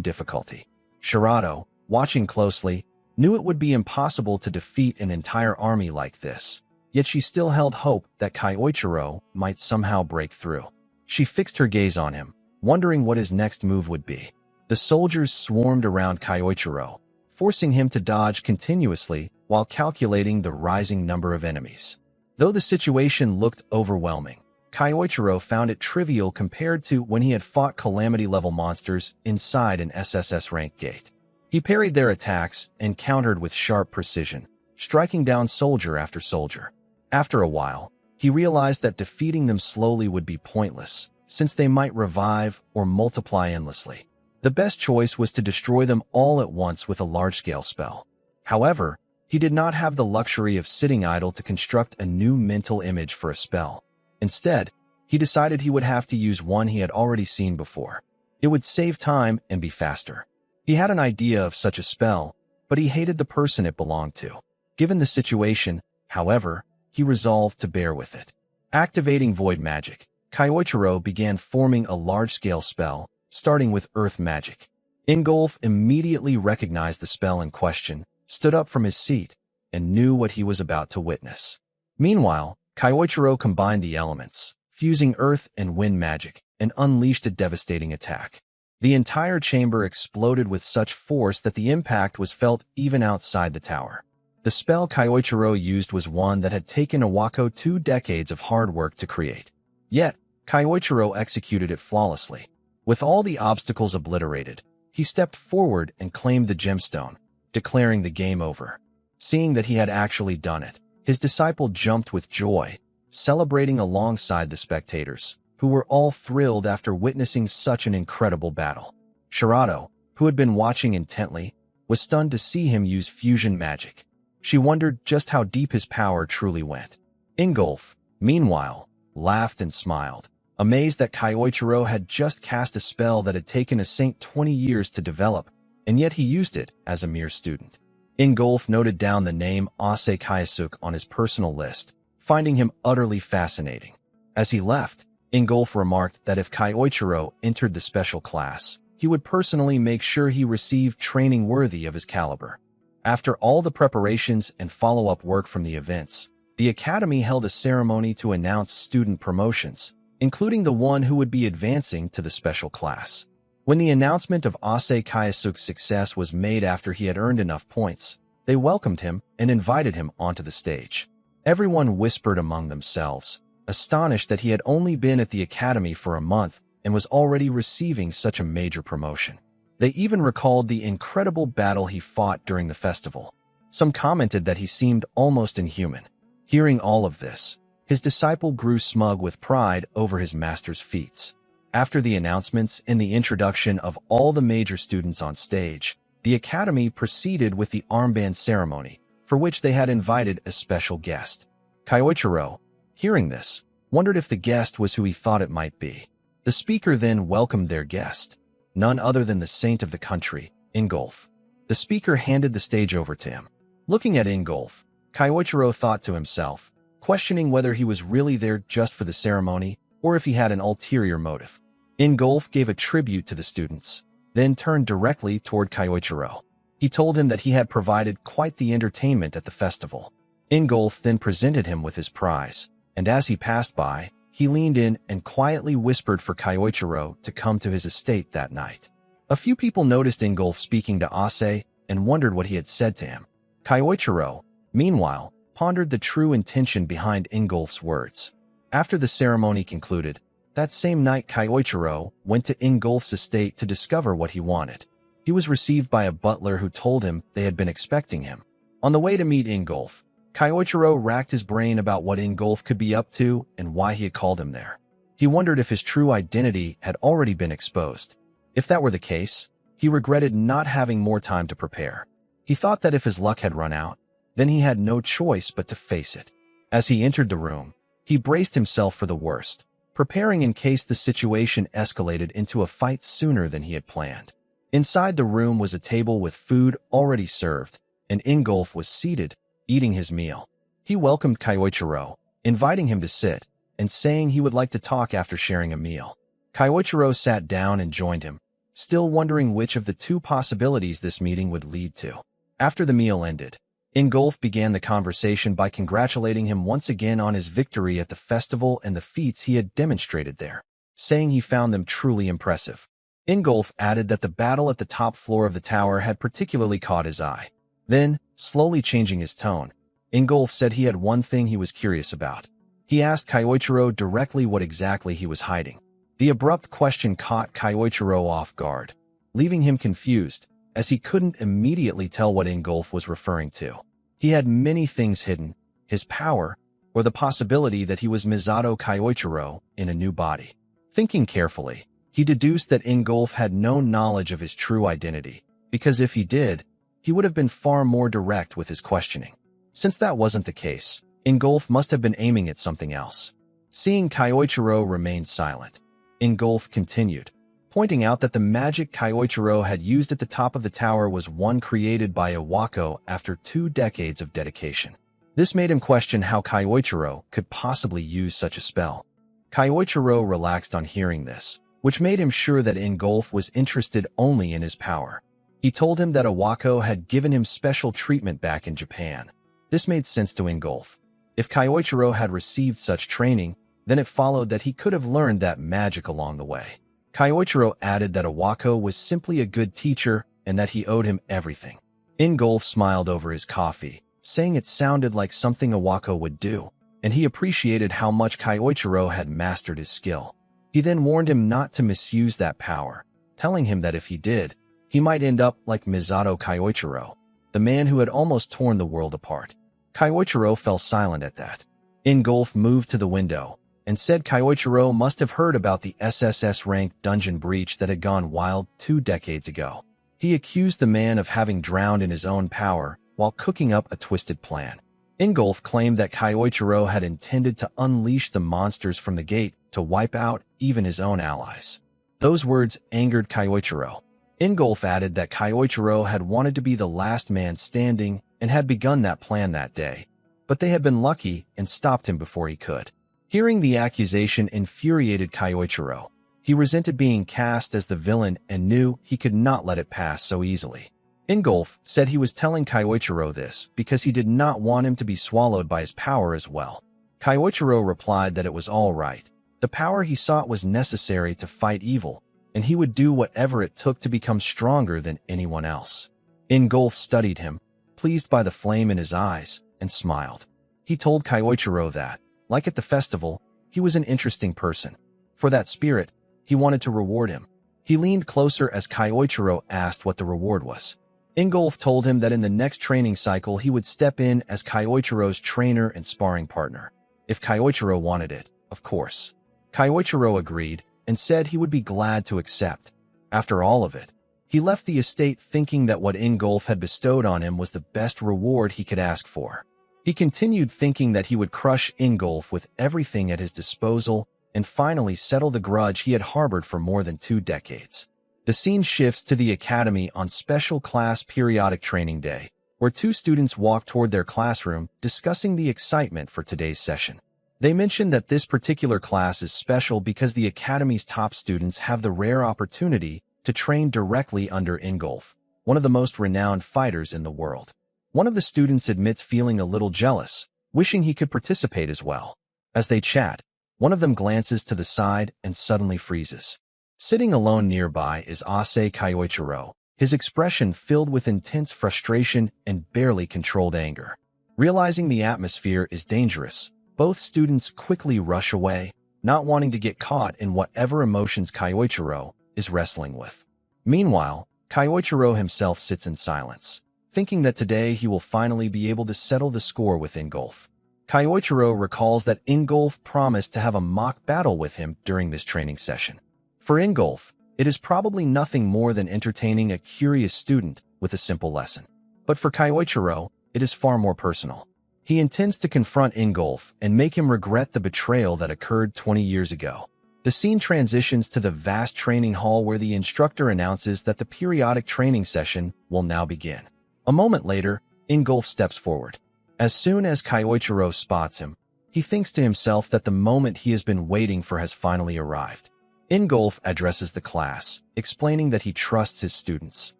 [SPEAKER 1] difficulty. Shirato, watching closely, knew it would be impossible to defeat an entire army like this, yet she still held hope that Kyoichiro might somehow break through. She fixed her gaze on him, wondering what his next move would be. The soldiers swarmed around Kyoichiro, forcing him to dodge continuously while calculating the rising number of enemies. Though the situation looked overwhelming, Kyoichiro found it trivial compared to when he had fought calamity-level monsters inside an SSS rank gate. He parried their attacks and countered with sharp precision, striking down soldier after soldier. After a while, he realized that defeating them slowly would be pointless, since they might revive or multiply endlessly. The best choice was to destroy them all at once with a large-scale spell. However, he did not have the luxury of sitting idle to construct a new mental image for a spell. Instead, he decided he would have to use one he had already seen before. It would save time and be faster. He had an idea of such a spell, but he hated the person it belonged to. Given the situation, however, he resolved to bear with it. Activating void magic, Kyoichiro began forming a large-scale spell, starting with earth magic. Ingolf immediately recognized the spell in question, stood up from his seat, and knew what he was about to witness. Meanwhile, Kyoichiro combined the elements, fusing earth and wind magic, and unleashed a devastating attack. The entire chamber exploded with such force that the impact was felt even outside the tower. The spell Kyoichiro used was one that had taken Iwako 2 decades of hard work to create. Yet, Kyoichiro executed it flawlessly. With all the obstacles obliterated, he stepped forward and claimed the gemstone, declaring the game over. Seeing that he had actually done it, his disciple jumped with joy, celebrating alongside the spectators, who were all thrilled after witnessing such an incredible battle. Shirato, who had been watching intently, was stunned to see him use fusion magic. She wondered just how deep his power truly went. Ingolf, meanwhile, laughed and smiled, amazed that Kyoichiro had just cast a spell that had taken a saint 20 years to develop, and yet he used it as a mere student. Ingolf noted down the name Ase Kayasuk on his personal list, finding him utterly fascinating. As he left, Ingolf remarked that if Kyoichiro entered the special class, he would personally make sure he received training worthy of his caliber. After all the preparations and follow-up work from the events, the Academy held a ceremony to announce student promotions, including the one who would be advancing to the special class. When the announcement of Ase Kayasuk's success was made after he had earned enough points, they welcomed him and invited him onto the stage. Everyone whispered among themselves, astonished that he had only been at the Academy for a month and was already receiving such a major promotion. They even recalled the incredible battle he fought during the festival. Some commented that he seemed almost inhuman. Hearing all of this, his disciple grew smug with pride over his master's feats. After the announcements and the introduction of all the major students on stage, the Academy proceeded with the armband ceremony, for which they had invited a special guest. Kyoichiro, hearing this, wondered if the guest was who he thought it might be. The speaker then welcomed their guest, none other than the saint of the country, Ingolf. The speaker handed the stage over to him. Looking at Ingolf, Kyoichiro thought to himself, questioning whether he was really there just for the ceremony or if he had an ulterior motive. Ingolf gave a tribute to the students, then turned directly toward Kyoichiro. He told him that he had provided quite the entertainment at the festival. Ingolf then presented him with his prize, and as he passed by, he leaned in and quietly whispered for Kyoichiro to come to his estate that night. A few people noticed Ingolf speaking to Ase and wondered what he had said to him. Kyoichiro, meanwhile, pondered the true intention behind Ingolf's words. After the ceremony concluded, that same night Kyoichiro went to Ingolf's estate to discover what he wanted. He was received by a butler who told him they had been expecting him. On the way to meet Ingolf, Kyoichiro racked his brain about what Ingolf could be up to and why he had called him there. He wondered if his true identity had already been exposed. If that were the case, he regretted not having more time to prepare. He thought that if his luck had run out, then he had no choice but to face it. As he entered the room, he braced himself for the worst, preparing in case the situation escalated into a fight sooner than he had planned. Inside the room was a table with food already served, and Ingolf was seated, eating his meal. He welcomed Kyoichiro, inviting him to sit, and saying he would like to talk after sharing a meal. Kyoichiro sat down and joined him, still wondering which of the two possibilities this meeting would lead to. After the meal ended, Ingolf began the conversation by congratulating him once again on his victory at the festival and the feats he had demonstrated there, saying he found them truly impressive. Ingolf added that the battle at the top floor of the tower had particularly caught his eye. Then, slowly changing his tone, Ingolf said he had one thing he was curious about. He asked Kyoichiro directly what exactly he was hiding. The abrupt question caught Kyoichiro off guard, leaving him confused, as he couldn't immediately tell what Ingolf was referring to. He had many things hidden, his power, or the possibility that he was Misato Kyoichiro in a new body. Thinking carefully, he deduced that Ingolf had no knowledge of his true identity, because if he did, he would have been far more direct with his questioning. Since that wasn't the case, Ingolf must have been aiming at something else. Seeing Kyoichiro remain silent, Ingolf continued, pointing out that the magic Kyoichiro had used at the top of the tower was one created by Iwako after 2 decades of dedication. This made him question how Kyoichiro could possibly use such a spell. Kyoichiro relaxed on hearing this, which made him sure that Ingolf was interested only in his power. He told him that Iwako had given him special treatment back in Japan. This made sense to Ingolf. If Kyoichiro had received such training, then it followed that he could have learned that magic along the way. Kyoichiro added that Iwako was simply a good teacher and that he owed him everything. Ingolf smiled over his coffee, saying it sounded like something Iwako would do, and he appreciated how much Kyoichiro had mastered his skill. He then warned him not to misuse that power, telling him that if he did, he might end up like Misato Kyoichiro, the man who had almost torn the world apart. Kyoichiro fell silent at that. Ingolf moved to the window and said Kyoichiro must have heard about the SSS-ranked dungeon breach that had gone wild 2 decades ago. He accused the man of having drowned in his own power while cooking up a twisted plan. Ingolf claimed that Kyoichiro had intended to unleash the monsters from the gate to wipe out even his own allies. Those words angered Kyoichiro. Ingolf added that Kyoichiro had wanted to be the last man standing and had begun that plan that day, but they had been lucky and stopped him before he could. Hearing the accusation infuriated Kyoichiro. He resented being cast as the villain and knew he could not let it pass so easily. Ingolf said he was telling Kyoichiro this because he did not want him to be swallowed by his power as well. Kyoichiro replied that it was all right. The power he sought was necessary to fight evil, and he would do whatever it took to become stronger than anyone else. Ingolf studied him, pleased by the flame in his eyes, and smiled. He told Kyoichiro that, like at the festival, he was an interesting person. For that spirit, he wanted to reward him. He leaned closer as Kyoichiro asked what the reward was. Ingolf told him that in the next training cycle he would step in as Kyoichiro's trainer and sparring partner. If Kyoichiro wanted it, of course. Kyoichiro agreed and said he would be glad to accept. After all of it, he left the estate thinking that what Ingolf had bestowed on him was the best reward he could ask for. He continued thinking that he would crush Ingolf with everything at his disposal and finally settle the grudge he had harbored for more than 2 decades. The scene shifts to the academy on Special Class Periodic Training Day, where 2 students walk toward their classroom discussing the excitement for today's session. They mention that this particular class is special because the academy's top students have the rare opportunity to train directly under Ingolf, one of the most renowned fighters in the world. One of the students admits feeling a little jealous, wishing he could participate as well. As they chat, one of them glances to the side and suddenly freezes. Sitting alone nearby is Ase Kyoichiro, his expression filled with intense frustration and barely controlled anger. Realizing the atmosphere is dangerous, both students quickly rush away, not wanting to get caught in whatever emotions Kyoichiro is wrestling with. Meanwhile, Kyoichiro himself sits in silence, thinking that today he will finally be able to settle the score with Ingolf. Kyoichiro recalls that Ingolf promised to have a mock battle with him during this training session. For Ingolf, it is probably nothing more than entertaining a curious student with a simple lesson. But for Kyoichiro, it is far more personal. He intends to confront Ingolf and make him regret the betrayal that occurred 20 years ago. The scene transitions to the vast training hall where the instructor announces that the periodic training session will now begin. A moment later, Ingolf steps forward. As soon as Kyoichiro spots him, he thinks to himself that the moment he has been waiting for has finally arrived. Ingolf addresses the class, explaining that he trusts his students,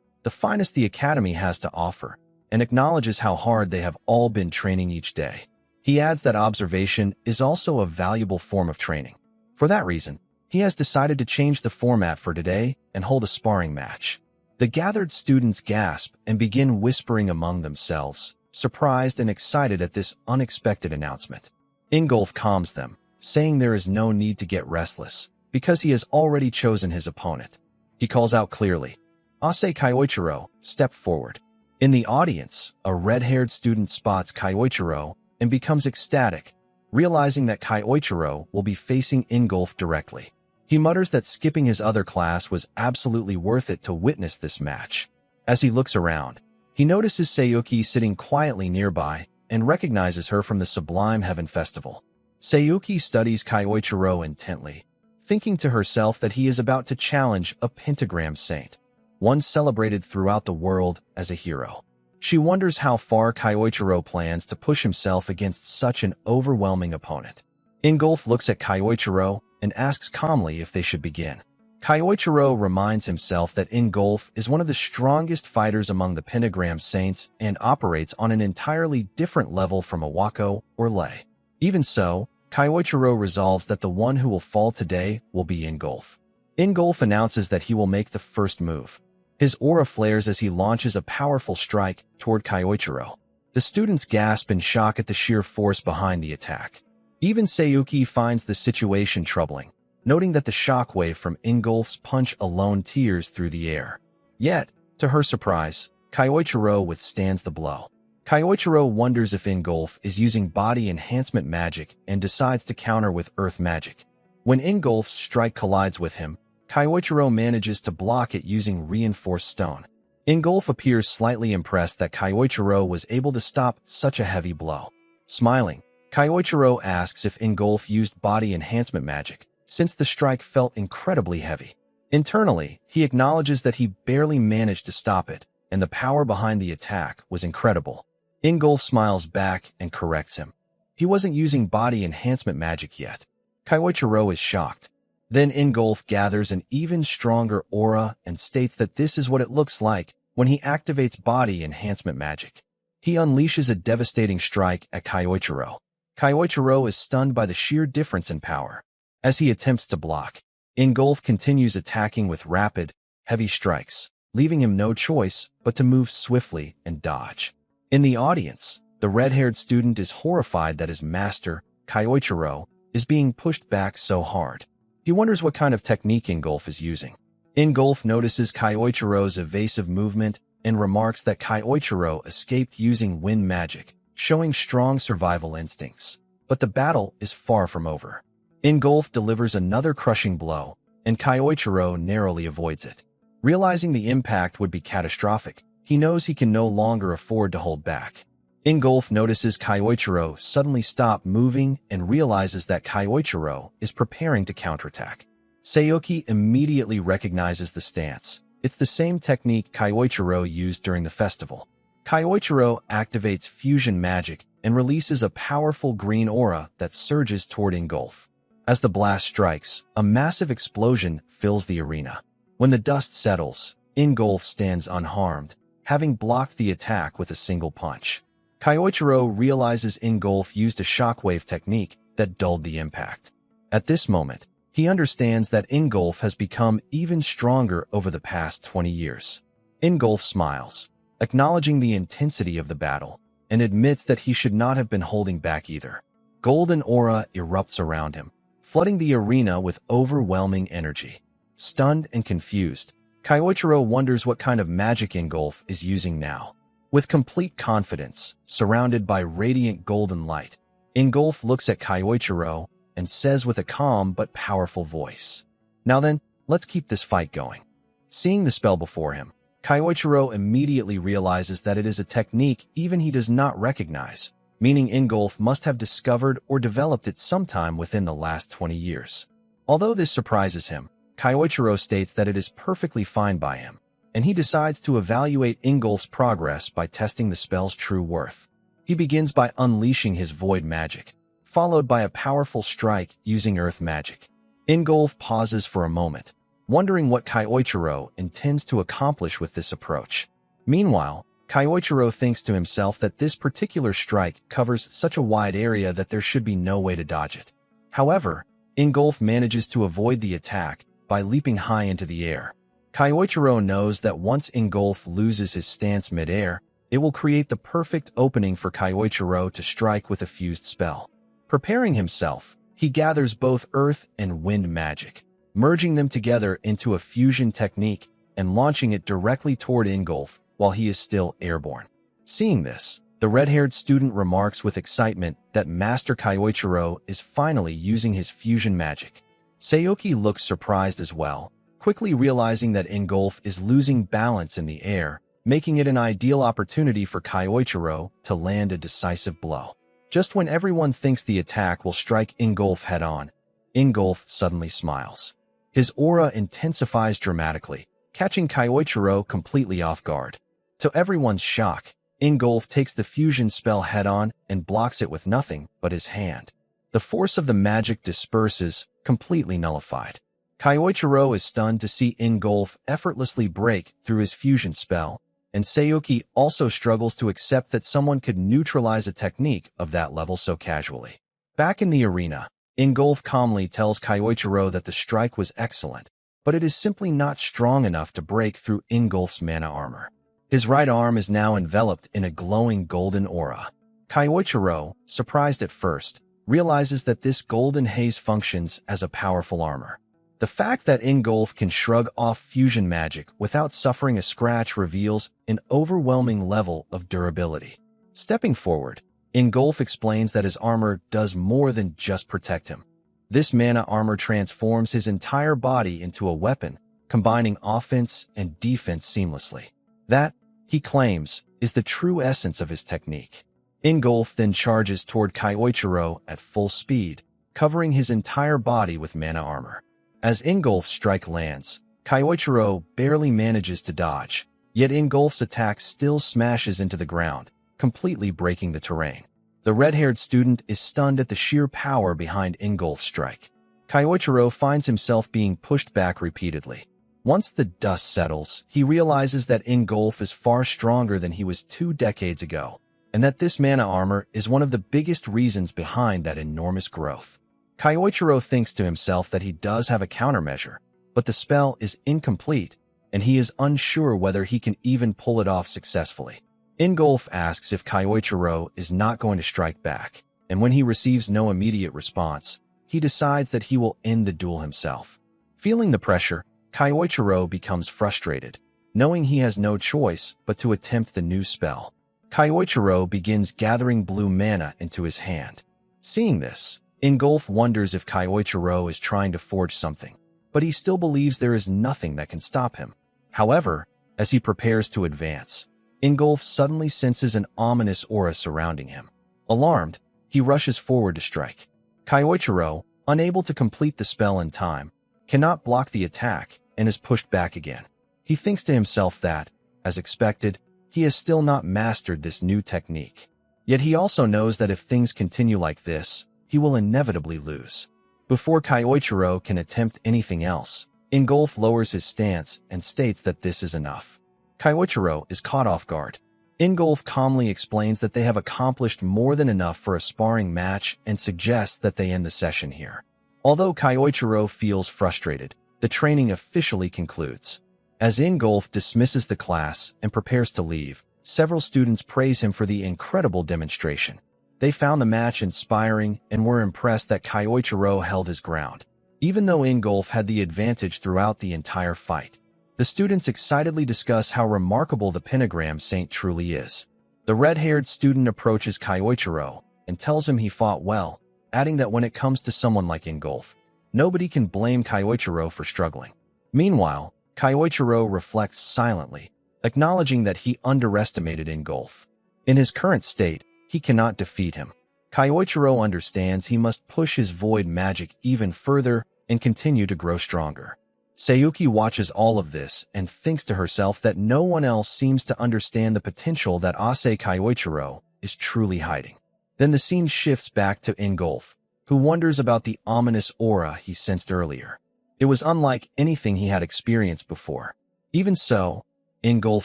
[SPEAKER 1] the finest the academy has to offer, and acknowledges how hard they have all been training each day. He adds that observation is also a valuable form of training. For that reason, he has decided to change the format for today and hold a sparring match. The gathered students gasp and begin whispering among themselves, surprised and excited at this unexpected announcement. Ingolf calms them, saying there is no need to get restless, because he has already chosen his opponent. He calls out clearly, "Ase Kyoichiro, step forward." In the audience, a red-haired student spots Kyoichiro and becomes ecstatic, realizing that Kyoichiro will be facing Ingolf directly. He mutters that skipping his other class was absolutely worth it to witness this match. As he looks around, he notices Sayuki sitting quietly nearby and recognizes her from the Sublime Heaven Festival. Sayuki studies Kyoichiro intently, thinking to herself that he is about to challenge a pentagram saint, one celebrated throughout the world as a hero. She wonders how far Kyoichiro plans to push himself against such an overwhelming opponent. Ingolf looks at Kyoichiro and asks calmly if they should begin. Kyoichiro reminds himself that Ingolf is one of the strongest fighters among the pentagram saints and operates on an entirely different level from Iwako or Lei. Even so, Kyoichiro resolves that the one who will fall today will be Ingolf. Ingolf announces that he will make the first move. His aura flares as he launches a powerful strike toward Kyoichiro. The students gasp in shock at the sheer force behind the attack. Even Sayuki finds the situation troubling, noting that the shockwave from Ingolf's punch alone tears through the air. Yet, to her surprise, Kyoichiro withstands the blow. Kyoichiro wonders if Ingolf is using body enhancement magic and decides to counter with earth magic. When Ingolf's strike collides with him, Kyoichiro manages to block it using reinforced stone. Ingolf appears slightly impressed that Kyoichiro was able to stop such a heavy blow. Smiling, Kyoichiro asks if Ingolf used body enhancement magic, since the strike felt incredibly heavy. Internally, he acknowledges that he barely managed to stop it, and the power behind the attack was incredible. Ingolf smiles back and corrects him. He wasn't using body enhancement magic yet. Kyoichiro is shocked. Then Ingolf gathers an even stronger aura and states that this is what it looks like when he activates body enhancement magic. He unleashes a devastating strike at Kyoichiro. Kyoichiro is stunned by the sheer difference in power. As he attempts to block, Ingolf continues attacking with rapid, heavy strikes, leaving him no choice but to move swiftly and dodge. In the audience, the red-haired student is horrified that his master, Kyoichiro, is being pushed back so hard. He wonders what kind of technique Ingolf is using. Ingolf notices Kyoichiro's evasive movement and remarks that Kyoichiro escaped using wind magic, showing strong survival instincts. But the battle is far from over. Ingolf delivers another crushing blow, and Kyoichiro narrowly avoids it. Realizing the impact would be catastrophic, he knows he can no longer afford to hold back. Ingolf notices Kyoichiro suddenly stop moving and realizes that Kyoichiro is preparing to counterattack. Sayuki immediately recognizes the stance. It's the same technique Kyoichiro used during the festival. Kyoichiro activates fusion magic and releases a powerful green aura that surges toward Ingolf. As the blast strikes, a massive explosion fills the arena. When the dust settles, Ingolf stands unharmed, having blocked the attack with a single punch. Kyoichiro realizes Ingolf used a shockwave technique that dulled the impact. At this moment, he understands that Ingolf has become even stronger over the past 20 years. Ingolf smiles, acknowledging the intensity of the battle, and admits that he should not have been holding back either. Golden aura erupts around him, flooding the arena with overwhelming energy. Stunned and confused, Kyoichiro wonders what kind of magic Ingolf is using now. With complete confidence, surrounded by radiant golden light, Ingolf looks at Kyoichiro and says with a calm but powerful voice, "Now then, let's keep this fight going." Seeing the spell before him, Kyoichiro immediately realizes that it is a technique even he does not recognize, meaning Ingolf must have discovered or developed it sometime within the last 20 years. Although this surprises him, Kyoichiro states that it is perfectly fine by him, and he decides to evaluate Ingolf's progress by testing the spell's true worth. He begins by unleashing his void magic, followed by a powerful strike using earth magic. Ingolf pauses for a moment, wondering what Kyoichiro intends to accomplish with this approach. Meanwhile, Kyoichiro thinks to himself that this particular strike covers such a wide area that there should be no way to dodge it. However, Ingolf manages to avoid the attack by leaping high into the air. Kyoichiro knows that once Ingolf loses his stance mid-air, it will create the perfect opening for Kyoichiro to strike with a fused spell. Preparing himself, he gathers both earth and wind magic, merging them together into a fusion technique and launching it directly toward Ingolf while he is still airborne. Seeing this, the red-haired student remarks with excitement that Master Kyoichiro is finally using his fusion magic. Sayuki looks surprised as well, quickly realizing that Ingolf is losing balance in the air, making it an ideal opportunity for Kyoichiro to land a decisive blow. Just when everyone thinks the attack will strike Ingolf head-on, Ingolf suddenly smiles. His aura intensifies dramatically, catching Kyoichiro completely off guard. To everyone's shock, Ingolf takes the fusion spell head-on and blocks it with nothing but his hand. The force of the magic disperses, completely nullified. Kyoichiro is stunned to see Ingolf effortlessly break through his fusion spell, and Sayuki also struggles to accept that someone could neutralize a technique of that level so casually. Back in the arena, Ingolf calmly tells Kyoichiro that the strike was excellent, but it is simply not strong enough to break through Ingolf's mana armor. His right arm is now enveloped in a glowing golden aura. Kyoichiro, surprised at first, realizes that this golden haze functions as a powerful armor. The fact that Ingolf can shrug off fusion magic without suffering a scratch reveals an overwhelming level of durability. Stepping forward, Ingolf explains that his armor does more than just protect him. This mana armor transforms his entire body into a weapon, combining offense and defense seamlessly. That, he claims, is the true essence of his technique. Ingolf then charges toward Kyoichiro at full speed, covering his entire body with mana armor. As Ingolf's strike lands, Kyoichiro barely manages to dodge, yet Ingolf's attack still smashes into the ground, completely breaking the terrain. The red-haired student is stunned at the sheer power behind Ingolf's strike. Kyoichiro finds himself being pushed back repeatedly. Once the dust settles, he realizes that Ingolf is far stronger than he was 2 decades ago, and that this mana armor is one of the biggest reasons behind that enormous growth. Kyoichiro thinks to himself that he does have a countermeasure, but the spell is incomplete, and he is unsure whether he can even pull it off successfully. Ingolf asks if Kyoichiro is not going to strike back, and when he receives no immediate response, he decides that he will end the duel himself. Feeling the pressure, Kyoichiro becomes frustrated, knowing he has no choice but to attempt the new spell. Kyoichiro begins gathering blue mana into his hand. Seeing this, Ingolf wonders if Kyoichiro is trying to forge something, but he still believes there is nothing that can stop him. However, as he prepares to advance, Ingolf suddenly senses an ominous aura surrounding him. Alarmed, he rushes forward to strike. Kyoichiro, unable to complete the spell in time, cannot block the attack and is pushed back again. He thinks to himself that, as expected, he has still not mastered this new technique. Yet he also knows that if things continue like this, he will inevitably lose. Before Kyoichiro can attempt anything else, Ingolf lowers his stance and states that this is enough. Kyoichiro is caught off guard. Ingolf calmly explains that they have accomplished more than enough for a sparring match and suggests that they end the session here. Although Kyoichiro feels frustrated, the training officially concludes. As Ingolf dismisses the class and prepares to leave, several students praise him for the incredible demonstration. They found the match inspiring and were impressed that Kyoichiro held his ground, even though Ingolf had the advantage throughout the entire fight. The students excitedly discuss how remarkable the pentagram saint truly is. The red-haired student approaches Kyoichiro and tells him he fought well, adding that when it comes to someone like Ingolf, nobody can blame Kyoichiro for struggling. Meanwhile, Kyoichiro reflects silently, acknowledging that he underestimated Ingolf. In his current state, he cannot defeat him. Kyoichiro understands he must push his void magic even further and continue to grow stronger. Sayuki watches all of this and thinks to herself that no one else seems to understand the potential that Ase Kyoichiro is truly hiding. Then the scene shifts back to Ingolf, who wonders about the ominous aura he sensed earlier. It was unlike anything he had experienced before. Even so, Ingolf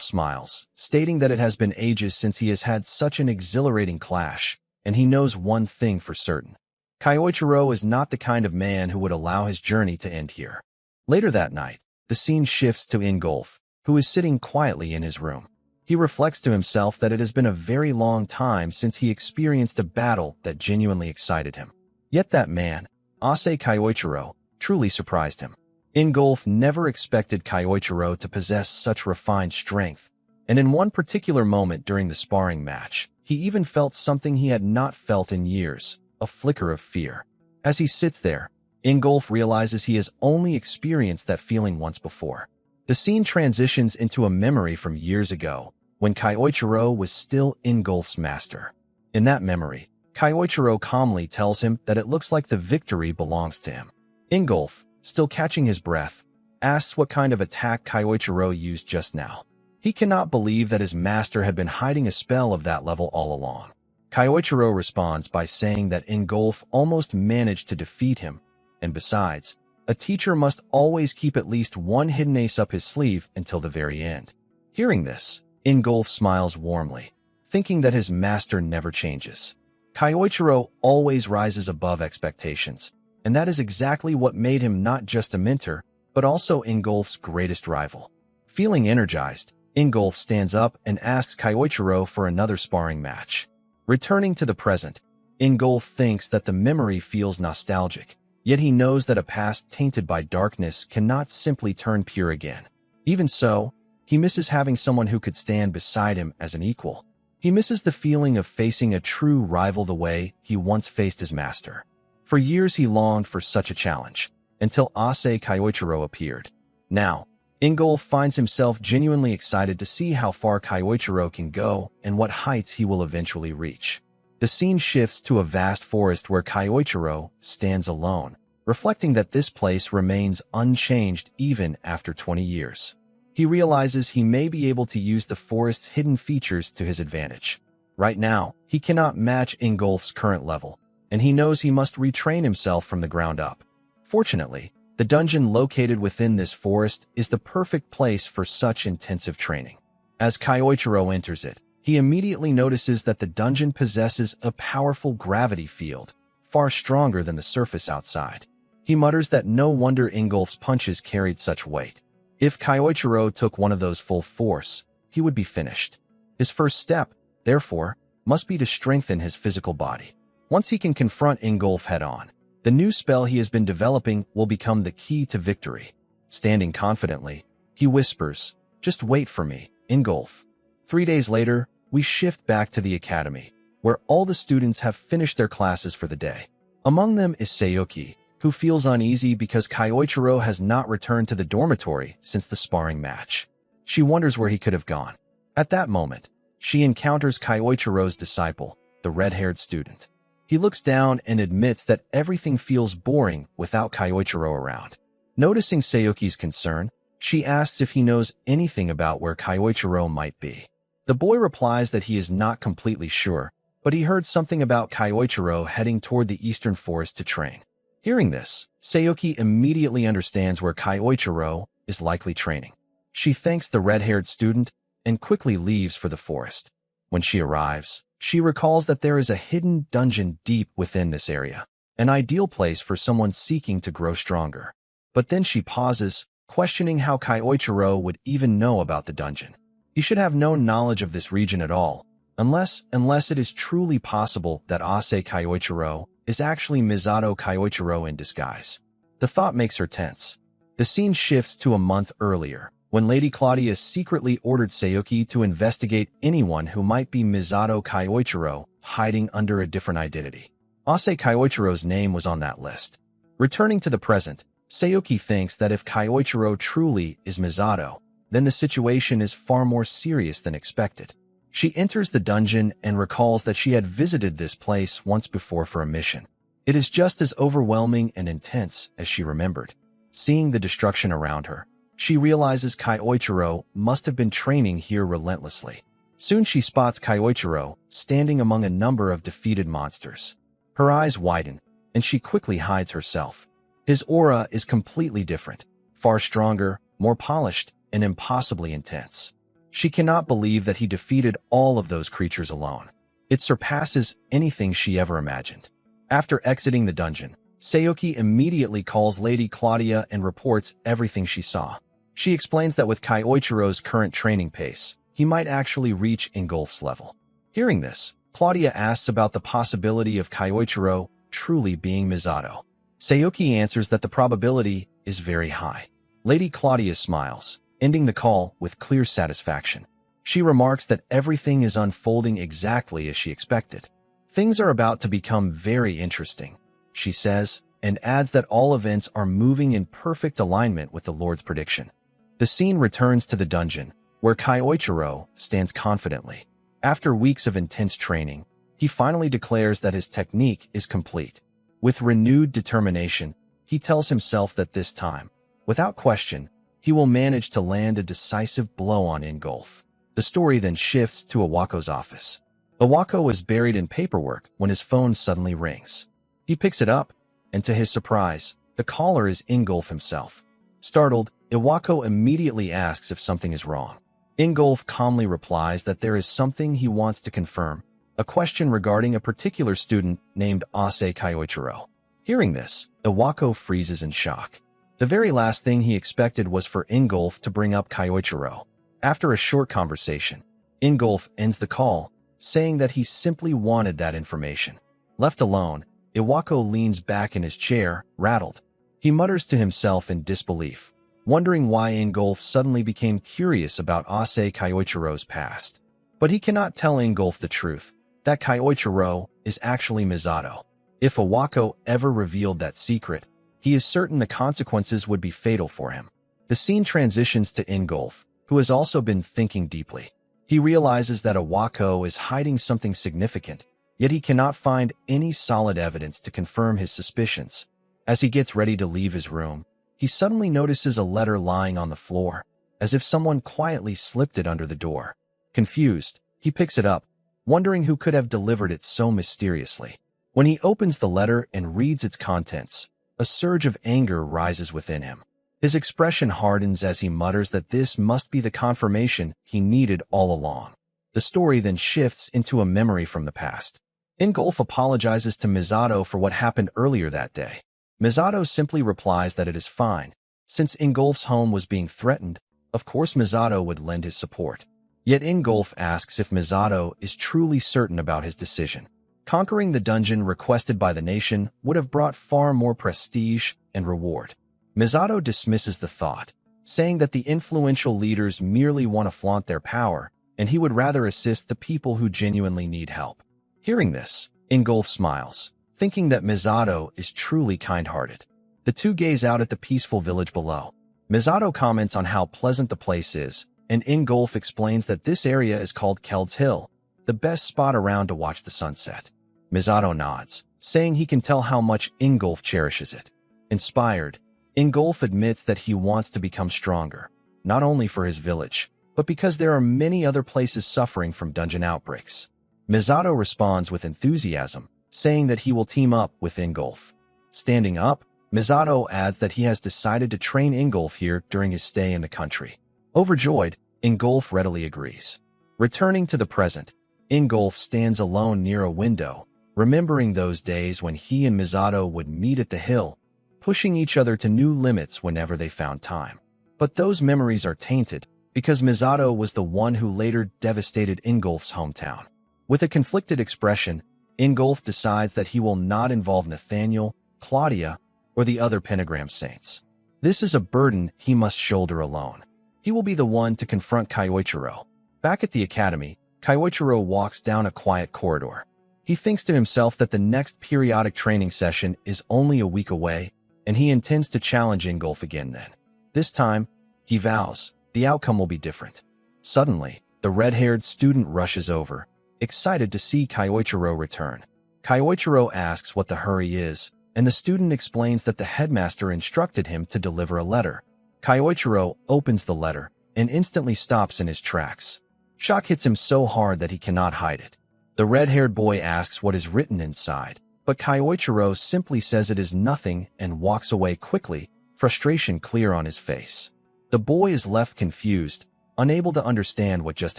[SPEAKER 1] smiles, stating that it has been ages since he has had such an exhilarating clash, and he knows one thing for certain. Kyoichiro is not the kind of man who would allow his journey to end here. Later that night, the scene shifts to Ingolf, who is sitting quietly in his room. He reflects to himself that it has been a very long time since he experienced a battle that genuinely excited him. Yet that man, Ase Kyoichiro, truly surprised him. Ingolf never expected Kyoichiro to possess such refined strength, and in one particular moment during the sparring match, he even felt something he had not felt in years, a flicker of fear. As he sits there, Ingolf realizes he has only experienced that feeling once before. The scene transitions into a memory from years ago, when Kyoichiro was still Ingolf's master. In that memory, Kyoichiro calmly tells him that it looks like the victory belongs to him. Ingolf, still catching his breath, asks what kind of attack Kyoichiro used just now. He cannot believe that his master had been hiding a spell of that level all along. Kyoichiro responds by saying that Ingolf almost managed to defeat him, and besides, a teacher must always keep at least one hidden ace up his sleeve until the very end. Hearing this, Ingolf smiles warmly, thinking that his master never changes. Kyoichiro always rises above expectations, and that is exactly what made him not just a mentor, but also Ingolf's greatest rival. Feeling energized, Ingolf stands up and asks Kyoichiro for another sparring match. Returning to the present, Ingolf thinks that the memory feels nostalgic, yet he knows that a past tainted by darkness cannot simply turn pure again. Even so, he misses having someone who could stand beside him as an equal. He misses the feeling of facing a true rival the way he once faced his master. For years he longed for such a challenge, until Ase Kyoichiro appeared. Now, Ingolf finds himself genuinely excited to see how far Kyoichiro can go and what heights he will eventually reach. The scene shifts to a vast forest where Kyoichiro stands alone, reflecting that this place remains unchanged even after 20 years. He realizes he may be able to use the forest's hidden features to his advantage. Right now, he cannot match Ingolf's current level, and he knows he must retrain himself from the ground up. Fortunately, the The dungeon located within this forest is the perfect place for such intensive training. As Kyoichiro enters it, he immediately notices that the dungeon possesses a powerful gravity field, far stronger than the surface outside. He mutters that no wonder Ingolf's punches carried such weight. If Kyoichiro took one of those full force, he would be finished. His first step, therefore, must be to strengthen his physical body. Once he can confront Ingolf head-on, the new spell he has been developing will become the key to victory. Standing confidently, he whispers, "Just wait for me, Ingolf." 3 days later, we shift back to the academy, where all the students have finished their classes for the day. Among them is Sayuki, who feels uneasy because Kyoichiro has not returned to the dormitory since the sparring match. She wonders where he could have gone. At that moment, she encounters Kyoichiro's disciple, the red-haired student. He looks down and admits that everything feels boring without Kyoichiro around. Noticing Sayuki's concern, she asks if he knows anything about where Kyoichiro might be. The boy replies that he is not completely sure, but he heard something about Kyoichiro heading toward the eastern forest to train. Hearing this, Sayuki immediately understands where Kyoichiro is likely training. She thanks the red-haired student and quickly leaves for the forest. When she arrives, she recalls that there is a hidden dungeon deep within this area, an ideal place for someone seeking to grow stronger. But then she pauses, questioning how Kyoichiro would even know about the dungeon. He should have no knowledge of this region at all, unless it is truly possible that Ase Kyoichiro is actually Misato Kyoichiro in disguise. The thought makes her tense. The scene shifts to a month earlier, when Lady Claudia secretly ordered Sayuki to investigate anyone who might be Misato Kyoichiro hiding under a different identity. Ase Kyoichiro's name was on that list. Returning to the present, Sayuki thinks that if Kyoichiro truly is Misato, then the situation is far more serious than expected. She enters the dungeon and recalls that she had visited this place once before for a mission. It is just as overwhelming and intense as she remembered. Seeing the destruction around her, she realizes Kyoichiro must have been training here relentlessly. Soon she spots Kyoichiro standing among a number of defeated monsters. Her eyes widen, and she quickly hides herself. His aura is completely different, far stronger, more polished, and impossibly intense. She cannot believe that he defeated all of those creatures alone. It surpasses anything she ever imagined. After exiting the dungeon, Sayuki immediately calls Lady Claudia and reports everything she saw. She explains that with Kyoichiro's current training pace, he might actually reach Ingolf's level. Hearing this, Claudia asks about the possibility of Kyoichiro truly being Misato. Sayuki answers that the probability is very high. Lady Claudia smiles, ending the call with clear satisfaction. She remarks that everything is unfolding exactly as she expected. Things are about to become very interesting, she says, and adds that all events are moving in perfect alignment with the Lord's prediction. The scene returns to the dungeon, where Kyoichiro stands confidently. After weeks of intense training, he finally declares that his technique is complete. With renewed determination, he tells himself that this time, without question, he will manage to land a decisive blow on Ingolf. The story then shifts to Iwako's office. Iwako is buried in paperwork when his phone suddenly rings. He picks it up, and to his surprise, the caller is Ingolf himself. Startled, Iwako immediately asks if something is wrong. Ingolf calmly replies that there is something he wants to confirm, a question regarding a particular student named Ase Kyoichiro. Hearing this, Iwako freezes in shock. The very last thing he expected was for Ingolf to bring up Kyoichiro. After a short conversation, Ingolf ends the call, saying that he simply wanted that information. Left alone, Iwako leans back in his chair, rattled. He mutters to himself in disbelief, wondering why Ingolf suddenly became curious about Ase Kyoichiro's past. But he cannot tell Ingolf the truth, that Kyoichiro is actually Misato. If Iwako ever revealed that secret, he is certain the consequences would be fatal for him. The scene transitions to Ingolf, who has also been thinking deeply. He realizes that Iwako is hiding something significant, yet he cannot find any solid evidence to confirm his suspicions. As he gets ready to leave his room, he suddenly notices a letter lying on the floor, as if someone quietly slipped it under the door. Confused, he picks it up, wondering who could have delivered it so mysteriously. When he opens the letter and reads its contents, a surge of anger rises within him. His expression hardens as he mutters that this must be the confirmation he needed all along. The story then shifts into a memory from the past. Ingolf apologizes to Misato for what happened earlier that day. Misato simply replies that it is fine. Since Ingolf's home was being threatened, of course Misato would lend his support. Yet Ingolf asks if Misato is truly certain about his decision. Conquering the dungeon requested by the nation would have brought far more prestige and reward. Misato dismisses the thought, saying that the influential leaders merely want to flaunt their power, and he would rather assist the people who genuinely need help. Hearing this, Ingolf smiles, thinking that Misato is truly kind-hearted. The two gaze out at the peaceful village below. Misato comments on how pleasant the place is, and Ingolf explains that this area is called Keld's Hill, the best spot around to watch the sunset. Misato nods, saying he can tell how much Ingolf cherishes it. Inspired, Ingolf admits that he wants to become stronger, not only for his village, but because there are many other places suffering from dungeon outbreaks. Misato responds with enthusiasm, saying that he will team up with Ingolf. Standing up, Misato adds that he has decided to train Ingolf here during his stay in the country. Overjoyed, Ingolf readily agrees. Returning to the present, Ingolf stands alone near a window, remembering those days when he and Misato would meet at the hill, pushing each other to new limits whenever they found time. But those memories are tainted, because Misato was the one who later devastated Ingolf's hometown. With a conflicted expression, Ingolf decides that he will not involve Nathaniel, Claudia, or the other pentagram saints. This is a burden he must shoulder alone. He will be the one to confront Kyoichiro. Back at the academy, Kyoichiro walks down a quiet corridor. He thinks to himself that the next periodic training session is only a week away, and he intends to challenge Ingolf again then. This time, he vows, the outcome will be different. Suddenly, the red-haired student rushes over, excited to see Kyoichiro return. Kyoichiro asks what the hurry is, and the student explains that the headmaster instructed him to deliver a letter. Kyoichiro opens the letter and instantly stops in his tracks. Shock hits him so hard that he cannot hide it. The red-haired boy asks what is written inside, but Kyoichiro simply says it is nothing and walks away quickly, frustration clear on his face. The boy is left confused, unable to understand what just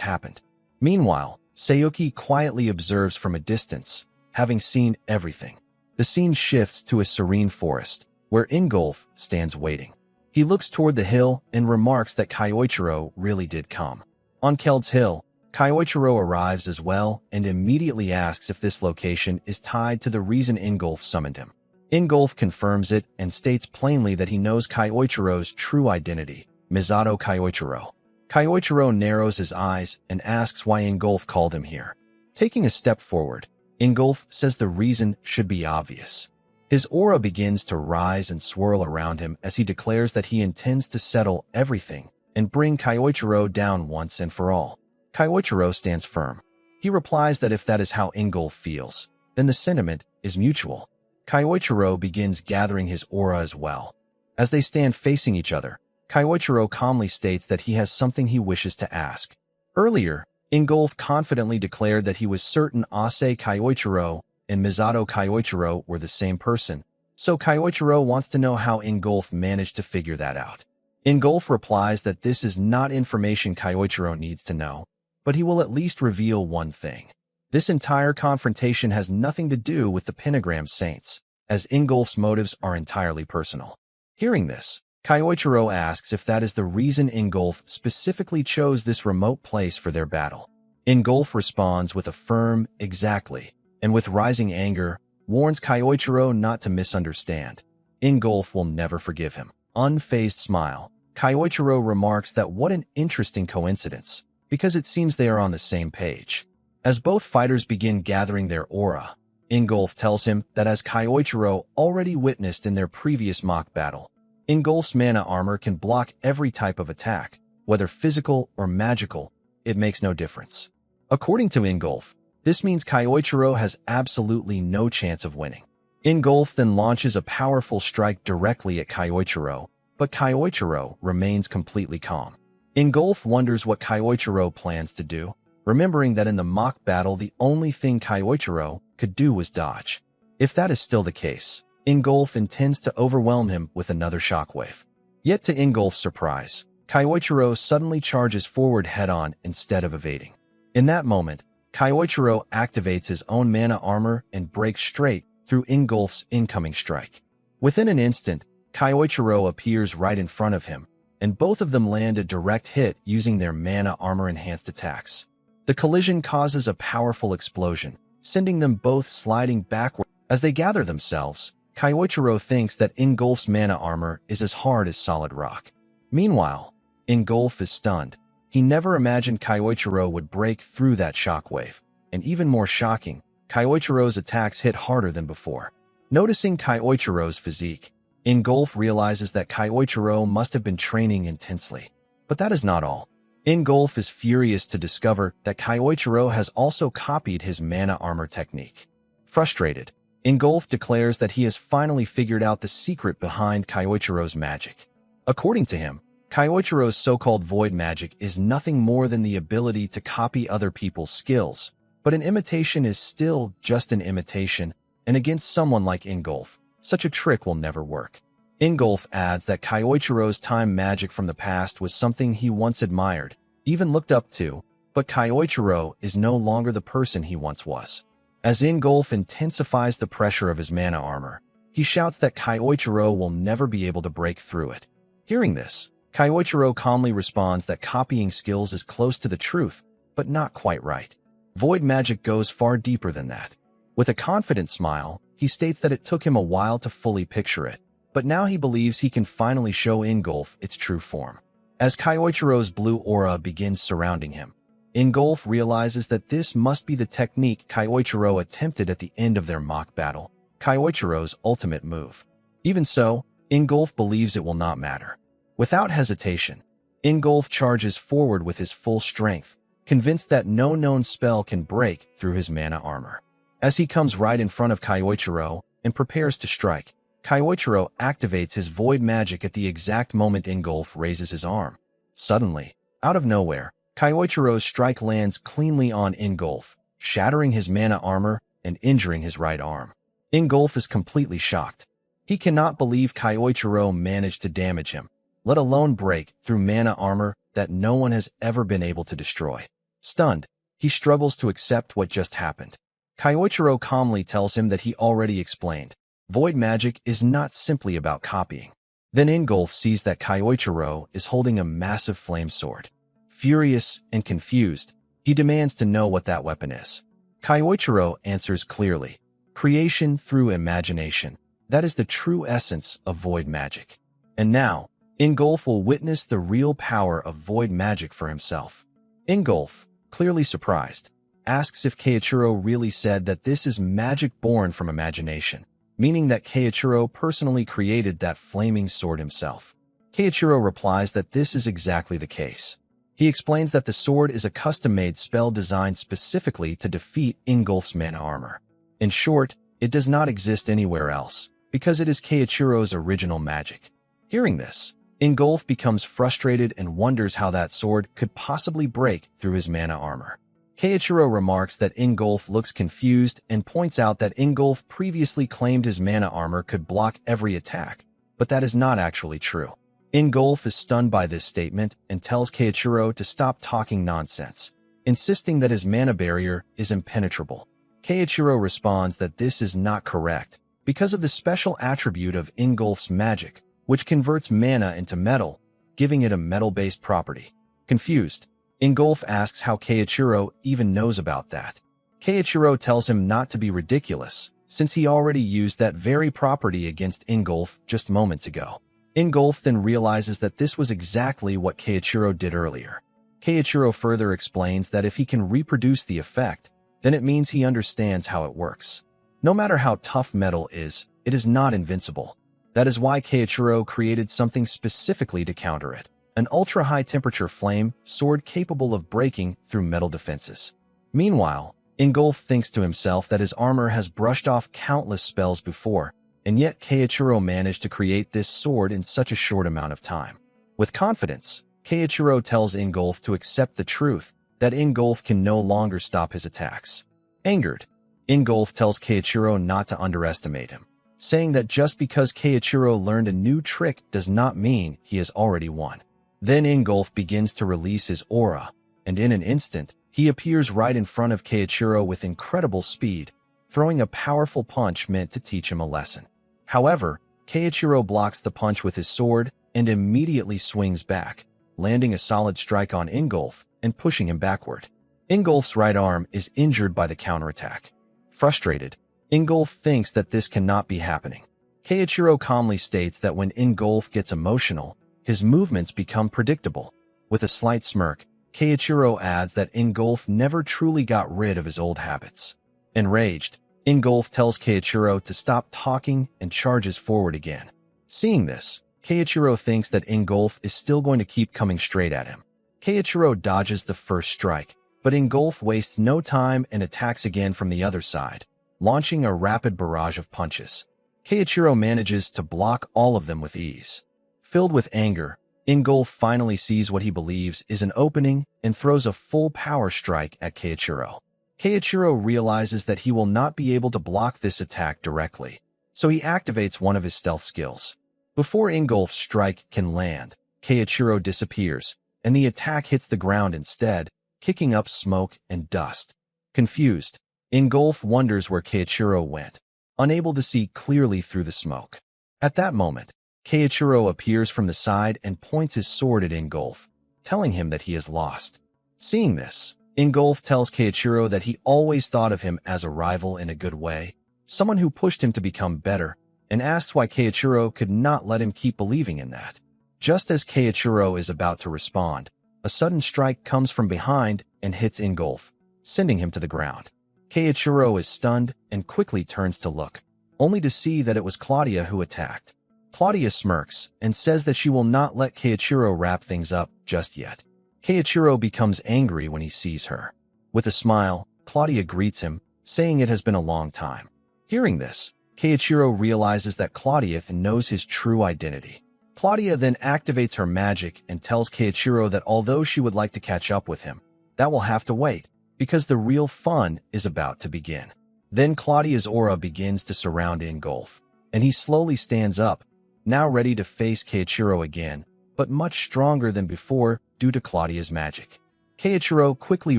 [SPEAKER 1] happened. Meanwhile, Sayuki quietly observes from a distance, having seen everything. The scene shifts to a serene forest, where Ingolf stands waiting. He looks toward the hill and remarks that Kyoichiro really did come. On Keld's Hill, Kyoichiro arrives as well and immediately asks if this location is tied to the reason Ingolf summoned him. Ingolf confirms it and states plainly that he knows Kyoichiro's true identity, Misato Kyoichiro. Kyoichiro narrows his eyes and asks why Ingolf called him here. Taking a step forward, Ingolf says the reason should be obvious. His aura begins to rise and swirl around him as he declares that he intends to settle everything and bring Kyoichiro down once and for all. Kyoichiro stands firm. He replies that if that is how Ingolf feels, then the sentiment is mutual. Kyoichiro begins gathering his aura as well. As they stand facing each other, Kyoichiro calmly states that he has something he wishes to ask. Earlier, Ingolf confidently declared that he was certain Ase Kyoichiro and Misato Kyoichiro were the same person, so Kyoichiro wants to know how Ingolf managed to figure that out. Ingolf replies that this is not information Kyoichiro needs to know, but he will at least reveal one thing. This entire confrontation has nothing to do with the pentagram saints, as Ingolf's motives are entirely personal. Hearing this, Kyoichiro asks if that is the reason Ingolf specifically chose this remote place for their battle. Ingolf responds with a firm, exactly, and with rising anger, warns Kyoichiro not to misunderstand. Ingolf will never forgive him. Unfazed smile, Kyoichiro remarks that what an interesting coincidence, because it seems they are on the same page. As both fighters begin gathering their aura, Ingolf tells him that as Kyoichiro already witnessed in their previous mock battle, Ingolf's mana armor can block every type of attack, whether physical or magical, it makes no difference. According to Ingolf, this means Kyoichiro has absolutely no chance of winning. Ingolf then launches a powerful strike directly at Kyoichiro, but Kyoichiro remains completely calm. Ingolf wonders what Kyoichiro plans to do, remembering that in the mock battle the only thing Kyoichiro could do was dodge. If that is still the case, Ingolf intends to overwhelm him with another shockwave. Yet to Ingolf's surprise, Kyoichiro suddenly charges forward head-on instead of evading. In that moment, Kyoichiro activates his own mana armor and breaks straight through Ingolf's incoming strike. Within an instant, Kyoichiro appears right in front of him, and both of them land a direct hit using their mana armor-enhanced attacks. The collision causes a powerful explosion, sending them both sliding backward. As they gather themselves, Kyoichiro thinks that Ingolf's mana armor is as hard as solid rock. Meanwhile, Ingolf is stunned. He never imagined Kyoichiro would break through that shockwave, and even more shocking, Kyoichiro's attacks hit harder than before. Noticing Kyoichiro's physique, Ingolf realizes that Kyoichiro must have been training intensely. But that is not all. Ingolf is furious to discover that Kyoichiro has also copied his mana armor technique. Frustrated, Ingolf declares that he has finally figured out the secret behind Kyoichiro's magic. According to him, Kyoichiro's so-called void magic is nothing more than the ability to copy other people's skills, but an imitation is still just an imitation, and against someone like Ingolf, such a trick will never work. Ingolf adds that Kyoichiro's time magic from the past was something he once admired, even looked up to, but Kyoichiro is no longer the person he once was. As Ingolf intensifies the pressure of his mana armor, he shouts that Kyoichiro will never be able to break through it. Hearing this, Kyoichiro calmly responds that copying skills is close to the truth, but not quite right. Void magic goes far deeper than that. With a confident smile, he states that it took him a while to fully picture it, but now he believes he can finally show Ingolf its true form. As Kyoichiro's blue aura begins surrounding him, Ingolf realizes that this must be the technique Kyoichiro attempted at the end of their mock battle, Kyoichiro's ultimate move. Even so, Ingolf believes it will not matter. Without hesitation, Ingolf charges forward with his full strength, convinced that no known spell can break through his mana armor. As he comes right in front of Kyoichiro and prepares to strike, Kyoichiro activates his void magic at the exact moment Ingolf raises his arm. Suddenly, out of nowhere, Kyoichiro's strike lands cleanly on Ingolf, shattering his mana armor and injuring his right arm. Ingolf is completely shocked. He cannot believe Kyoichiro managed to damage him, let alone break through mana armor that no one has ever been able to destroy. Stunned, he struggles to accept what just happened. Kyoichiro calmly tells him that he already explained. Void magic is not simply about copying. Then Ingolf sees that Kyoichiro is holding a massive flame sword. Furious and confused, he demands to know what that weapon is. Kyoichiro answers clearly. Creation through imagination. That is the true essence of void magic. And now, Ingolf will witness the real power of void magic for himself. Ingolf, clearly surprised, asks if Kyoichiro really said that this is magic born from imagination, meaning that Kyoichiro personally created that flaming sword himself. Kyoichiro replies that this is exactly the case. He explains that the sword is a custom-made spell designed specifically to defeat Ingolf's mana armor. In short, it does not exist anywhere else, because it is Kyoichiro's original magic. Hearing this, Ingolf becomes frustrated and wonders how that sword could possibly break through his mana armor. Kyoichiro remarks that Ingolf looks confused and points out that Ingolf previously claimed his mana armor could block every attack, but that is not actually true. Ingolf is stunned by this statement and tells Kyoichiro to stop talking nonsense, insisting that his mana barrier is impenetrable. Kyoichiro responds that this is not correct, because of the special attribute of Ingolf's magic, which converts mana into metal, giving it a metal-based property. Confused, Ingolf asks how Kyoichiro even knows about that. Kyoichiro tells him not to be ridiculous, since he already used that very property against Ingolf just moments ago. Ingolf then realizes that this was exactly what Kyoichiro did earlier. Kyoichiro further explains that if he can reproduce the effect, then it means he understands how it works. No matter how tough metal is, it is not invincible. That is why Kyoichiro created something specifically to counter it. An ultra-high temperature flame sword capable of breaking through metal defenses. Meanwhile, Ingolf thinks to himself that his armor has brushed off countless spells before, and yet Kyoichiro managed to create this sword in such a short amount of time. With confidence, Kyoichiro tells Ingolf to accept the truth, that Ingolf can no longer stop his attacks. Angered, Ingolf tells Kyoichiro not to underestimate him, saying that just because Keiichiro learned a new trick does not mean he has already won. Then Ingolf begins to release his aura, and in an instant, he appears right in front of Keiichiro with incredible speed, throwing a powerful punch meant to teach him a lesson. However, Keiichiro blocks the punch with his sword and immediately swings back, landing a solid strike on Ingolf and pushing him backward. Ingolf's right arm is injured by the counterattack. Frustrated, Ingolf thinks that this cannot be happening. Keiichiro calmly states that when Ingolf gets emotional, his movements become predictable. With a slight smirk, Keiichiro adds that Ingolf never truly got rid of his old habits. Enraged, Ingolf tells Keiichiro to stop talking and charges forward again. Seeing this, Keiichiro thinks that Ingolf is still going to keep coming straight at him. Keiichiro dodges the first strike, but Ingolf wastes no time and attacks again from the other side, launching a rapid barrage of punches. Keiichiro manages to block all of them with ease. Filled with anger, Ingolf finally sees what he believes is an opening and throws a full power strike at Keiichiro. Keiichiro realizes that he will not be able to block this attack directly, so he activates one of his stealth skills. Before Ingolf's strike can land, Keiichiro disappears, and the attack hits the ground instead, kicking up smoke and dust. Confused, Ingolf wonders where Keiichiro went, unable to see clearly through the smoke. At that moment, Keiichiro appears from the side and points his sword at Ingolf, telling him that he has lost. Seeing this, Ingolf tells Keiichiro that he always thought of him as a rival in a good way, someone who pushed him to become better, and asks why Keiichiro could not let him keep believing in that. Just as Keiichiro is about to respond, a sudden strike comes from behind and hits Ingolf, sending him to the ground. Keiichiro is stunned and quickly turns to look, only to see that it was Claudia who attacked. Claudia smirks and says that she will not let Keiichiro wrap things up just yet. Keiichiro becomes angry when he sees her. With a smile, Claudia greets him, saying it has been a long time. Hearing this, Keiichiro realizes that Claudia knows his true identity. Claudia then activates her magic and tells Keiichiro that although she would like to catch up with him, that will have to wait, because the real fun is about to begin. Then Claudia's aura begins to surround Ingolf, and he slowly stands up, now ready to face Keiichiro again, but much stronger than before due to Claudia's magic. Keiichiro quickly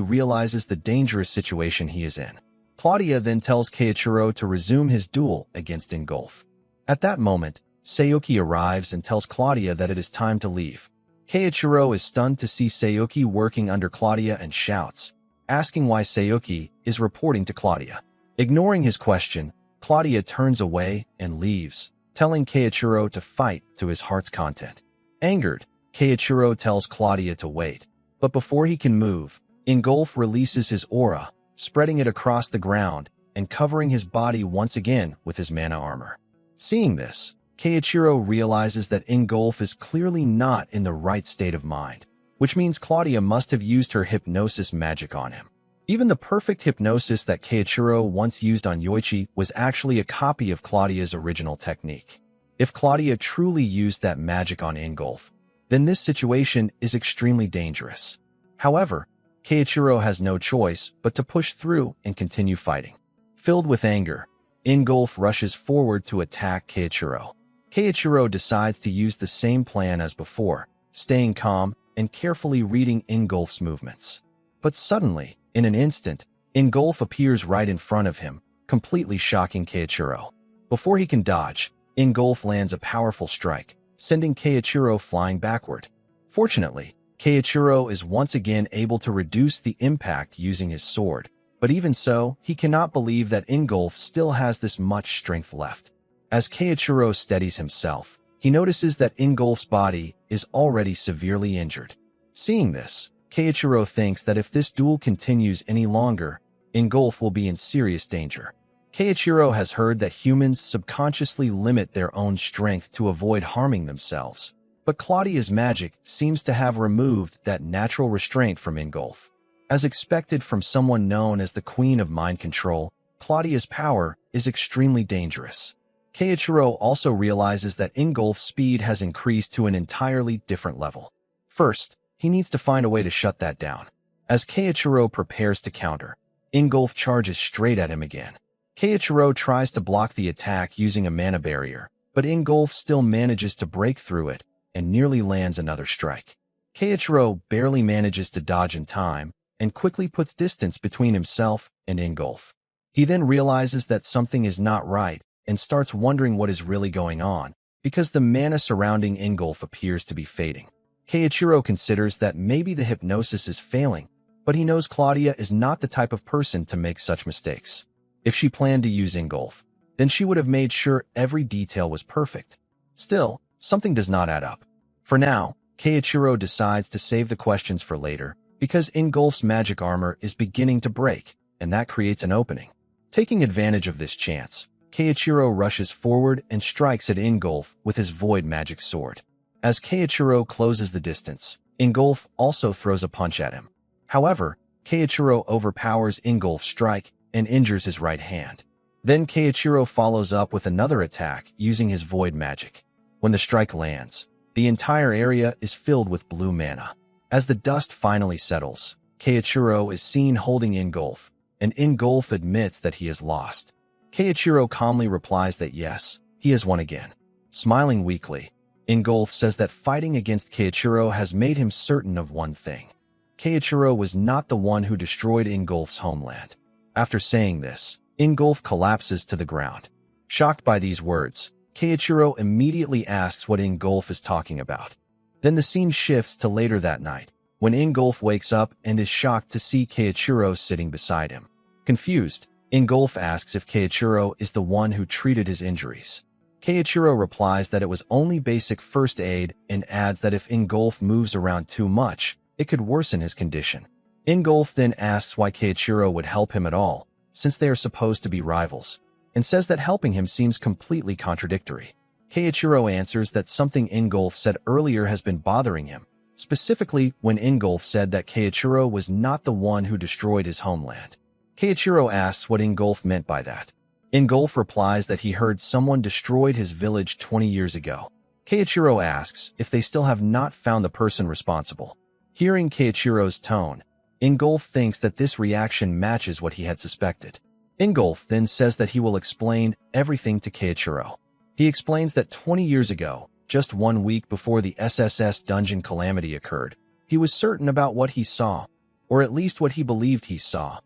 [SPEAKER 1] realizes the dangerous situation he is in. Claudia then tells Keiichiro to resume his duel against Ingolf. At that moment, Sayuki arrives and tells Claudia that it is time to leave. Keiichiro is stunned to see Sayuki working under Claudia and shouts, asking why Sayuki is reporting to Claudia. Ignoring his question, Claudia turns away and leaves, telling Keiichiro to fight to his heart's content. Angered, Keiichiro tells Claudia to wait, but before he can move, Ingolf releases his aura, spreading it across the ground and covering his body once again with his mana armor. Seeing this, Keiichiro realizes that Ingolf is clearly not in the right state of mind, which means Claudia must have used her hypnosis magic on him. Even the perfect hypnosis that Keiichiro once used on Yoichi was actually a copy of Claudia's original technique. If Claudia truly used that magic on Ingolf, then this situation is extremely dangerous. However, Keiichiro has no choice but to push through and continue fighting. Filled with anger, Ingolf rushes forward to attack Keiichiro. Keiichiro decides to use the same plan as before, staying calm and carefully reading Ingolf's movements. But suddenly, in an instant, Ingolf appears right in front of him, completely shocking Keiichiro. Before he can dodge, Ingolf lands a powerful strike, sending Keiichiro flying backward. Fortunately, Keiichiro is once again able to reduce the impact using his sword, but even so, he cannot believe that Ingolf still has this much strength left. As Keiichiro steadies himself, he notices that Ingolf's body is already severely injured. Seeing this, Keiichiro thinks that if this duel continues any longer, Ingolf will be in serious danger. Keiichiro has heard that humans subconsciously limit their own strength to avoid harming themselves, but Claudia's magic seems to have removed that natural restraint from Ingolf. As expected from someone known as the Queen of Mind Control, Claudia's power is extremely dangerous. Keiichiro also realizes that Ingolf's speed has increased to an entirely different level. First, he needs to find a way to shut that down. As Keiichiro prepares to counter, Ingolf charges straight at him again. Keiichiro tries to block the attack using a mana barrier, but Ingolf still manages to break through it and nearly lands another strike. Keiichiro barely manages to dodge in time and quickly puts distance between himself and Ingolf. He then realizes that something is not right and starts wondering what is really going on, because the mana surrounding Ingolf appears to be fading. Keiichiro considers that maybe the hypnosis is failing, but he knows Claudia is not the type of person to make such mistakes. If she planned to use Ingolf, then she would have made sure every detail was perfect. Still, something does not add up. For now, Keiichiro decides to save the questions for later, because Ingolf's magic armor is beginning to break, and that creates an opening. Taking advantage of this chance, Keiichiro rushes forward and strikes at Ingolf with his void magic sword. As Keiichiro closes the distance, Ingolf also throws a punch at him. However, Keiichiro overpowers Ingolf's strike and injures his right hand. Then Keiichiro follows up with another attack using his void magic. When the strike lands, the entire area is filled with blue mana. As the dust finally settles, Keiichiro is seen holding Ingolf, and Ingolf admits that he has lost. Keiichiro calmly replies that yes, he has won again. Smiling weakly, Ingolf says that fighting against Keiichiro has made him certain of one thing. Keiichiro was not the one who destroyed Ingolf's homeland. After saying this, Ingolf collapses to the ground. Shocked by these words, Keiichiro immediately asks what Ingolf is talking about. Then the scene shifts to later that night, when Ingolf wakes up and is shocked to see Keiichiro sitting beside him. Confused, Ingolf asks if Keiichiro is the one who treated his injuries. Keiichiro replies that it was only basic first aid and adds that if Ingolf moves around too much, it could worsen his condition. Ingolf then asks why Keiichiro would help him at all, since they are supposed to be rivals, and says that helping him seems completely contradictory. Keiichiro answers that something Ingolf said earlier has been bothering him, specifically when Ingolf said that Keiichiro was not the one who destroyed his homeland. Keiichiro asks what Ingolf meant by that. Ingolf replies that he heard someone destroyed his village 20 years ago. Keiichiro asks if they still have not found the person responsible. Hearing Keiichiro's tone, Ingolf thinks that this reaction matches what he had suspected. Ingolf then says that he will explain everything to Keiichiro. He explains that 20 years ago, just 1 week before the SSS dungeon calamity occurred, he was certain about what he saw, or at least what he believed he saw.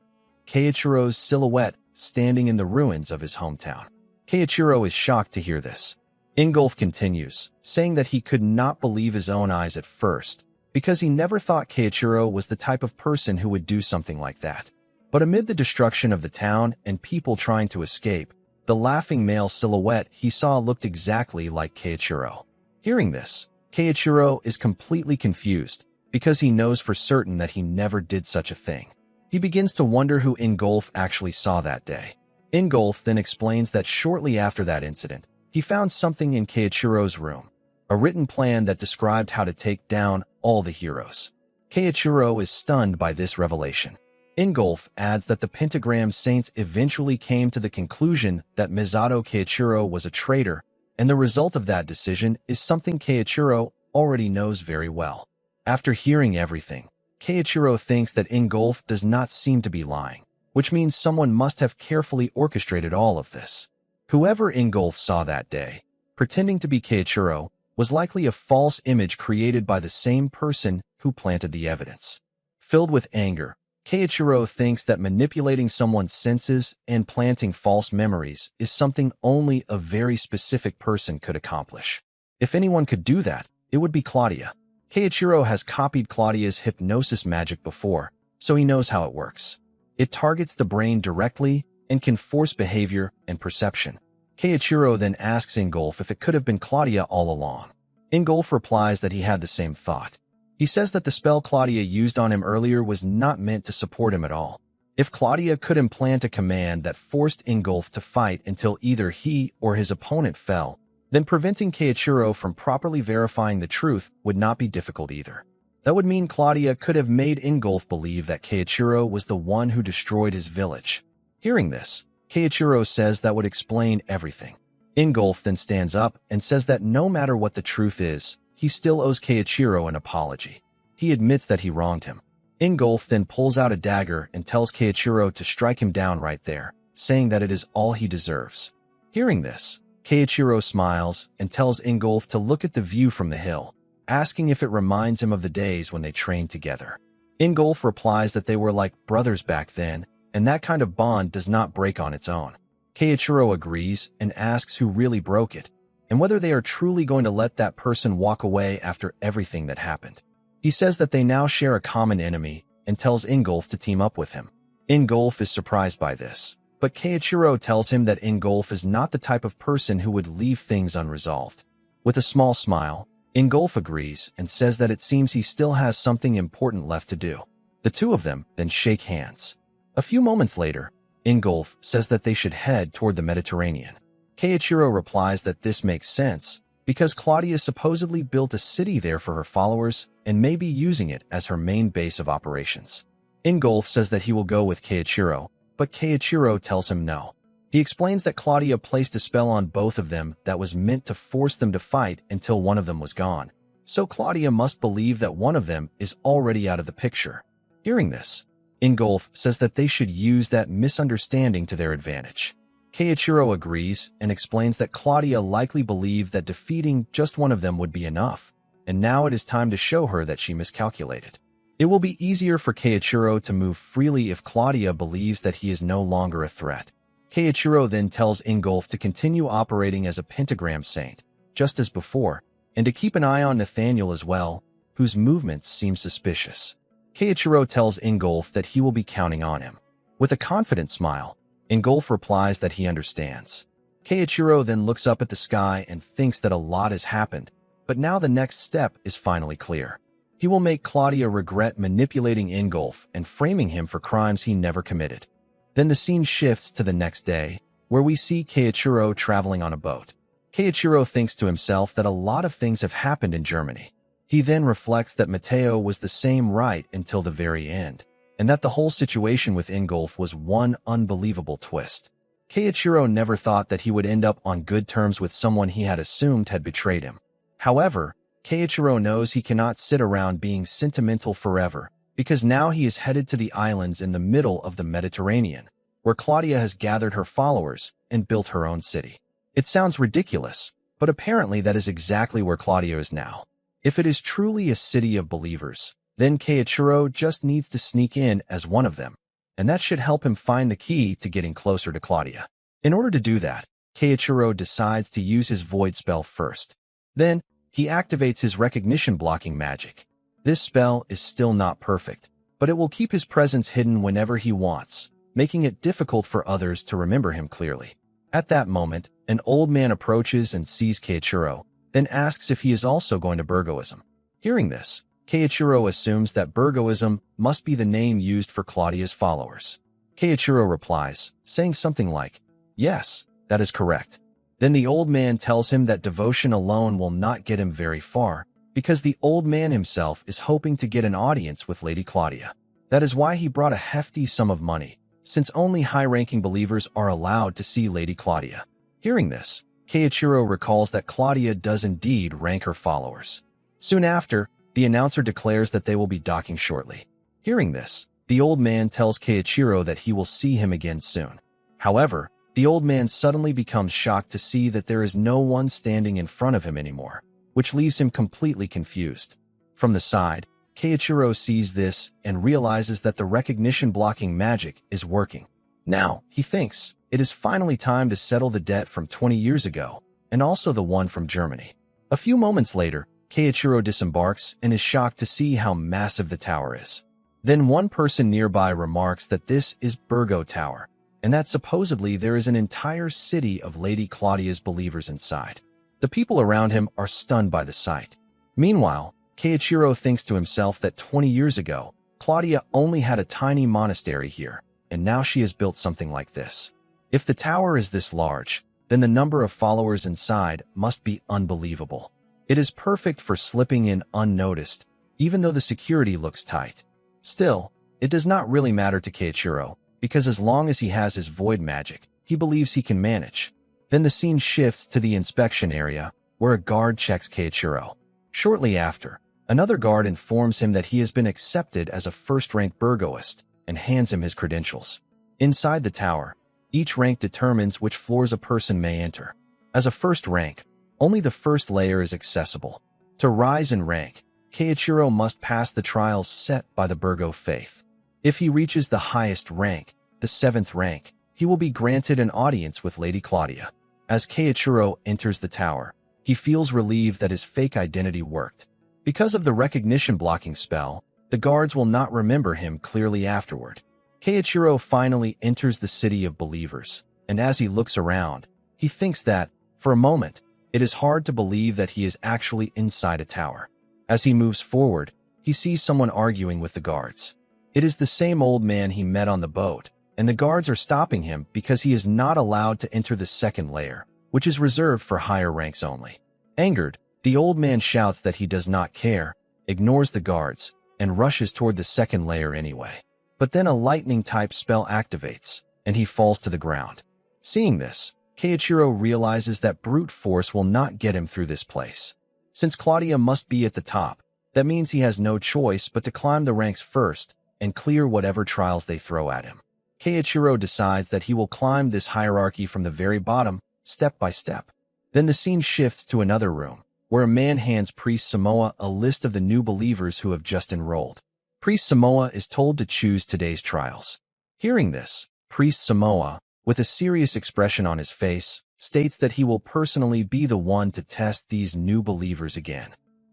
[SPEAKER 1] Keiichiro's silhouette standing in the ruins of his hometown. Keiichiro is shocked to hear this. Ingolf continues, saying that he could not believe his own eyes at first, because he never thought Keiichiro was the type of person who would do something like that. But amid the destruction of the town and people trying to escape, the laughing male silhouette he saw looked exactly like Keiichiro. Hearing this, Keiichiro is completely confused, because he knows for certain that he never did such a thing. He begins to wonder who Ingolf actually saw that day. Ingolf then explains that shortly after that incident, he found something in Keiichiro's room, a written plan that described how to take down all the heroes. Keiichiro is stunned by this revelation. Ingolf adds that the Pentagram Saints eventually came to the conclusion that Misato Keiichiro was a traitor, and the result of that decision is something Keiichiro already knows very well. After hearing everything, Keiichiro thinks that Ingolf does not seem to be lying, which means someone must have carefully orchestrated all of this. Whoever Ingolf saw that day, pretending to be Keiichiro, was likely a false image created by the same person who planted the evidence. Filled with anger, Keiichiro thinks that manipulating someone's senses and planting false memories is something only a very specific person could accomplish. If anyone could do that, it would be Claudia. Keiichiro has copied Claudia's hypnosis magic before, so he knows how it works. It targets the brain directly and can force behavior and perception. Keiichiro then asks Ingolf if it could have been Claudia all along. Ingolf replies that he had the same thought. He says that the spell Claudia used on him earlier was not meant to support him at all. If Claudia could implant a command that forced Ingolf to fight until either he or his opponent fell, then preventing Keiichiro from properly verifying the truth would not be difficult either. That would mean Claudia could have made Ingolf believe that Keiichiro was the one who destroyed his village. Hearing this, Keiichiro says that would explain everything. Ingolf then stands up and says that no matter what the truth is, he still owes Keiichiro an apology. He admits that he wronged him. Ingolf then pulls out a dagger and tells Keiichiro to strike him down right there, saying that it is all he deserves. Hearing this, Keiichiro smiles and tells Ingolf to look at the view from the hill, asking if it reminds him of the days when they trained together. Ingolf replies that they were like brothers back then, and that kind of bond does not break on its own. Keiichiro agrees and asks who really broke it, and whether they are truly going to let that person walk away after everything that happened. He says that they now share a common enemy and tells Ingolf to team up with him. Ingolf is surprised by this, but Keiichiro tells him that Ingolf is not the type of person who would leave things unresolved. With a small smile, Ingolf agrees and says that it seems he still has something important left to do. The two of them then shake hands. A few moments later, Ingolf says that they should head toward the Mediterranean. Keiichiro replies that this makes sense, because Claudia supposedly built a city there for her followers and may be using it as her main base of operations. Ingolf says that he will go with Keiichiro, but Keiichiro tells him no. He explains that Claudia placed a spell on both of them that was meant to force them to fight until one of them was gone. So Claudia must believe that one of them is already out of the picture. Hearing this, Ingolf says that they should use that misunderstanding to their advantage. Keiichiro agrees and explains that Claudia likely believed that defeating just one of them would be enough, and now it is time to show her that she miscalculated. It will be easier for Keiichiro to move freely if Claudia believes that he is no longer a threat. Keiichiro then tells Ingolf to continue operating as a pentagram saint, just as before, and to keep an eye on Nathaniel as well, whose movements seem suspicious. Keiichiro tells Ingolf that he will be counting on him. With a confident smile, Ingolf replies that he understands. Keiichiro then looks up at the sky and thinks that a lot has happened, but now the next step is finally clear. He will make Claudia regret manipulating Ingolf and framing him for crimes he never committed. Then the scene shifts to the next day, where we see Keiichiro traveling on a boat. Keiichiro thinks to himself that a lot of things have happened in Germany. He then reflects that Matteo was the same right until the very end, and that the whole situation with Ingolf was one unbelievable twist. Keiichiro never thought that he would end up on good terms with someone he had assumed had betrayed him. However, Keiichiro knows he cannot sit around being sentimental forever, because now he is headed to the islands in the middle of the Mediterranean, where Claudia has gathered her followers and built her own city. It sounds ridiculous, but apparently that is exactly where Claudia is now. If it is truly a city of believers, then Keiichiro just needs to sneak in as one of them, and that should help him find the key to getting closer to Claudia. In order to do that, Keiichiro decides to use his void spell first. Then, he activates his recognition blocking magic. This spell is still not perfect, but it will keep his presence hidden whenever he wants, making it difficult for others to remember him clearly. At that moment, an old man approaches and sees Keiichiro, then asks if he is also going to Burgoism. Hearing this, Keiichiro assumes that Burgoism must be the name used for Claudia's followers. Keiichiro replies, saying something like, "Yes, that is correct." Then the old man tells him that devotion alone will not get him very far, because the old man himself is hoping to get an audience with Lady Claudia. That is why he brought a hefty sum of money, since only high-ranking believers are allowed to see Lady Claudia. Hearing this, Keiichiro recalls that Claudia does indeed rank her followers. Soon after, the announcer declares that they will be docking shortly. Hearing this, the old man tells Keiichiro that he will see him again soon. However, the old man suddenly becomes shocked to see that there is no one standing in front of him anymore, which leaves him completely confused. From the side, Keiichiro sees this and realizes that the recognition blocking magic is working. Now, he thinks, it is finally time to settle the debt from 20 years ago, and also the one from Germany. A few moments later, Keiichiro disembarks and is shocked to see how massive the tower is. Then one person nearby remarks that this is Burgo Tower, and that supposedly there is an entire city of Lady Claudia's believers inside. The people around him are stunned by the sight. Meanwhile, Keiichiro thinks to himself that 20 years ago, Claudia only had a tiny monastery here, and now she has built something like this. If the tower is this large, then the number of followers inside must be unbelievable. It is perfect for slipping in unnoticed, even though the security looks tight. Still, it does not really matter to Keiichiro, because as long as he has his void magic, he believes he can manage. Then the scene shifts to the inspection area, where a guard checks Keiichiro. Shortly after, another guard informs him that he has been accepted as a first-rank Burgoist and hands him his credentials. Inside the tower, Each rank determines which floors a person may enter. As a first rank, only the first layer is accessible. To rise in rank, Keiichiro must pass the trials set by the Virgo faith. If he reaches the highest rank, the 7th rank, he will be granted an audience with Lady Claudia. As Keiichiro enters the tower, he feels relieved that his fake identity worked. Because of the recognition blocking spell, the guards will not remember him clearly afterward. Keiichiro finally enters the city of believers, and as he looks around, he thinks that, for a moment, it is hard to believe that he is actually inside a tower. As he moves forward, he sees someone arguing with the guards. It is the same old man he met on the boat, and the guards are stopping him because he is not allowed to enter the 2nd layer, which is reserved for higher ranks only. Angered, the old man shouts that he does not care, ignores the guards, and rushes toward the 2nd layer anyway. But then a lightning-type spell activates, and he falls to the ground. Seeing this, Keiichiro realizes that brute force will not get him through this place. Since Claudia must be at the top, that means he has no choice but to climb the ranks first and clear whatever trials they throw at him. Keiichiro decides that he will climb this hierarchy from the very bottom, step by step. Then the scene shifts to another room, where a man hands Priest Samoa a list of the new believers who have just enrolled. Priest Samoa is told to choose today's trials. Hearing this, Priest Samoa, with a serious expression on his face, states that he will personally be the one to test these new believers again.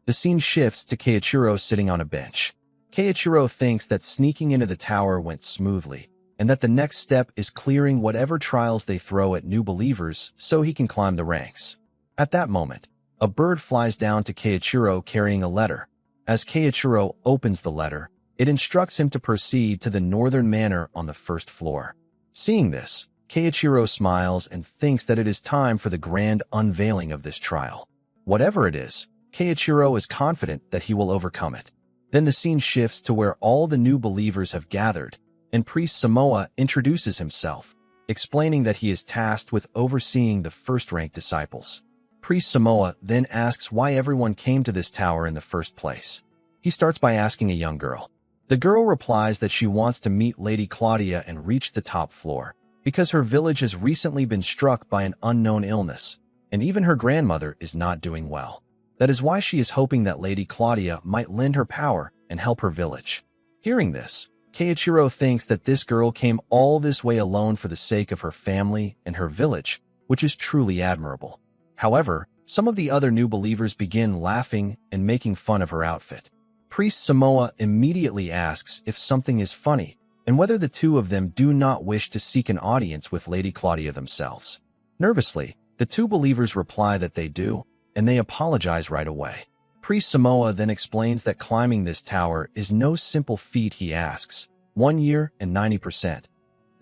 [SPEAKER 1] The scene shifts to Keiichiro sitting on a bench. Keiichiro thinks that sneaking into the tower went smoothly, and that the next step is clearing whatever trials they throw at new believers so he can climb the ranks. At that moment, a bird flies down to Keiichiro carrying a letter. As Keiichiro opens the letter, it instructs him to proceed to the northern manor on the 1st floor. Seeing this, Keiichiro smiles and thinks that it is time for the grand unveiling of this trial. Whatever it is, Keiichiro is confident that he will overcome it. Then the scene shifts to where all the new believers have gathered, and Priest Samoa introduces himself, explaining that he is tasked with overseeing the 1st-rank disciples. Priest Samoa then asks why everyone came to this tower in the first place. He starts by asking a young girl. The girl replies that she wants to meet Lady Claudia and reach the top floor, because her village has recently been struck by an unknown illness, and even her grandmother is not doing well. That is why she is hoping that Lady Claudia might lend her power and help her village. Hearing this, Keiichiro thinks that this girl came all this way alone for the sake of her family and her village, which is truly admirable. However, some of the other new believers begin laughing and making fun of her outfit. Priest Samoa immediately asks if something is funny, and whether the two of them do not wish to seek an audience with Lady Claudia themselves. Nervously, the two believers reply that they do, and they apologize right away. Priest Samoa then explains that climbing this tower is no simple feat. He asks, 1 year and 90%.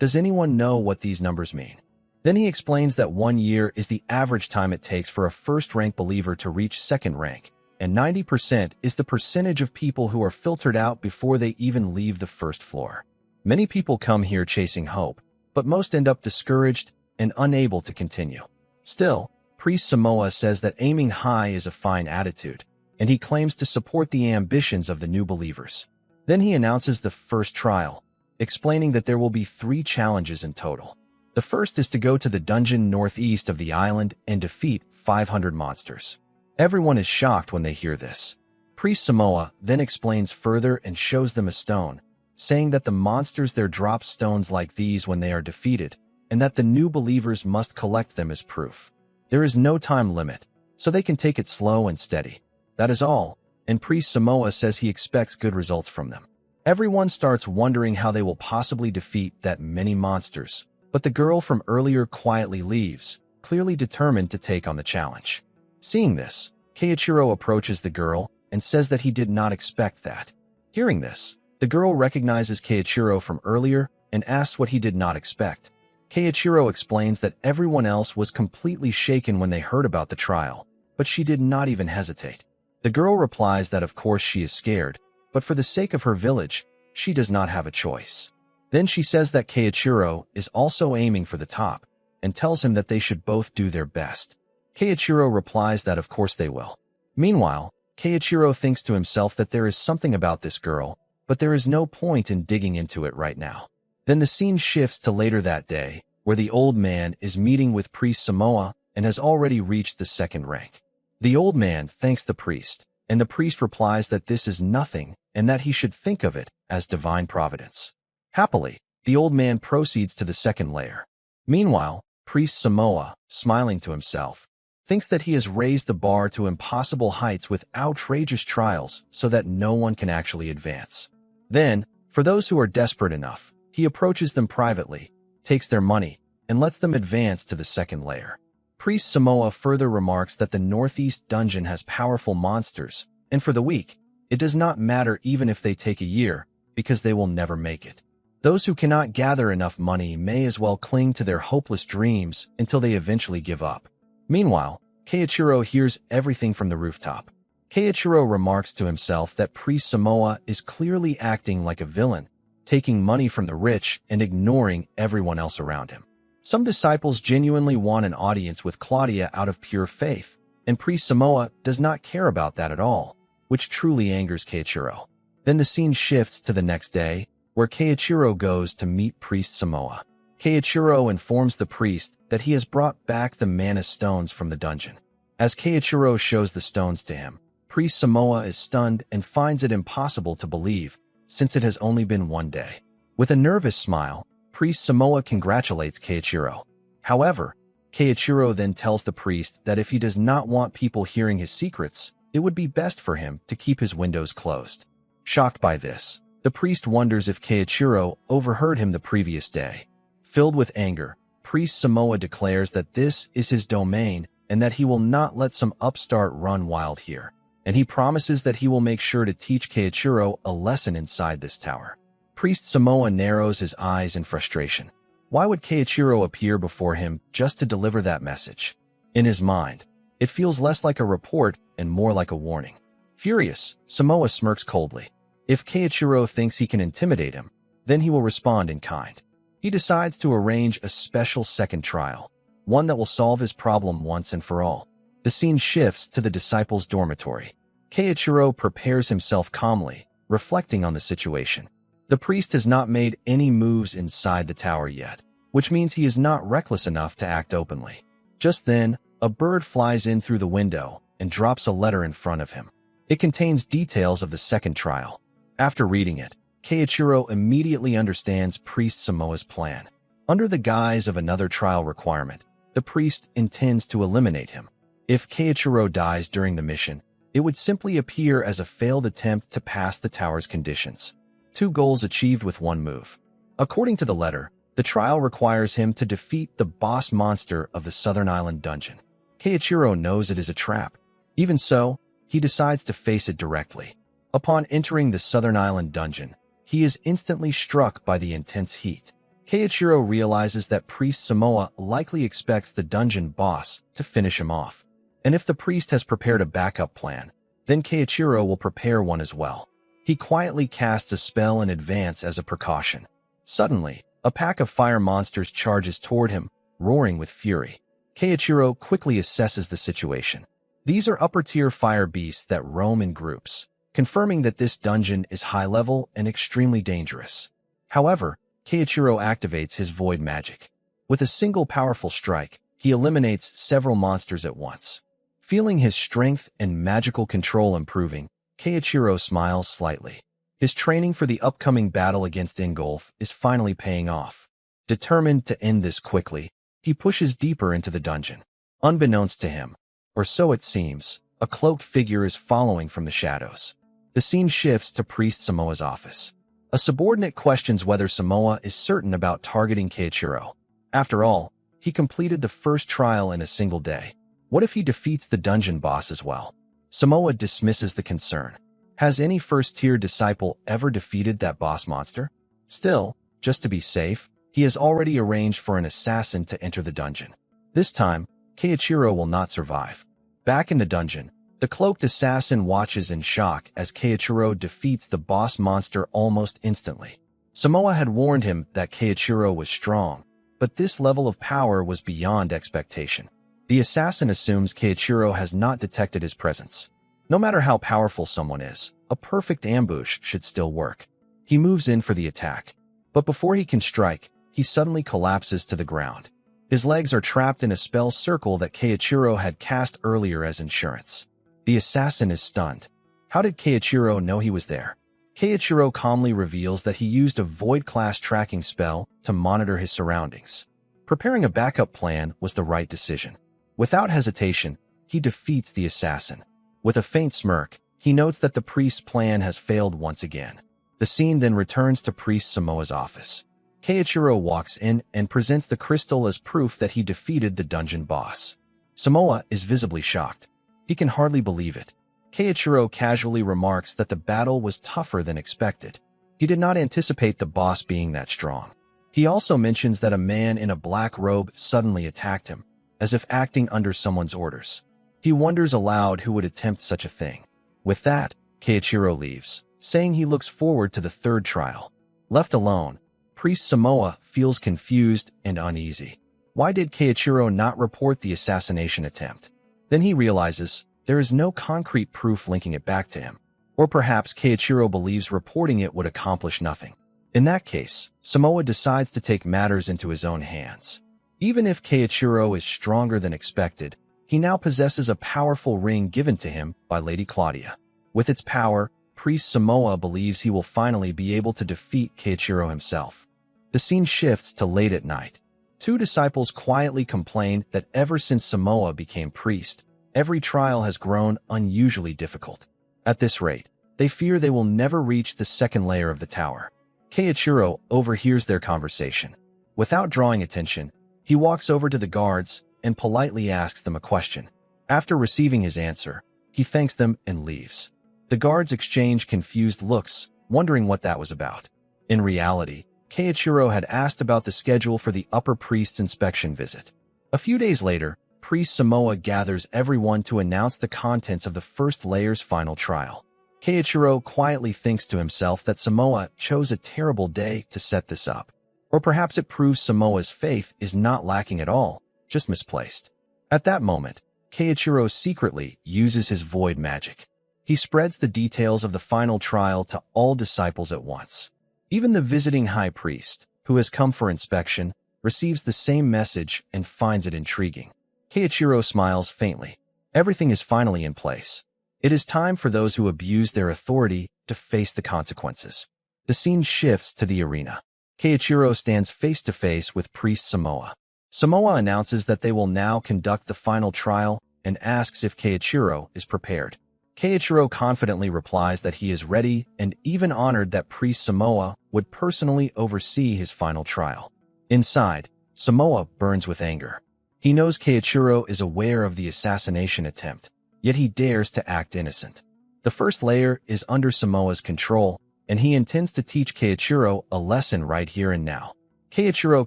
[SPEAKER 1] Does anyone know what these numbers mean? Then he explains that 1 year is the average time it takes for a 1st-rank believer to reach 2nd rank, and 90% is the percentage of people who are filtered out before they even leave the 1st floor. Many people come here chasing hope, but most end up discouraged and unable to continue. Still, Priest Samoa says that aiming high is a fine attitude, and he claims to support the ambitions of the new believers. Then he announces the first trial, explaining that there will be 3 challenges in total. The first is to go to the dungeon northeast of the island and defeat 500 monsters. Everyone is shocked when they hear this. Priest Samoa then explains further and shows them a stone, saying that the monsters there drop stones like these when they are defeated, and that the new believers must collect them as proof. There is no time limit, so they can take it slow and steady. That is all, and Priest Samoa says he expects good results from them. Everyone starts wondering how they will possibly defeat that many monsters, but the girl from earlier quietly leaves, clearly determined to take on the challenge. Seeing this, Keiichiro approaches the girl and says that he did not expect that. Hearing this, the girl recognizes Keiichiro from earlier and asks what he did not expect. Keiichiro explains that everyone else was completely shaken when they heard about the trial, but she did not even hesitate. The girl replies that of course she is scared, but for the sake of her village, she does not have a choice. Then she says that Keiichiro is also aiming for the top, and tells him that they should both do their best. Keiichiro replies that of course they will. Meanwhile, Keiichiro thinks to himself that there is something about this girl, but there is no point in digging into it right now. Then the scene shifts to later that day, where the old man is meeting with Priest Samoa and has already reached the second rank. The old man thanks the priest, and the priest replies that this is nothing and that he should think of it as divine providence. Happily, the old man proceeds to the second layer. Meanwhile, Priest Samoa, smiling to himself, thinks that he has raised the bar to impossible heights with outrageous trials so that no one can actually advance. Then, for those who are desperate enough, he approaches them privately, takes their money, and lets them advance to the second layer. Priest Samoa further remarks that the Northeast Dungeon has powerful monsters, and for the weak, it does not matter even if they take a year, because they will never make it. Those who cannot gather enough money may as well cling to their hopeless dreams until they eventually give up. Meanwhile, Keiichiro hears everything from the rooftop. Keiichiro remarks to himself that Priest Samoa is clearly acting like a villain, taking money from the rich and ignoring everyone else around him. Some disciples genuinely want an audience with Claudia out of pure faith, and Priest Samoa does not care about that at all, which truly angers Keiichiro. Then the scene shifts to the next day, where Keiichiro goes to meet Priest Samoa. Keiichiro informs the priest that he has brought back the mana stones from the dungeon. As Keiichiro shows the stones to him, Priest Samoa is stunned and finds it impossible to believe, since it has only been one day. With a nervous smile, Priest Samoa congratulates Keiichiro. However, Keiichiro then tells the priest that if he does not want people hearing his secrets, it would be best for him to keep his windows closed. Shocked by this, the priest wonders if Keiichiro overheard him the previous day. Filled with anger, Priest Samoa declares that this is his domain and that he will not let some upstart run wild here, and he promises that he will make sure to teach Keiichiro a lesson inside this tower. Priest Samoa narrows his eyes in frustration. Why would Keiichiro appear before him just to deliver that message? In his mind, it feels less like a report and more like a warning. Furious, Samoa smirks coldly. If Keiichiro thinks he can intimidate him, then he will respond in kind. He decides to arrange a special second trial, one that will solve his problem once and for all. The scene shifts to the disciples' dormitory. Keiichiro prepares himself calmly, reflecting on the situation. The priest has not made any moves inside the tower yet, which means he is not reckless enough to act openly. Just then, a bird flies in through the window and drops a letter in front of him. It contains details of the second trial. After reading it, Keiichiro immediately understands Priest Samoa's plan. Under the guise of another trial requirement, the priest intends to eliminate him. If Keiichiro dies during the mission, it would simply appear as a failed attempt to pass the tower's conditions. 2 goals achieved with 1 move. According to the letter, the trial requires him to defeat the boss monster of the Southern Island dungeon. Keiichiro knows it is a trap. Even so, he decides to face it directly. Upon entering the Southern Island dungeon, he is instantly struck by the intense heat. Keiichiro realizes that Priest Samoa likely expects the dungeon boss to finish him off. And if the priest has prepared a backup plan, then Keiichiro will prepare one as well. He quietly casts a spell in advance as a precaution. Suddenly, a pack of fire monsters charges toward him, roaring with fury. Keiichiro quickly assesses the situation. These are upper-tier fire beasts that roam in groups, confirming that this dungeon is high-level and extremely dangerous. However, Keiichiro activates his void magic. With a single powerful strike, he eliminates several monsters at once. Feeling his strength and magical control improving, Keiichiro smiles slightly. His training for the upcoming battle against Ingolf is finally paying off. Determined to end this quickly, he pushes deeper into the dungeon. Unbeknownst to him, or so it seems, a cloaked figure is following from the shadows. The scene shifts to Priest Samoa's office. A subordinate questions whether Samoa is certain about targeting Keiichiro. After all, he completed the first trial in a single day. What if he defeats the dungeon boss as well? Samoa dismisses the concern. Has any first-tier disciple ever defeated that boss monster? Still, just to be safe, he has already arranged for an assassin to enter the dungeon. This time, Keiichiro will not survive. Back in the dungeon, the cloaked assassin watches in shock as Keiichiro defeats the boss monster almost instantly. Samoa had warned him that Keiichiro was strong, but this level of power was beyond expectation. The assassin assumes Keiichiro has not detected his presence. No matter how powerful someone is, a perfect ambush should still work. He moves in for the attack. But before he can strike, he suddenly collapses to the ground. His legs are trapped in a spell circle that Keiichiro had cast earlier as insurance. The assassin is stunned. How did Keiichiro know he was there? Keiichiro calmly reveals that he used a void-class tracking spell to monitor his surroundings. Preparing a backup plan was the right decision. Without hesitation, he defeats the assassin. With a faint smirk, he notes that the priest's plan has failed once again. The scene then returns to Priest Samoa's office. Keiichiro walks in and presents the crystal as proof that he defeated the dungeon boss. Samoa is visibly shocked. He can hardly believe it. Keiichiro casually remarks that the battle was tougher than expected. He did not anticipate the boss being that strong. He also mentions that a man in a black robe suddenly attacked him, as if acting under someone's orders. He wonders aloud who would attempt such a thing. With that, Keiichiro leaves, saying he looks forward to the third trial. Left alone, Priest Samoa feels confused and uneasy. Why did Keiichiro not report the assassination attempt? Then he realizes there is no concrete proof linking it back to him. Or perhaps Keiichiro believes reporting it would accomplish nothing. In that case, Samoa decides to take matters into his own hands. Even if Keiichiro is stronger than expected, he now possesses a powerful ring given to him by Lady Claudia. With its power, Priest Samoa believes he will finally be able to defeat Keiichiro himself. The scene shifts to late at night. Two disciples quietly complain that ever since Samoa became priest, every trial has grown unusually difficult. At this rate, they fear they will never reach the second layer of the tower. Keiichiro overhears their conversation. Without drawing attention, he walks over to the guards and politely asks them a question. After receiving his answer, he thanks them and leaves. The guards exchange confused looks, wondering what that was about. In reality, Keiichiro had asked about the schedule for the upper priest's inspection visit. A few days later, Priest Samoa gathers everyone to announce the contents of the first layer's final trial. Keiichiro quietly thinks to himself that Samoa chose a terrible day to set this up. Or perhaps it proves Samoa's faith is not lacking at all, just misplaced. At that moment, Keiichiro secretly uses his void magic. He spreads the details of the final trial to all disciples at once. Even the visiting high priest, who has come for inspection, receives the same message and finds it intriguing. Keiichiro smiles faintly. Everything is finally in place. It is time for those who abuse their authority to face the consequences. The scene shifts to the arena. Keiichiro stands face to face with Priest Samoa. Samoa announces that they will now conduct the final trial and asks if Keiichiro is prepared. Keiichiro confidently replies that he is ready and even honored that Priest Samoa would personally oversee his final trial. Inside, Samoa burns with anger. He knows Keiichiro is aware of the assassination attempt, yet he dares to act innocent. The first layer is under Samoa's control, and he intends to teach Keiichiro a lesson right here and now. Keiichiro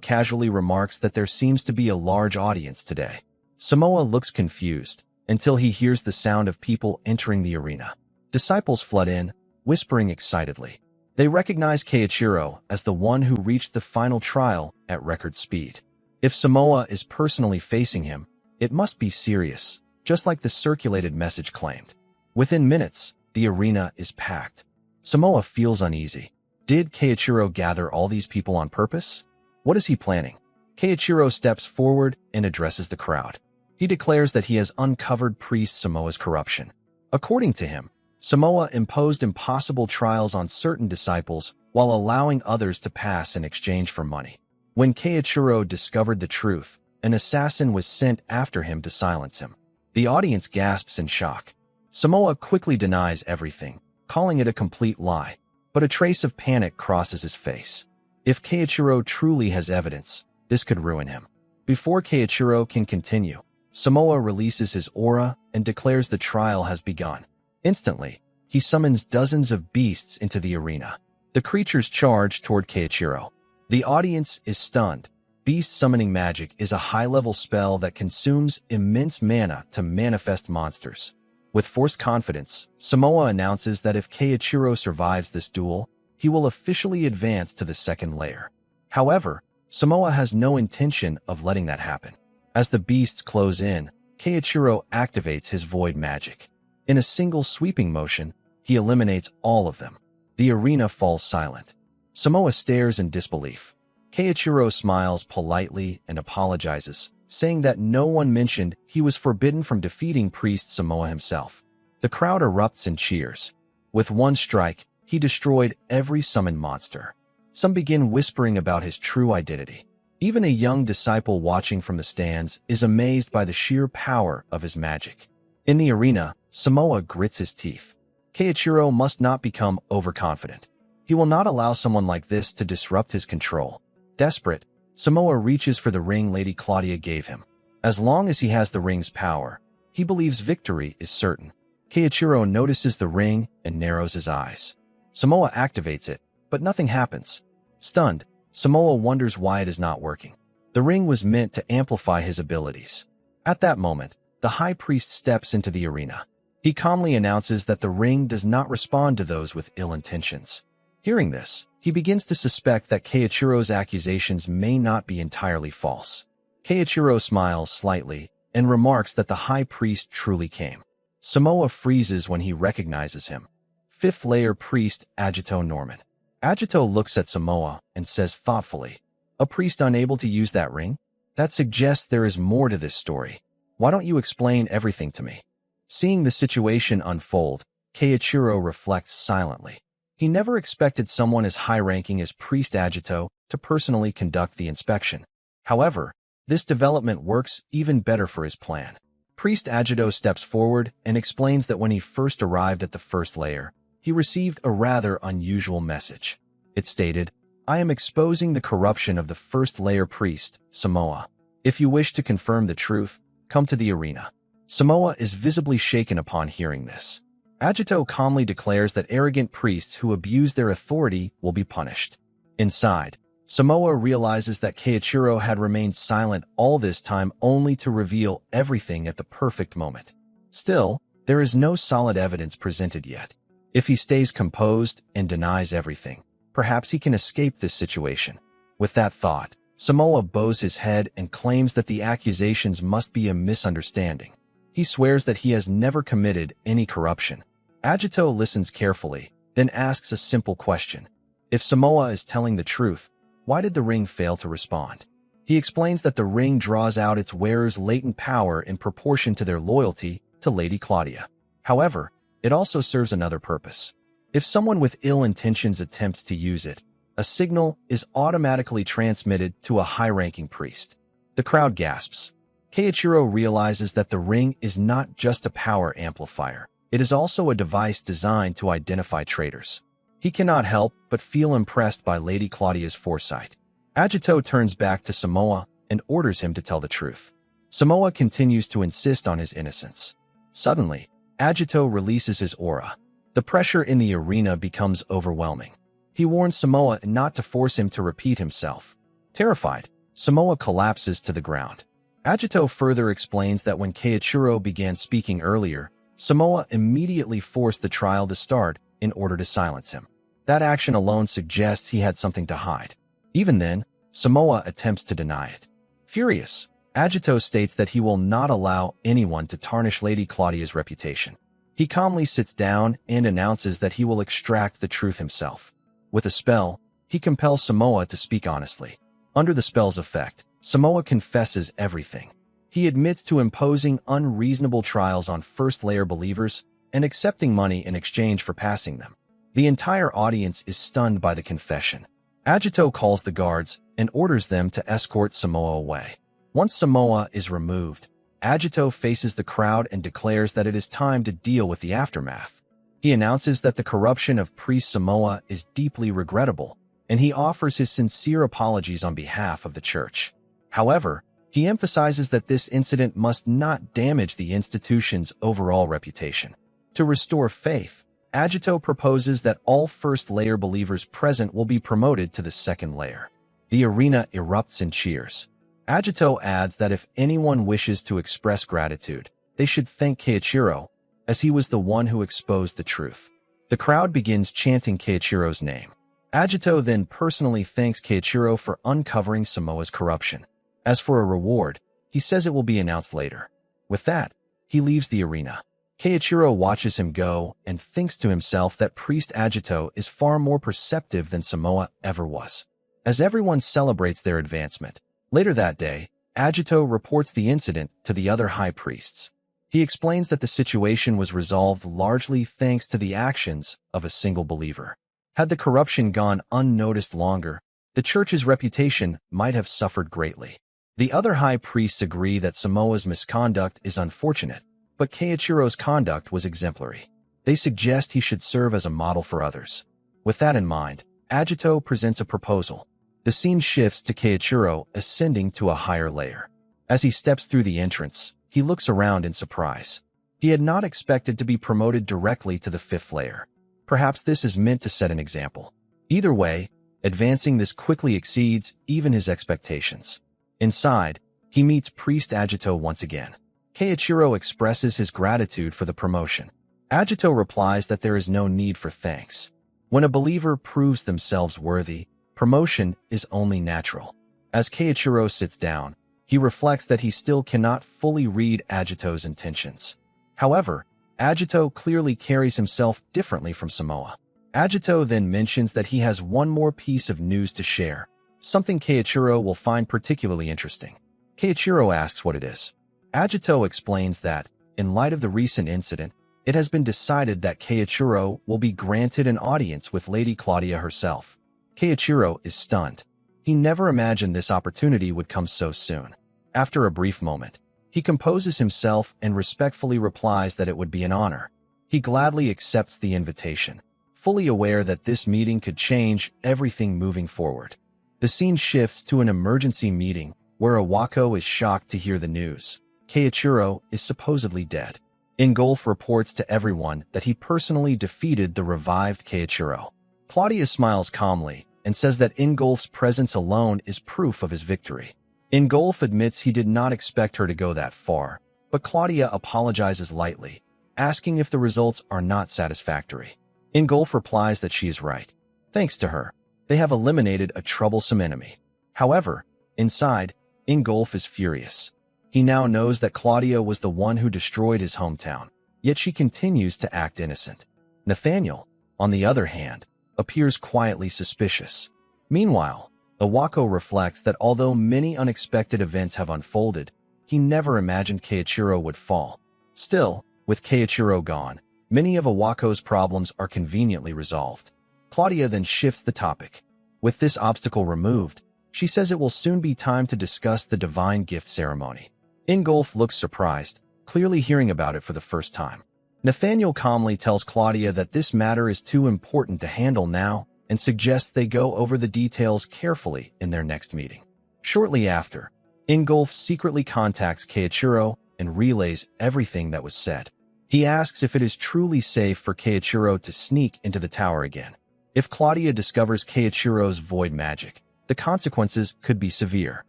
[SPEAKER 1] casually remarks that there seems to be a large audience today. Samoa looks confused until he hears the sound of people entering the arena. Disciples flood in, whispering excitedly. They recognize Keiichiro as the one who reached the final trial at record speed. If Samoa is personally facing him, it must be serious, just like the circulated message claimed. Within minutes, the arena is packed. Samoa feels uneasy. Did Keiichiro gather all these people on purpose? What is he planning? Keiichiro steps forward and addresses the crowd. He declares that he has uncovered Priest Samoa's corruption. According to him, Samoa imposed impossible trials on certain disciples while allowing others to pass in exchange for money. When Keiichiro discovered the truth, an assassin was sent after him to silence him. The audience gasps in shock. Samoa quickly denies everything, calling it a complete lie, but a trace of panic crosses his face. If Keiichiro truly has evidence, this could ruin him. Before Keiichiro can continue, Samoa releases his aura and declares the trial has begun. Instantly, he summons dozens of beasts into the arena. The creatures charge toward Keiichiro. The audience is stunned. Beast summoning magic is a high-level spell that consumes immense mana to manifest monsters. With forced confidence, Samoa announces that if Keiichiro survives this duel, he will officially advance to the second layer. However, Samoa has no intention of letting that happen. As the beasts close in, Keiichiro activates his void magic. In a single sweeping motion, he eliminates all of them. The arena falls silent. Samoa stares in disbelief. Keiichiro smiles politely and apologizes, saying that no one mentioned he was forbidden from defeating Priest Samoa himself. The crowd erupts in cheers. With one strike, he destroyed every summoned monster. Some begin whispering about his true identity. Even a young disciple watching from the stands is amazed by the sheer power of his magic. In the arena, Samoa grits his teeth. Keiichiro must not become overconfident. He will not allow someone like this to disrupt his control. Desperate, Samoa reaches for the ring Lady Claudia gave him. As long as he has the ring's power, he believes victory is certain. Keiichiro notices the ring and narrows his eyes. Samoa activates it, but nothing happens. Stunned, Samoa wonders why it is not working. The ring was meant to amplify his abilities. At that moment, the high priest steps into the arena. He calmly announces that the ring does not respond to those with ill intentions. Hearing this, he begins to suspect that Keiichiro's accusations may not be entirely false. Keiichiro smiles slightly and remarks that the high priest truly came. Samoa freezes when he recognizes him. Fifth layer priest Agito Norman. Agito looks at Samoa and says thoughtfully, "A priest unable to use that ring? That suggests there is more to this story. Why don't you explain everything to me?" Seeing the situation unfold, Keiichiro reflects silently. He never expected someone as high-ranking as Priest Agito to personally conduct the inspection. However, this development works even better for his plan. Priest Agito steps forward and explains that when he first arrived at the first layer, he received a rather unusual message. It stated, "I am exposing the corruption of the first layer priest, Samoa. If you wish to confirm the truth, come to the arena." Samoa is visibly shaken upon hearing this. Agito calmly declares that arrogant priests who abuse their authority will be punished. Inside, Samoa realizes that Keiichiro had remained silent all this time only to reveal everything at the perfect moment. Still, there is no solid evidence presented yet. If he stays composed and denies everything, perhaps he can escape this situation. With that thought, Samoa bows his head and claims that the accusations must be a misunderstanding. He swears that he has never committed any corruption. Agito listens carefully, then asks a simple question. If Samoa is telling the truth, why did the ring fail to respond? He explains that the ring draws out its wearer's latent power in proportion to their loyalty to Lady Claudia. However, it also serves another purpose. If someone with ill intentions attempts to use it, a signal is automatically transmitted to a high-ranking priest. The crowd gasps. Keiichiro realizes that the ring is not just a power amplifier. It is also a device designed to identify traitors. He cannot help but feel impressed by Lady Claudia's foresight. Agito turns back to Samoa and orders him to tell the truth. Samoa continues to insist on his innocence. Suddenly, Agito releases his aura. The pressure in the arena becomes overwhelming. He warns Samoa not to force him to repeat himself. Terrified, Samoa collapses to the ground. Agito further explains that when Keiichiro began speaking earlier, Samoa immediately forced the trial to start in order to silence him. That action alone suggests he had something to hide. Even then, Samoa attempts to deny it. Furious, Agito states that he will not allow anyone to tarnish Lady Claudia's reputation. He calmly sits down and announces that he will extract the truth himself. With a spell, he compels Samoa to speak honestly. Under the spell's effect, Samoa confesses everything. He admits to imposing unreasonable trials on first-layer believers and accepting money in exchange for passing them. The entire audience is stunned by the confession. Agito calls the guards and orders them to escort Samoa away. Once Samoa is removed, Agito faces the crowd and declares that it is time to deal with the aftermath. He announces that the corruption of Priest Samoa is deeply regrettable, and he offers his sincere apologies on behalf of the church. However, he emphasizes that this incident must not damage the institution's overall reputation. To restore faith, Agito proposes that all first-layer believers present will be promoted to the second layer. The arena erupts in cheers. Agito adds that if anyone wishes to express gratitude, they should thank Keiichiro, as he was the one who exposed the truth. The crowd begins chanting Keiichiro's name. Agito then personally thanks Keiichiro for uncovering Samoa's corruption. As for a reward, he says it will be announced later. With that, he leaves the arena. Keiichiro watches him go and thinks to himself that Priest Agito is far more perceptive than Samoa ever was. as everyone celebrates their advancement. Later that day, Agito reports the incident to the other high priests. He explains that the situation was resolved largely thanks to the actions of a single believer. Had the corruption gone unnoticed longer, the church's reputation might have suffered greatly. The other high priests agree that Samoa's misconduct is unfortunate, but Keiichiro's conduct was exemplary. They suggest he should serve as a model for others. With that in mind, Agito presents a proposal. The scene shifts to Keiichiro ascending to a higher layer. As he steps through the entrance, he looks around in surprise. He had not expected to be promoted directly to the 5th layer. Perhaps this is meant to set an example. Either way, advancing this quickly exceeds even his expectations. Inside, he meets Priest Agito once again. Keiichiro expresses his gratitude for the promotion. Agito replies that there is no need for thanks. When a believer proves themselves worthy, promotion is only natural. As Keiichiro sits down, he reflects that he still cannot fully read Agito's intentions. However, Agito clearly carries himself differently from Samoa. Agito then mentions that he has one more piece of news to share, something Keiichiro will find particularly interesting. Keiichiro asks what it is. Agito explains that, in light of the recent incident, it has been decided that Keiichiro will be granted an audience with Lady Claudia herself. Keiichiro is stunned. He never imagined this opportunity would come so soon. After a brief moment, he composes himself and respectfully replies that it would be an honor. He gladly accepts the invitation, fully aware that this meeting could change everything moving forward. The scene shifts to an emergency meeting where Iwako is shocked to hear the news. Keiichiro is supposedly dead. Ingolf reports to everyone that he personally defeated the revived Keiichiro. Claudia smiles calmly and says that Ingolf's presence alone is proof of his victory. Ingolf admits he did not expect her to go that far, but Claudia apologizes lightly, asking if the results are not satisfactory. Ingolf replies that she is right. Thanks to her, they have eliminated a troublesome enemy. However, inside, Ingolf is furious. He now knows that Claudia was the one who destroyed his hometown, yet she continues to act innocent. Nathaniel, on the other hand, appears quietly suspicious. Meanwhile, Iwako reflects that although many unexpected events have unfolded, he never imagined Keiichiro would fall. Still, with Keiichiro gone, many of Iwako's problems are conveniently resolved. Claudia then shifts the topic. With this obstacle removed, she says it will soon be time to discuss the divine gift ceremony. Ingolf looks surprised, clearly hearing about it for the first time. Nathaniel calmly tells Claudia that this matter is too important to handle now and suggests they go over the details carefully in their next meeting. Shortly after, Ingolf secretly contacts Keiichiro and relays everything that was said. He asks if it is truly safe for Keiichiro to sneak into the tower again. If Claudia discovers Keiichiro's void magic, the consequences could be severe.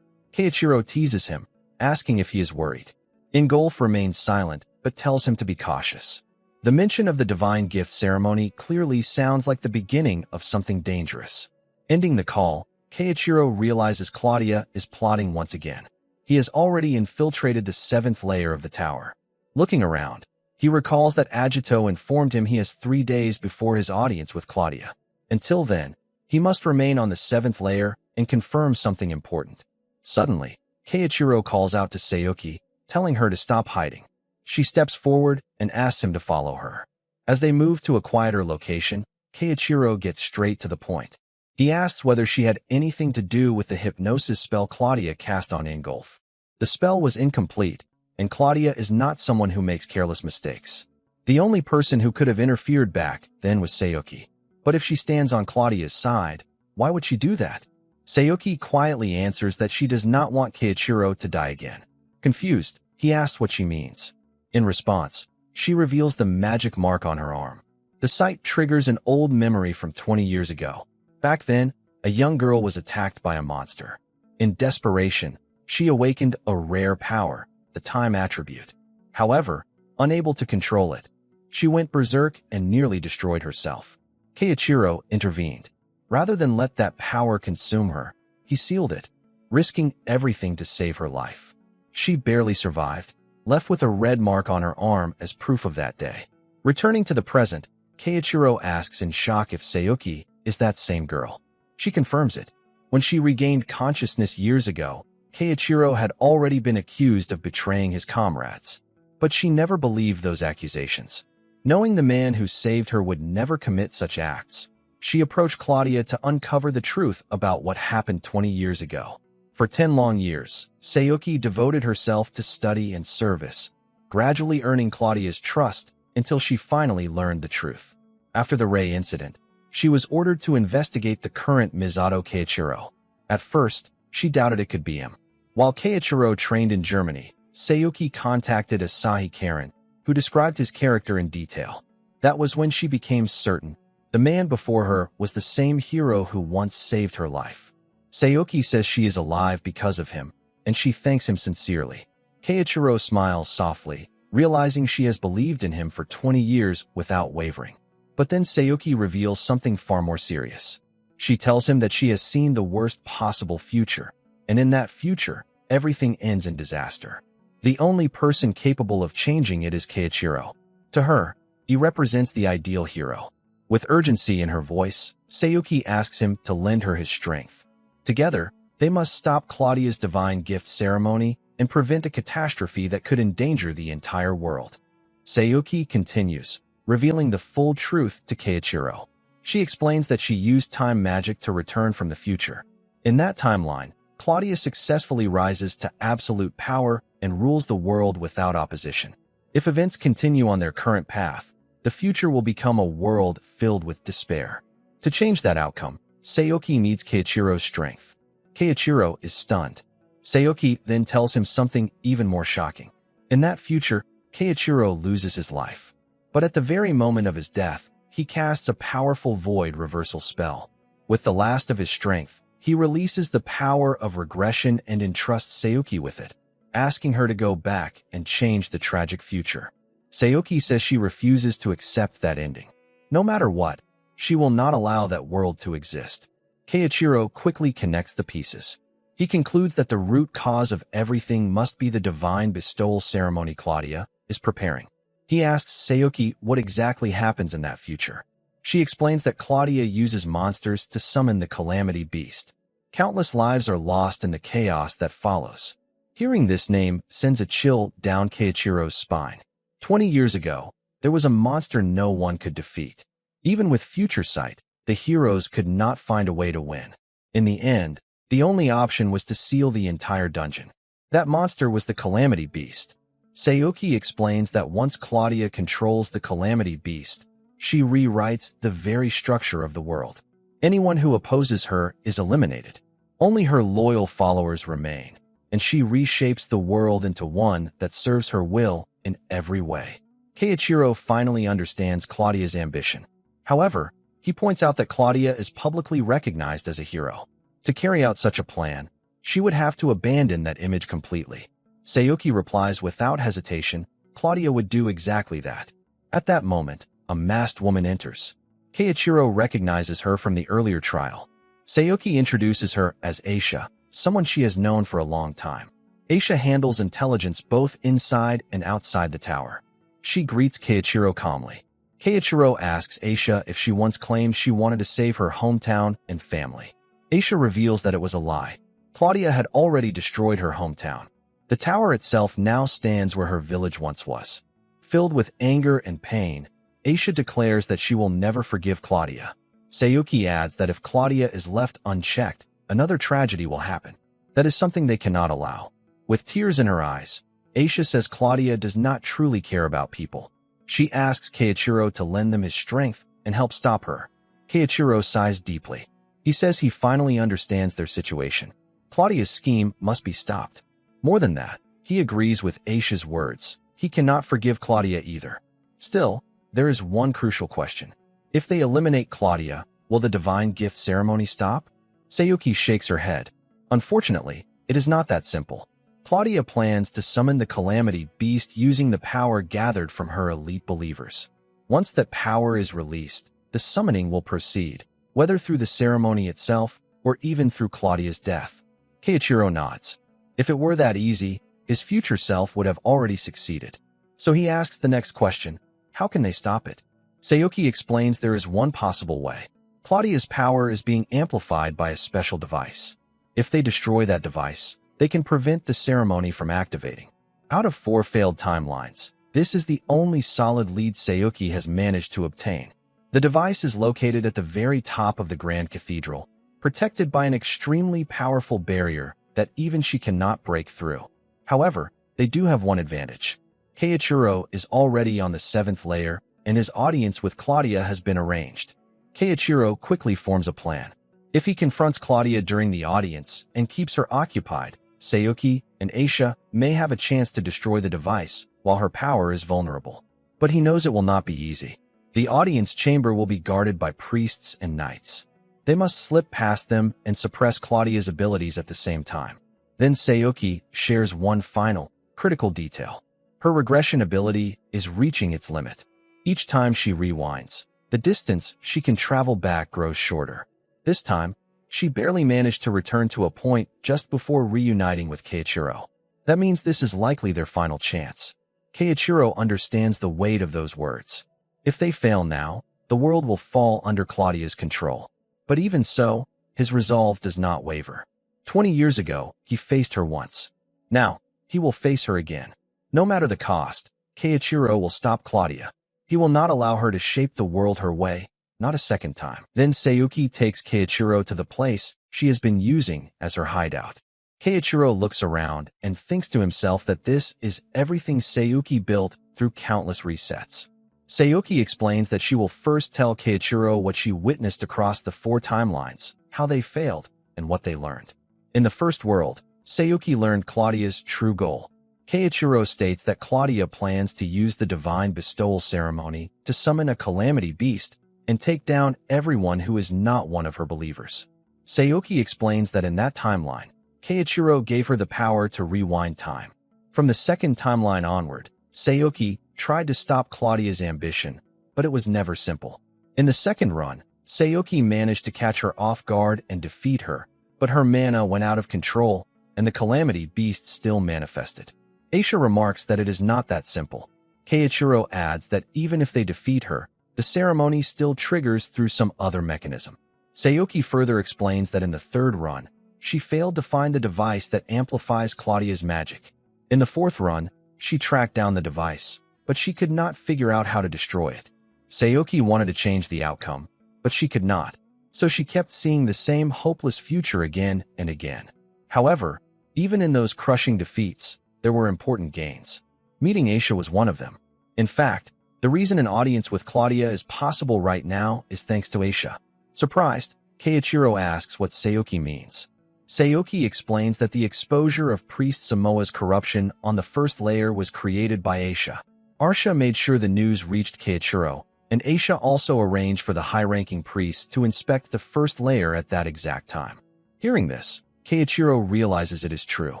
[SPEAKER 1] Keiichiro teases him, asking if he is worried. Ingolf remains silent, but tells him to be cautious. The mention of the divine gift ceremony clearly sounds like the beginning of something dangerous. Ending the call, Keiichiro realizes Claudia is plotting once again. He has already infiltrated the 7th layer of the tower. Looking around, he recalls that Agito informed him he has 3 days before his audience with Claudia. Until then, he must remain on the 7th layer and confirm something important. Suddenly, Keiichiro calls out to Sayuki, telling her to stop hiding. She steps forward and asks him to follow her. As they move to a quieter location, Keiichiro gets straight to the point. He asks whether she had anything to do with the hypnosis spell Claudia cast on Ingolf. The spell was incomplete, and Claudia is not someone who makes careless mistakes. The only person who could have interfered back then was Sayuki. But if she stands on Claudia's side, why would she do that? Sayuki quietly answers that she does not want Keiichiro to die again. Confused, he asks what she means. In response, she reveals the magic mark on her arm. The sight triggers an old memory from 20 years ago. Back then, a young girl was attacked by a monster. In desperation, she awakened a rare power, the time attribute. However, unable to control it, she went berserk and nearly destroyed herself. Keiichiro intervened. Rather than let that power consume her, he sealed it, risking everything to save her life. She barely survived, left with a red mark on her arm as proof of that day. Returning to the present, Keiichiro asks in shock if Sayuki is that same girl. She confirms it. When she regained consciousness years ago, Keiichiro had already been accused of betraying his comrades. But she never believed those accusations. Knowing the man who saved her would never commit such acts, she approached Claudia to uncover the truth about what happened 20 years ago. For 10 long years, Sayuki devoted herself to study and service, gradually earning Claudia's trust until she finally learned the truth. After the Rei incident, she was ordered to investigate the current Misato Keiichiro. At first, she doubted it could be him. While Keiichiro trained in Germany, Sayuki contacted Asahi Karen, who described his character in detail. That was when she became certain the man before her was the same hero who once saved her life. Sayuki says she is alive because of him, and she thanks him sincerely. Keiichiro smiles softly, realizing she has believed in him for 20 years without wavering. But then Sayuki reveals something far more serious. She tells him that she has seen the worst possible future, and in that future, everything ends in disaster. The only person capable of changing it is Keiichiro. To her, he represents the ideal hero. With urgency in her voice, Sayuki asks him to lend her his strength. Together, they must stop Claudia's divine gift ceremony and prevent a catastrophe that could endanger the entire world. Sayuki continues, revealing the full truth to Keiichiro. She explains that she used time magic to return from the future. In that timeline, Claudia successfully rises to absolute power and rules the world without opposition. If events continue on their current path, the future will become a world filled with despair. To change that outcome, Sayuki needs Keiichiro's strength. Keiichiro is stunned. Sayuki then tells him something even more shocking. In that future, Keiichiro loses his life. But at the very moment of his death, he casts a powerful void reversal spell. With the last of his strength, he releases the power of regression and entrusts Sayuki with it, asking her to go back and change the tragic future. Sayuki says she refuses to accept that ending. No matter what, she will not allow that world to exist. Keiichiro quickly connects the pieces. He concludes that the root cause of everything must be the divine bestowal ceremony Claudia is preparing. He asks Sayuki what exactly happens in that future. She explains that Claudia uses monsters to summon the Calamity Beast. Countless lives are lost in the chaos that follows. Hearing this name sends a chill down Keiichiro's spine. 20 years ago, there was a monster no one could defeat. Even with future sight, the heroes could not find a way to win. In the end, the only option was to seal the entire dungeon. That monster was the Calamity Beast. Sayuki explains that once Claudia controls the Calamity Beast, she rewrites the very structure of the world. Anyone who opposes her is eliminated. Only her loyal followers remain, and she reshapes the world into one that serves her will in every way. Keiichiro finally understands Claudia's ambition. However, he points out that Claudia is publicly recognized as a hero. To carry out such a plan, she would have to abandon that image completely. Sayuki replies without hesitation, Claudia would do exactly that. At that moment, a masked woman enters. Keiichiro recognizes her from the earlier trial. Sayuki introduces her as Aisha, someone she has known for a long time. Aisha handles intelligence both inside and outside the tower. She greets Keiichiro calmly. Keiichiro asks Aisha if she once claimed she wanted to save her hometown and family. Aisha reveals that it was a lie. Claudia had already destroyed her hometown. The tower itself now stands where her village once was. Filled with anger and pain, Aisha declares that she will never forgive Claudia. Sayuki adds that if Claudia is left unchecked, another tragedy will happen. That is something they cannot allow. With tears in her eyes, Aisha says Claudia does not truly care about people. She asks Keiichiro to lend them his strength and help stop her. Keiichiro sighs deeply. He says he finally understands their situation. Claudia's scheme must be stopped. More than that, he agrees with Aisha's words. He cannot forgive Claudia either. Still, there is one crucial question. If they eliminate Claudia, will the divine gift ceremony stop? Sayuki shakes her head. Unfortunately, it is not that simple. Claudia plans to summon the Calamity Beast using the power gathered from her elite believers. Once that power is released, the summoning will proceed, whether through the ceremony itself or even through Claudia's death. Keiichiro nods. If it were that easy, his future self would have already succeeded. So he asks the next question, how can they stop it? Sayuki explains there is one possible way. Claudia's power is being amplified by a special device. If they destroy that device, they can prevent the ceremony from activating. Out of 4 failed timelines, this is the only solid lead Sayuki has managed to obtain. The device is located at the very top of the Grand Cathedral, protected by an extremely powerful barrier that even she cannot break through. However, they do have one advantage. Keiichiro is already on the 7th layer, and his audience with Claudia has been arranged. Keiichiro quickly forms a plan. If he confronts Claudia during the audience and keeps her occupied, Sayuki and Aisha may have a chance to destroy the device while her power is vulnerable. But he knows it will not be easy. The audience chamber will be guarded by priests and knights. They must slip past them and suppress Claudia's abilities at the same time. Then Sayuki shares one final, critical detail. Her regression ability is reaching its limit. Each time she rewinds, the distance she can travel back grows shorter. This time, she barely managed to return to a point just before reuniting with Keiichiro. That means this is likely their final chance. Keiichiro understands the weight of those words. If they fail now, the world will fall under Claudia's control. But even so, his resolve does not waver. 20 years ago, he faced her once. Now, he will face her again. No matter the cost, Keiichiro will stop Claudia. He will not allow her to shape the world her way, not a second time. Then Sayuki takes Keiichiro to the place she has been using as her hideout. Keiichiro looks around and thinks to himself that this is everything Sayuki built through countless resets. Sayuki explains that she will first tell Keiichiro what she witnessed across the 4 timelines, how they failed, and what they learned. In the first world, Sayuki learned Claudia's true goal. Keiichiro states that Claudia plans to use the divine bestowal ceremony to summon a calamity beast and take down everyone who is not one of her believers. Sayuki explains that in that timeline, Keiichiro gave her the power to rewind time. From the second timeline onward, Sayuki tried to stop Claudia's ambition, but it was never simple. In the second run, Sayuki managed to catch her off guard and defeat her, but her mana went out of control, and the calamity beast still manifested. Aisha remarks that it is not that simple. Keiichiro adds that even if they defeat her, the ceremony still triggers through some other mechanism. Sayuki further explains that in the third run, she failed to find the device that amplifies Claudia's magic. In the fourth run, she tracked down the device, but she could not figure out how to destroy it. Sayuki wanted to change the outcome, but she could not, so she kept seeing the same hopeless future again and again. However, even in those crushing defeats, there were important gains. Meeting Aisha was one of them. In fact, the reason an audience with Claudia is possible right now is thanks to Aisha. Surprised, Keiichiro asks what Sayuki means. Sayuki explains that the exposure of Priest Samoa's corruption on the first layer was created by Aisha. Aisha made sure the news reached Keiichiro, and Aisha also arranged for the high-ranking priests to inspect the first layer at that exact time. Hearing this, Keiichiro realizes it is true.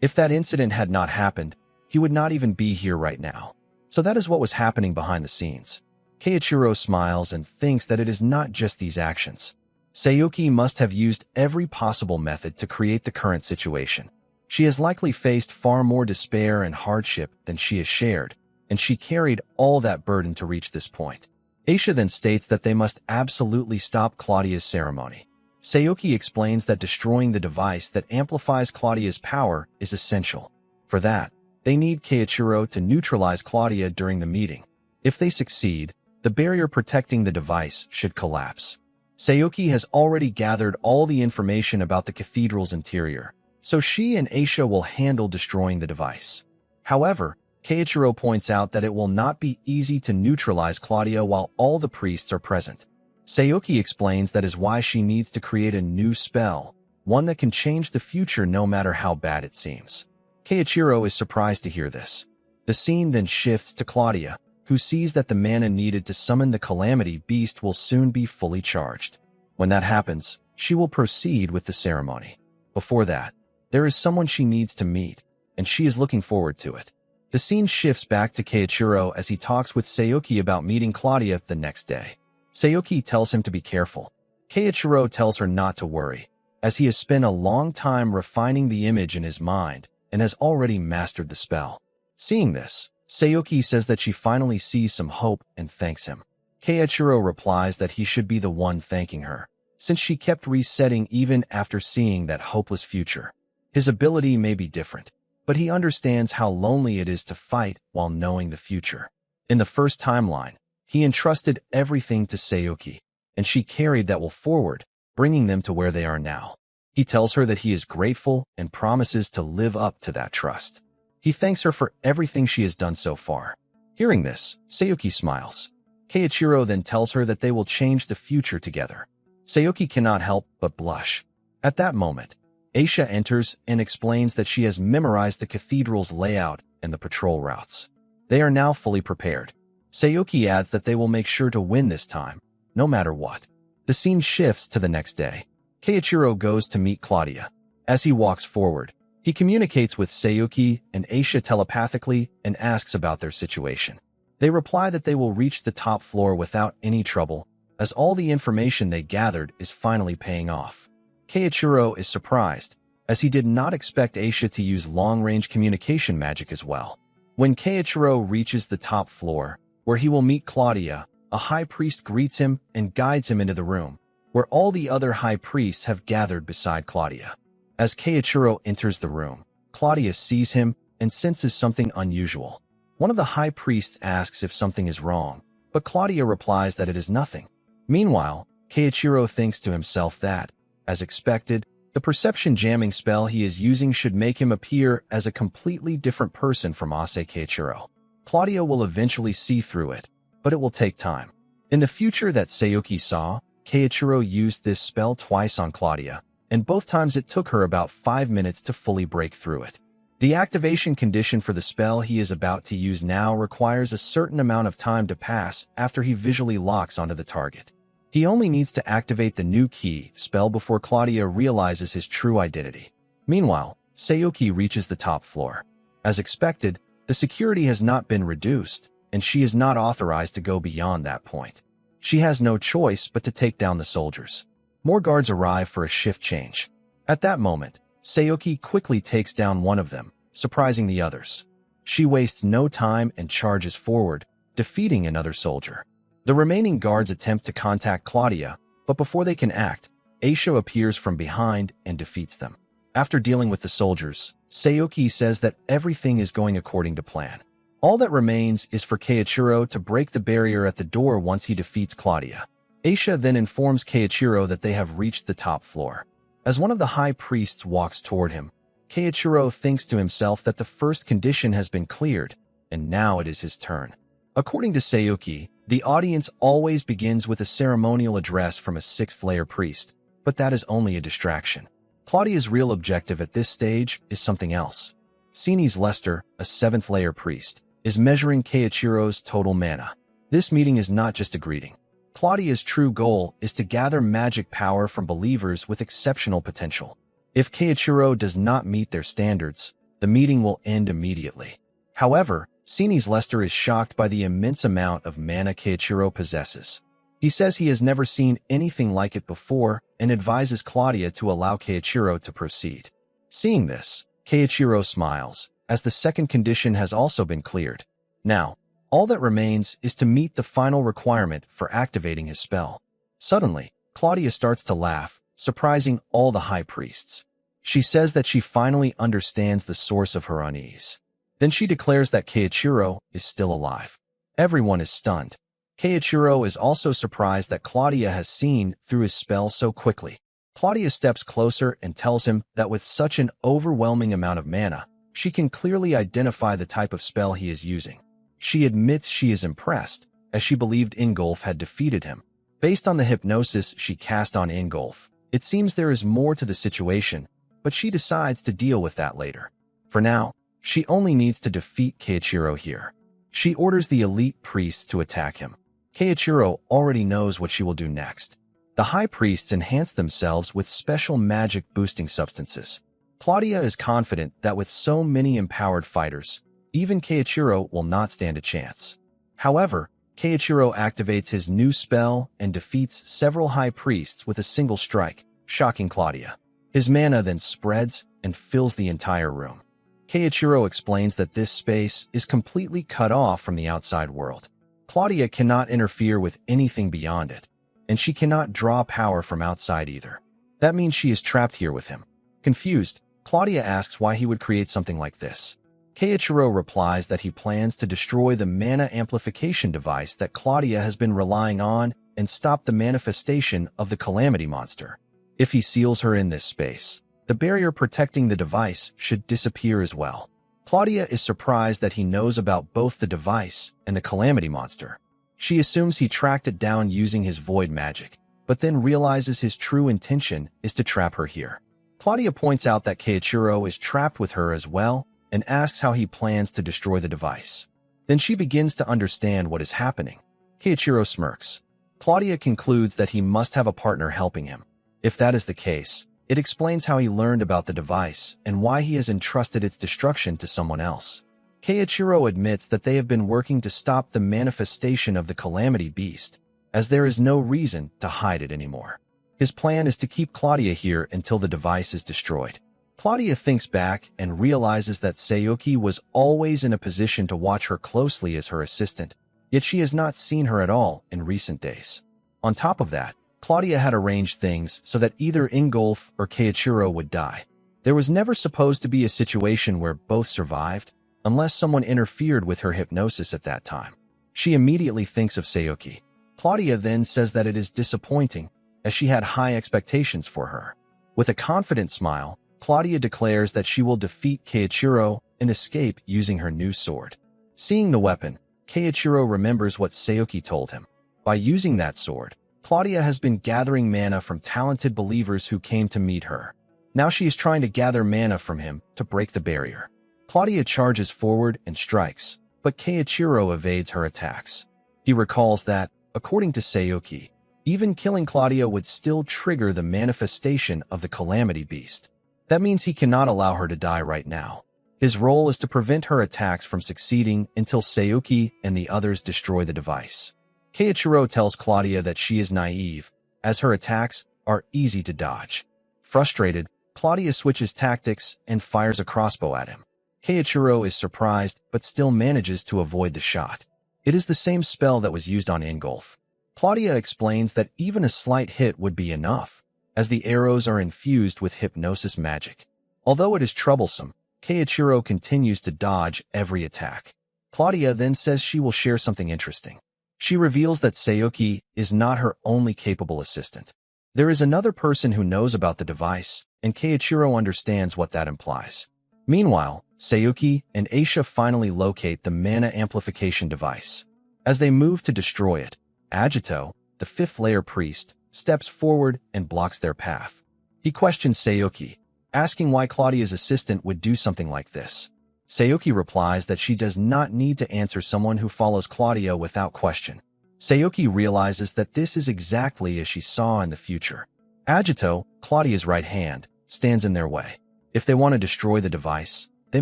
[SPEAKER 1] If that incident had not happened, he would not even be here right now. So that is what was happening behind the scenes. Keiichiro smiles and thinks that it is not just these actions. Sayuki must have used every possible method to create the current situation. She has likely faced far more despair and hardship than she has shared, and she carried all that burden to reach this point. Aisha then states that they must absolutely stop Claudia's ceremony. Sayuki explains that destroying the device that amplifies Claudia's power is essential. For that, they need Keiichiro to neutralize Claudia during the meeting. If they succeed, the barrier protecting the device should collapse. Sayuki has already gathered all the information about the cathedral's interior, so she and Aisha will handle destroying the device. However, Keiichiro points out that it will not be easy to neutralize Claudia while all the priests are present. Sayuki explains that is why she needs to create a new spell, one that can change the future no matter how bad it seems. Keiichiro is surprised to hear this. The scene then shifts to Claudia, who sees that the mana needed to summon the calamity beast will soon be fully charged. When that happens, she will proceed with the ceremony. Before that, there is someone she needs to meet, and she is looking forward to it. The scene shifts back to Keiichiro as he talks with Sayuki about meeting Claudia the next day. Sayuki tells him to be careful. Keiichiro tells her not to worry, as he has spent a long time refining the image in his mind and has already mastered the spell. Seeing this, Sayuki says that she finally sees some hope and thanks him. Keiichiro replies that he should be the one thanking her, since she kept resetting even after seeing that hopeless future. His ability may be different, but he understands how lonely it is to fight while knowing the future. In the first timeline, he entrusted everything to Sayuki, and she carried that will forward, bringing them to where they are now. He tells her that he is grateful and promises to live up to that trust. He thanks her for everything she has done so far. Hearing this, Sayuki smiles. Keiichiro then tells her that they will change the future together. Sayuki cannot help but blush. At that moment, Aisha enters and explains that she has memorized the cathedral's layout and the patrol routes. They are now fully prepared. Sayuki adds that they will make sure to win this time, no matter what. The scene shifts to the next day. Keiichiro goes to meet Claudia. As he walks forward, he communicates with Sayuki and Aisha telepathically and asks about their situation. They reply that they will reach the top floor without any trouble, as all the information they gathered is finally paying off. Keiichiro is surprised, as he did not expect Aisha to use long-range communication magic as well. When Keiichiro reaches the top floor, where he will meet Claudia, a high priest greets him and guides him into the room, where all the other high priests have gathered beside Claudia. As Keiichiro enters the room, Claudia sees him and senses something unusual. One of the high priests asks if something is wrong, but Claudia replies that it is nothing. Meanwhile, Keiichiro thinks to himself that, as expected, the perception jamming spell he is using should make him appear as a completely different person from Ase Keiichiro. Claudia will eventually see through it, but it will take time. In the future that Sayuki saw, Keiichiro used this spell twice on Claudia, and both times it took her about 5 minutes to fully break through it. The activation condition for the spell he is about to use now requires a certain amount of time to pass after he visually locks onto the target. He only needs to activate the new key spell before Claudia realizes his true identity. Meanwhile, Sayuki reaches the top floor. As expected, the security has not been reduced, and she is not authorized to go beyond that point. She has no choice but to take down the soldiers. More guards arrive for a shift change. At that moment, Sayuki quickly takes down one of them, surprising the others. She wastes no time and charges forward, defeating another soldier. The remaining guards attempt to contact Claudia, but before they can act, Aisha appears from behind and defeats them. After dealing with the soldiers, Sayuki says that everything is going according to plan. All that remains is for Keiichiro to break the barrier at the door once he defeats Claudia. Aisha then informs Keiichiro that they have reached the top floor. As one of the high priests walks toward him, Keiichiro thinks to himself that the first condition has been cleared, and now it is his turn. According to Sayuki, the audience always begins with a ceremonial address from a 6th-layer priest, but that is only a distraction. Claudia's real objective at this stage is something else. Sinis Lester, a 7th-layer priest, is measuring Keiichiro's total mana. This meeting is not just a greeting. Claudia's true goal is to gather magic power from believers with exceptional potential. If Keiichiro does not meet their standards, the meeting will end immediately. However, Sinis Lester is shocked by the immense amount of mana Keiichiro possesses. He says he has never seen anything like it before and advises Claudia to allow Keiichiro to proceed. Seeing this, Keiichiro smiles, as the second condition has also been cleared. Now, all that remains is to meet the final requirement for activating his spell. Suddenly, Claudia starts to laugh, surprising all the high priests. She says that she finally understands the source of her unease. Then she declares that Keiichiro is still alive. Everyone is stunned. Keiichiro is also surprised that Claudia has seen through his spell so quickly. Claudia steps closer and tells him that with such an overwhelming amount of mana, she can clearly identify the type of spell he is using. She admits she is impressed, as she believed Ingolf had defeated him. Based on the hypnosis she cast on Ingolf, it seems there is more to the situation, but she decides to deal with that later. For now, she only needs to defeat Keiichiro here. She orders the elite priests to attack him. Keiichiro already knows what she will do next. The high priests enhance themselves with special magic-boosting substances. Claudia is confident that with so many empowered fighters, even Keiichiro will not stand a chance. However, Keiichiro activates his new spell and defeats several high priests with a single strike, shocking Claudia. His mana then spreads and fills the entire room. Keiichiro explains that this space is completely cut off from the outside world. Claudia cannot interfere with anything beyond it, and she cannot draw power from outside either. That means she is trapped here with him. Confused, Claudia asks why he would create something like this. Keiichiro replies that he plans to destroy the mana amplification device that Claudia has been relying on and stop the manifestation of the calamity monster. If he seals her in this space, the barrier protecting the device should disappear as well. Claudia is surprised that he knows about both the device and the calamity monster. She assumes he tracked it down using his void magic, but then realizes his true intention is to trap her here. Claudia points out that Keiichiro is trapped with her as well and asks how he plans to destroy the device. Then she begins to understand what is happening. Keiichiro smirks. Claudia concludes that he must have a partner helping him. If that is the case, it explains how he learned about the device and why he has entrusted its destruction to someone else. Keiichiro admits that they have been working to stop the manifestation of the calamity beast, as there is no reason to hide it anymore. His plan is to keep Claudia here until the device is destroyed. Claudia thinks back and realizes that Sayuki was always in a position to watch her closely as her assistant, yet she has not seen her at all in recent days. On top of that, Claudia had arranged things so that either Ingolf or Keiichiro would die. There was never supposed to be a situation where both survived, unless someone interfered with her hypnosis at that time. She immediately thinks of Sayuki. Claudia then says that it is disappointing, as she had high expectations for her. With a confident smile, Claudia declares that she will defeat Keiichiro and escape using her new sword. Seeing the weapon, Keiichiro remembers what Sayuki told him. By using that sword, Claudia has been gathering mana from talented believers who came to meet her. Now she is trying to gather mana from him to break the barrier. Claudia charges forward and strikes, but Keiichiro evades her attacks. He recalls that, according to Sayuki, even killing Claudia would still trigger the manifestation of the calamity beast. That means he cannot allow her to die right now. His role is to prevent her attacks from succeeding until Sayuki and the others destroy the device. Keiichiro tells Claudia that she is naive, as her attacks are easy to dodge. Frustrated, Claudia switches tactics and fires a crossbow at him. Keiichiro is surprised but still manages to avoid the shot. It is the same spell that was used on Ingolf. Claudia explains that even a slight hit would be enough, as the arrows are infused with hypnosis magic. Although it is troublesome, Keiichiro continues to dodge every attack. Claudia then says she will share something interesting. She reveals that Sayuki is not her only capable assistant. There is another person who knows about the device, and Keiichiro understands what that implies. Meanwhile, Sayuki and Aisha finally locate the mana amplification device. As they move to destroy it, Agito, the fifth-layer priest, steps forward and blocks their path. He questions Sayuki, asking why Claudia's assistant would do something like this. Sayuki replies that she does not need to answer someone who follows Claudia without question. Sayuki realizes that this is exactly as she saw in the future. Agito, Claudia's right hand, stands in their way. If they want to destroy the device, they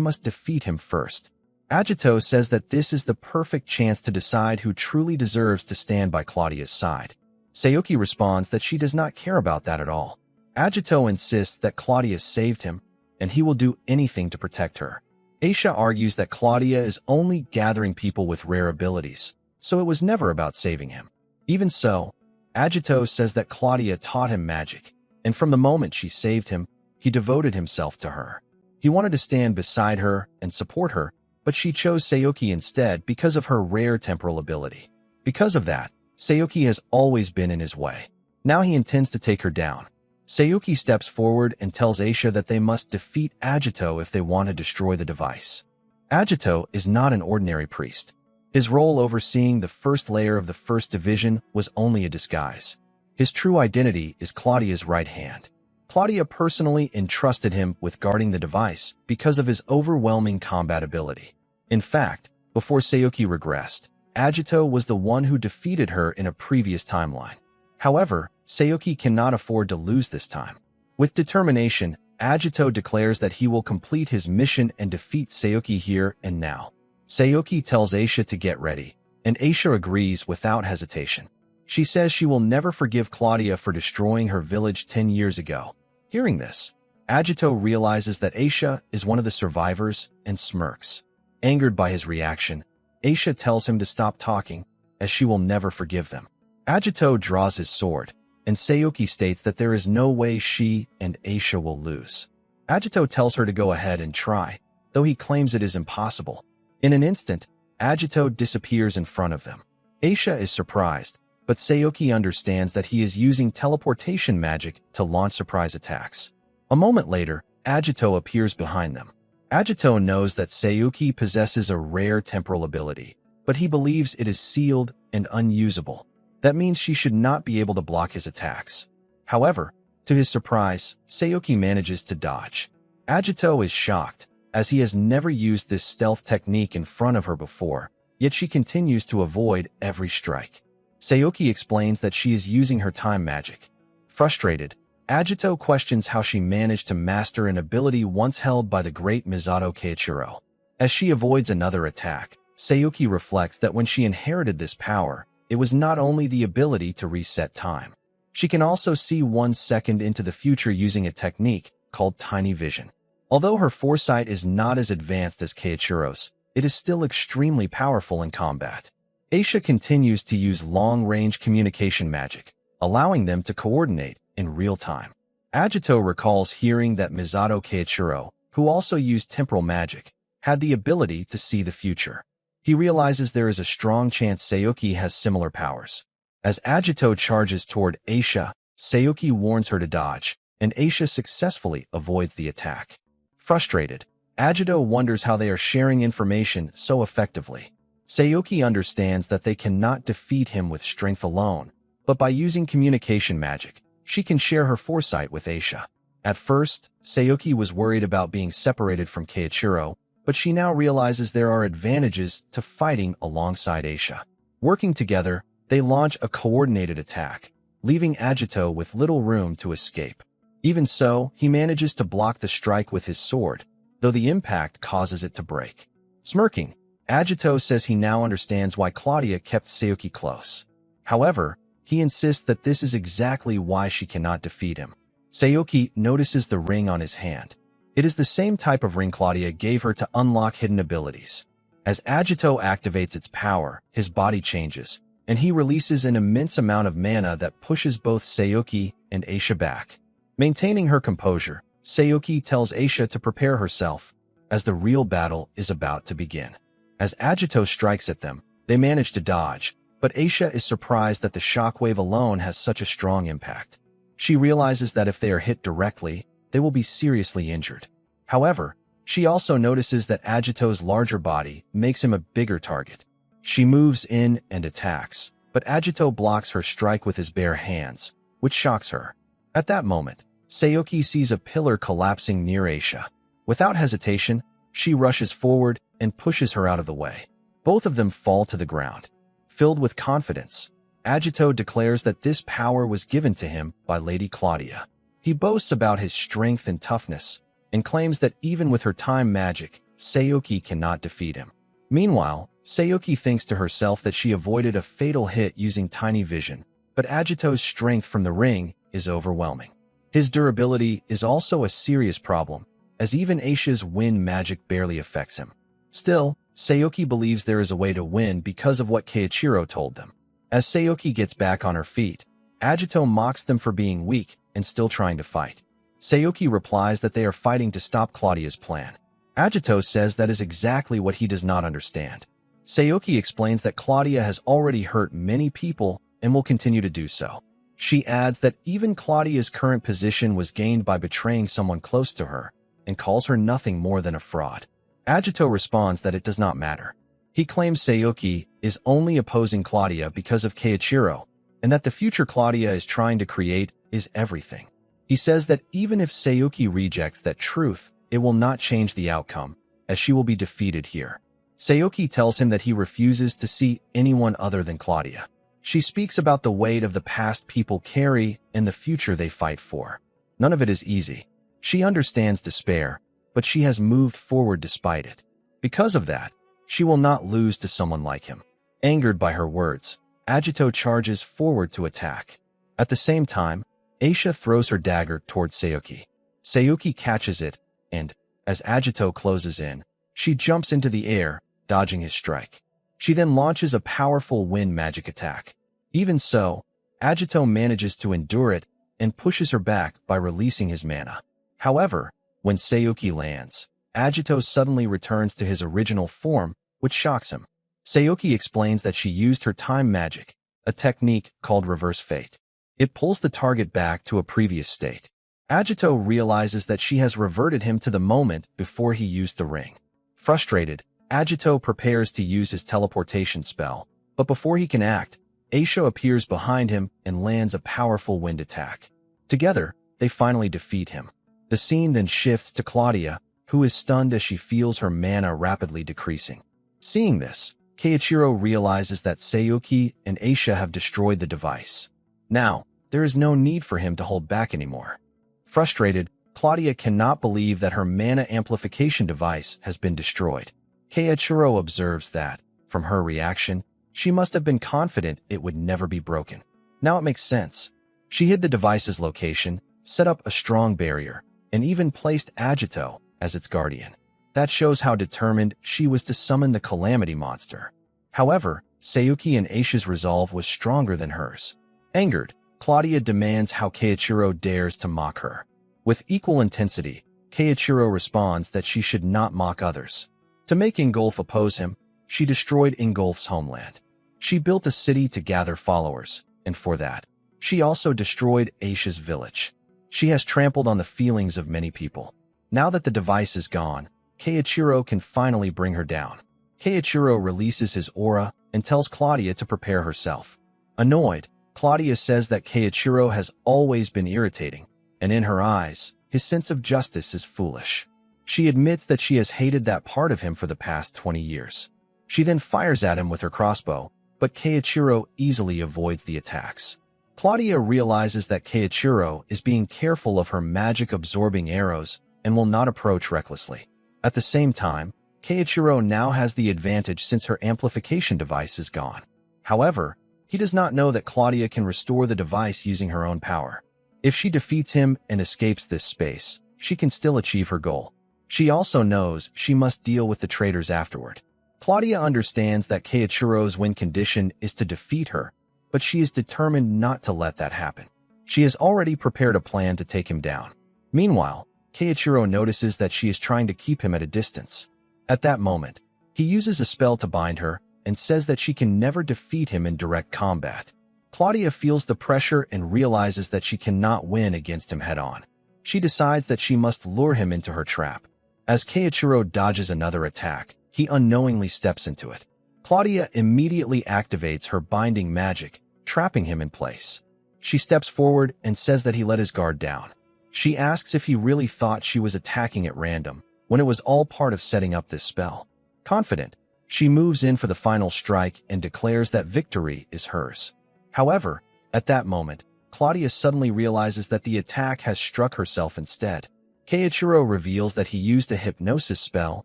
[SPEAKER 1] must defeat him first. Agito says that this is the perfect chance to decide who truly deserves to stand by Claudia's side. Sayuki responds that she does not care about that at all. Agito insists that Claudia saved him, and he will do anything to protect her. Aisha argues that Claudia is only gathering people with rare abilities, so it was never about saving him. Even so, Agito says that Claudia taught him magic, and from the moment she saved him, he devoted himself to her. He wanted to stand beside her and support her, but she chose Sayuki instead because of her rare temporal ability. Because of that, Sayuki has always been in his way. Now he intends to take her down. Sayuki steps forward and tells Aisha that they must defeat Agito if they want to destroy the device. Agito is not an ordinary priest. His role overseeing the first layer of the first division was only a disguise. His true identity is Claudia's right hand. Claudia personally entrusted him with guarding the device because of his overwhelming combat ability. In fact, before Sayuki regressed, Agito was the one who defeated her in a previous timeline. However, Sayuki cannot afford to lose this time. With determination, Agito declares that he will complete his mission and defeat Sayuki here and now. Sayuki tells Aisha to get ready, and Aisha agrees without hesitation. She says she will never forgive Claudia for destroying her village 10 years ago. Hearing this, Agito realizes that Aisha is one of the survivors and smirks. Angered by his reaction, Aisha tells him to stop talking, as she will never forgive them. Agito draws his sword, and Sayuki states that there is no way she and Aisha will lose. Agito tells her to go ahead and try, though he claims it is impossible. In an instant, Agito disappears in front of them. Aisha is surprised, but Sayuki understands that he is using teleportation magic to launch surprise attacks. A moment later, Agito appears behind them. Agito knows that Sayuki possesses a rare temporal ability, but he believes it is sealed and unusable. That means she should not be able to block his attacks. However, to his surprise, Sayuki manages to dodge. Agito is shocked, as he has never used this stealth technique in front of her before, yet she continues to avoid every strike. Sayuki explains that she is using her time magic. Frustrated, Agito questions how she managed to master an ability once held by the great Misato Keiichiro. As she avoids another attack, Sayuki reflects that when she inherited this power, it was not only the ability to reset time. She can also see 1 second into the future using a technique called tiny vision. Although her foresight is not as advanced as Keiichiro's, it is still extremely powerful in combat. Aisha continues to use long-range communication magic, allowing them to coordinate in real time. Agito recalls hearing that Misato Keiichiro, who also used temporal magic, had the ability to see the future. He realizes there is a strong chance Sayuki has similar powers. As Agito charges toward Aisha, Sayuki warns her to dodge, and Aisha successfully avoids the attack. Frustrated, Agito wonders how they are sharing information so effectively. Sayuki understands that they cannot defeat him with strength alone, but by using communication magic, she can share her foresight with Aisha. At first, Sayuki was worried about being separated from Keiichiro, but she now realizes there are advantages to fighting alongside Aisha. Working together, they launch a coordinated attack, leaving Agito with little room to escape. Even so, he manages to block the strike with his sword, though the impact causes it to break. Smirking, Agito says he now understands why Claudia kept Sayuki close. However, he insists that this is exactly why she cannot defeat him. Sayuki notices the ring on his hand. It is the same type of ring Claudia gave her to unlock hidden abilities. As Agito activates its power, his body changes, and he releases an immense amount of mana that pushes both Sayuki and Aisha back. Maintaining her composure, Sayuki tells Aisha to prepare herself, as the real battle is about to begin. As Agito strikes at them, they manage to dodge, but Aisha is surprised that the shockwave alone has such a strong impact. She realizes that if they are hit directly, they will be seriously injured. However, she also notices that Agito's larger body makes him a bigger target. She moves in and attacks, but Agito blocks her strike with his bare hands, which shocks her. At that moment, Sayuki sees a pillar collapsing near Aisha. Without hesitation, she rushes forward and pushes her out of the way. Both of them fall to the ground. Filled with confidence, Agito declares that this power was given to him by Lady Claudia. He boasts about his strength and toughness, and claims that even with her time magic, Sayuki cannot defeat him. Meanwhile, Sayuki thinks to herself that she avoided a fatal hit using tiny vision, but Agito's strength from the ring is overwhelming. His durability is also a serious problem, as even Aisha's wind magic barely affects him. Still, Sayuki believes there is a way to win because of what Keiichiro told them. As Sayuki gets back on her feet, Agito mocks them for being weak and still trying to fight. Sayuki replies that they are fighting to stop Claudia's plan. Agito says that is exactly what he does not understand. Sayuki explains that Claudia has already hurt many people and will continue to do so. She adds that even Claudia's current position was gained by betraying someone close to her, and calls her nothing more than a fraud. Agito responds that it does not matter. He claims Sayuki is only opposing Claudia because of Keiichiro, and that the future Claudia is trying to create is everything. He says that even if Sayuki rejects that truth, it will not change the outcome, as she will be defeated here. Sayuki tells him that he refuses to see anyone other than Claudia. She speaks about the weight of the past people carry and the future they fight for. None of it is easy. She understands despair, but she has moved forward despite it. Because of that, she will not lose to someone like him. Angered by her words, Agito charges forward to attack. At the same time, Aisha throws her dagger towards Sayuki. Sayuki catches it, and, as Agito closes in, she jumps into the air, dodging his strike. She then launches a powerful wind magic attack. Even so, Agito manages to endure it and pushes her back by releasing his mana. However, when Sayuki lands, Agito suddenly returns to his original form, which shocks him. Sayuki explains that she used her time magic, a technique called reverse fate. It pulls the target back to a previous state. Agito realizes that she has reverted him to the moment before he used the ring. Frustrated, Agito prepares to use his teleportation spell, but before he can act, Aisha appears behind him and lands a powerful wind attack. Together, they finally defeat him. The scene then shifts to Claudia, who is stunned as she feels her mana rapidly decreasing. Seeing this, Keiichiro realizes that Sayuki and Aisha have destroyed the device. Now, there is no need for him to hold back anymore. Frustrated, Claudia cannot believe that her mana amplification device has been destroyed. Keiichiro observes that, from her reaction, she must have been confident it would never be broken. Now it makes sense. She hid the device's location, set up a strong barrier, and even placed Agito as its guardian. That shows how determined she was to summon the Calamity monster. However, Sayuki and Aisha's resolve was stronger than hers. Angered, Claudia demands how Keiichiro dares to mock her. With equal intensity, Keiichiro responds that she should not mock others. To make Ingolf oppose him, she destroyed Ingolf's homeland. She built a city to gather followers, and for that, she also destroyed Aisha's village. She has trampled on the feelings of many people. Now that the device is gone, Keiichiro can finally bring her down. Keiichiro releases his aura and tells Claudia to prepare herself. Annoyed, Claudia says that Keiichiro has always been irritating, and in her eyes, his sense of justice is foolish. She admits that she has hated that part of him for the past 20 years. She then fires at him with her crossbow, but Keiichiro easily avoids the attacks. Claudia realizes that Keiichiro is being careful of her magic-absorbing arrows and will not approach recklessly. At the same time, Keiichiro now has the advantage since her amplification device is gone. However, he does not know that Claudia can restore the device using her own power. If she defeats him and escapes this space, she can still achieve her goal. She also knows she must deal with the traitors afterward. Claudia understands that Keiichiro's win condition is to defeat her, but she is determined not to let that happen. She has already prepared a plan to take him down. Meanwhile, Keiichiro notices that she is trying to keep him at a distance. At that moment, he uses a spell to bind her and says that she can never defeat him in direct combat. Claudia feels the pressure and realizes that she cannot win against him head-on. She decides that she must lure him into her trap. As Keiichiro dodges another attack, he unknowingly steps into it. Claudia immediately activates her binding magic, trapping him in place. She steps forward and says that he let his guard down. She asks if he really thought she was attacking at random, when it was all part of setting up this spell. Confident, she moves in for the final strike and declares that victory is hers. However, at that moment, Claudia suddenly realizes that the attack has struck herself instead. Keiichiro reveals that he used a hypnosis spell,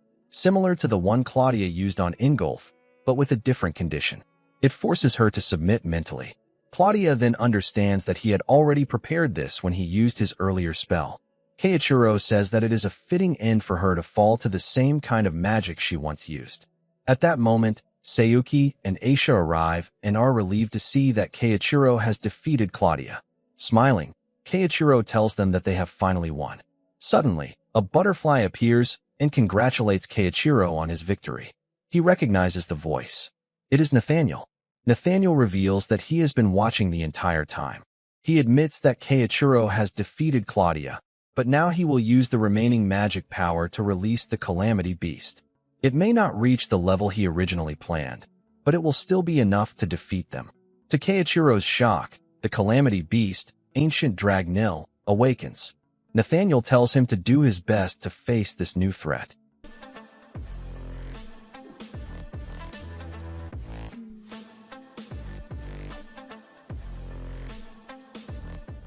[SPEAKER 1] similar to the one Claudia used on Ingolf, but with a different condition. It forces her to submit mentally. Claudia then understands that he had already prepared this when he used his earlier spell. Keiichiro says that it is a fitting end for her to fall to the same kind of magic she once used. At that moment, Sayuki and Aisha arrive and are relieved to see that Keiichiro has defeated Claudia. Smiling, Keiichiro tells them that they have finally won. Suddenly, a butterfly appears and congratulates Keiichiro on his victory. He recognizes the voice. It is Nathaniel. Nathaniel reveals that he has been watching the entire time. He admits that Keiichiro has defeated Claudia, but now he will use the remaining magic power to release the Calamity Beast. It may not reach the level he originally planned, but it will still be enough to defeat them. To Keiichiro's shock, the Calamity Beast, Ancient Dragnil, awakens. Nathaniel tells him to do his best to face this new threat.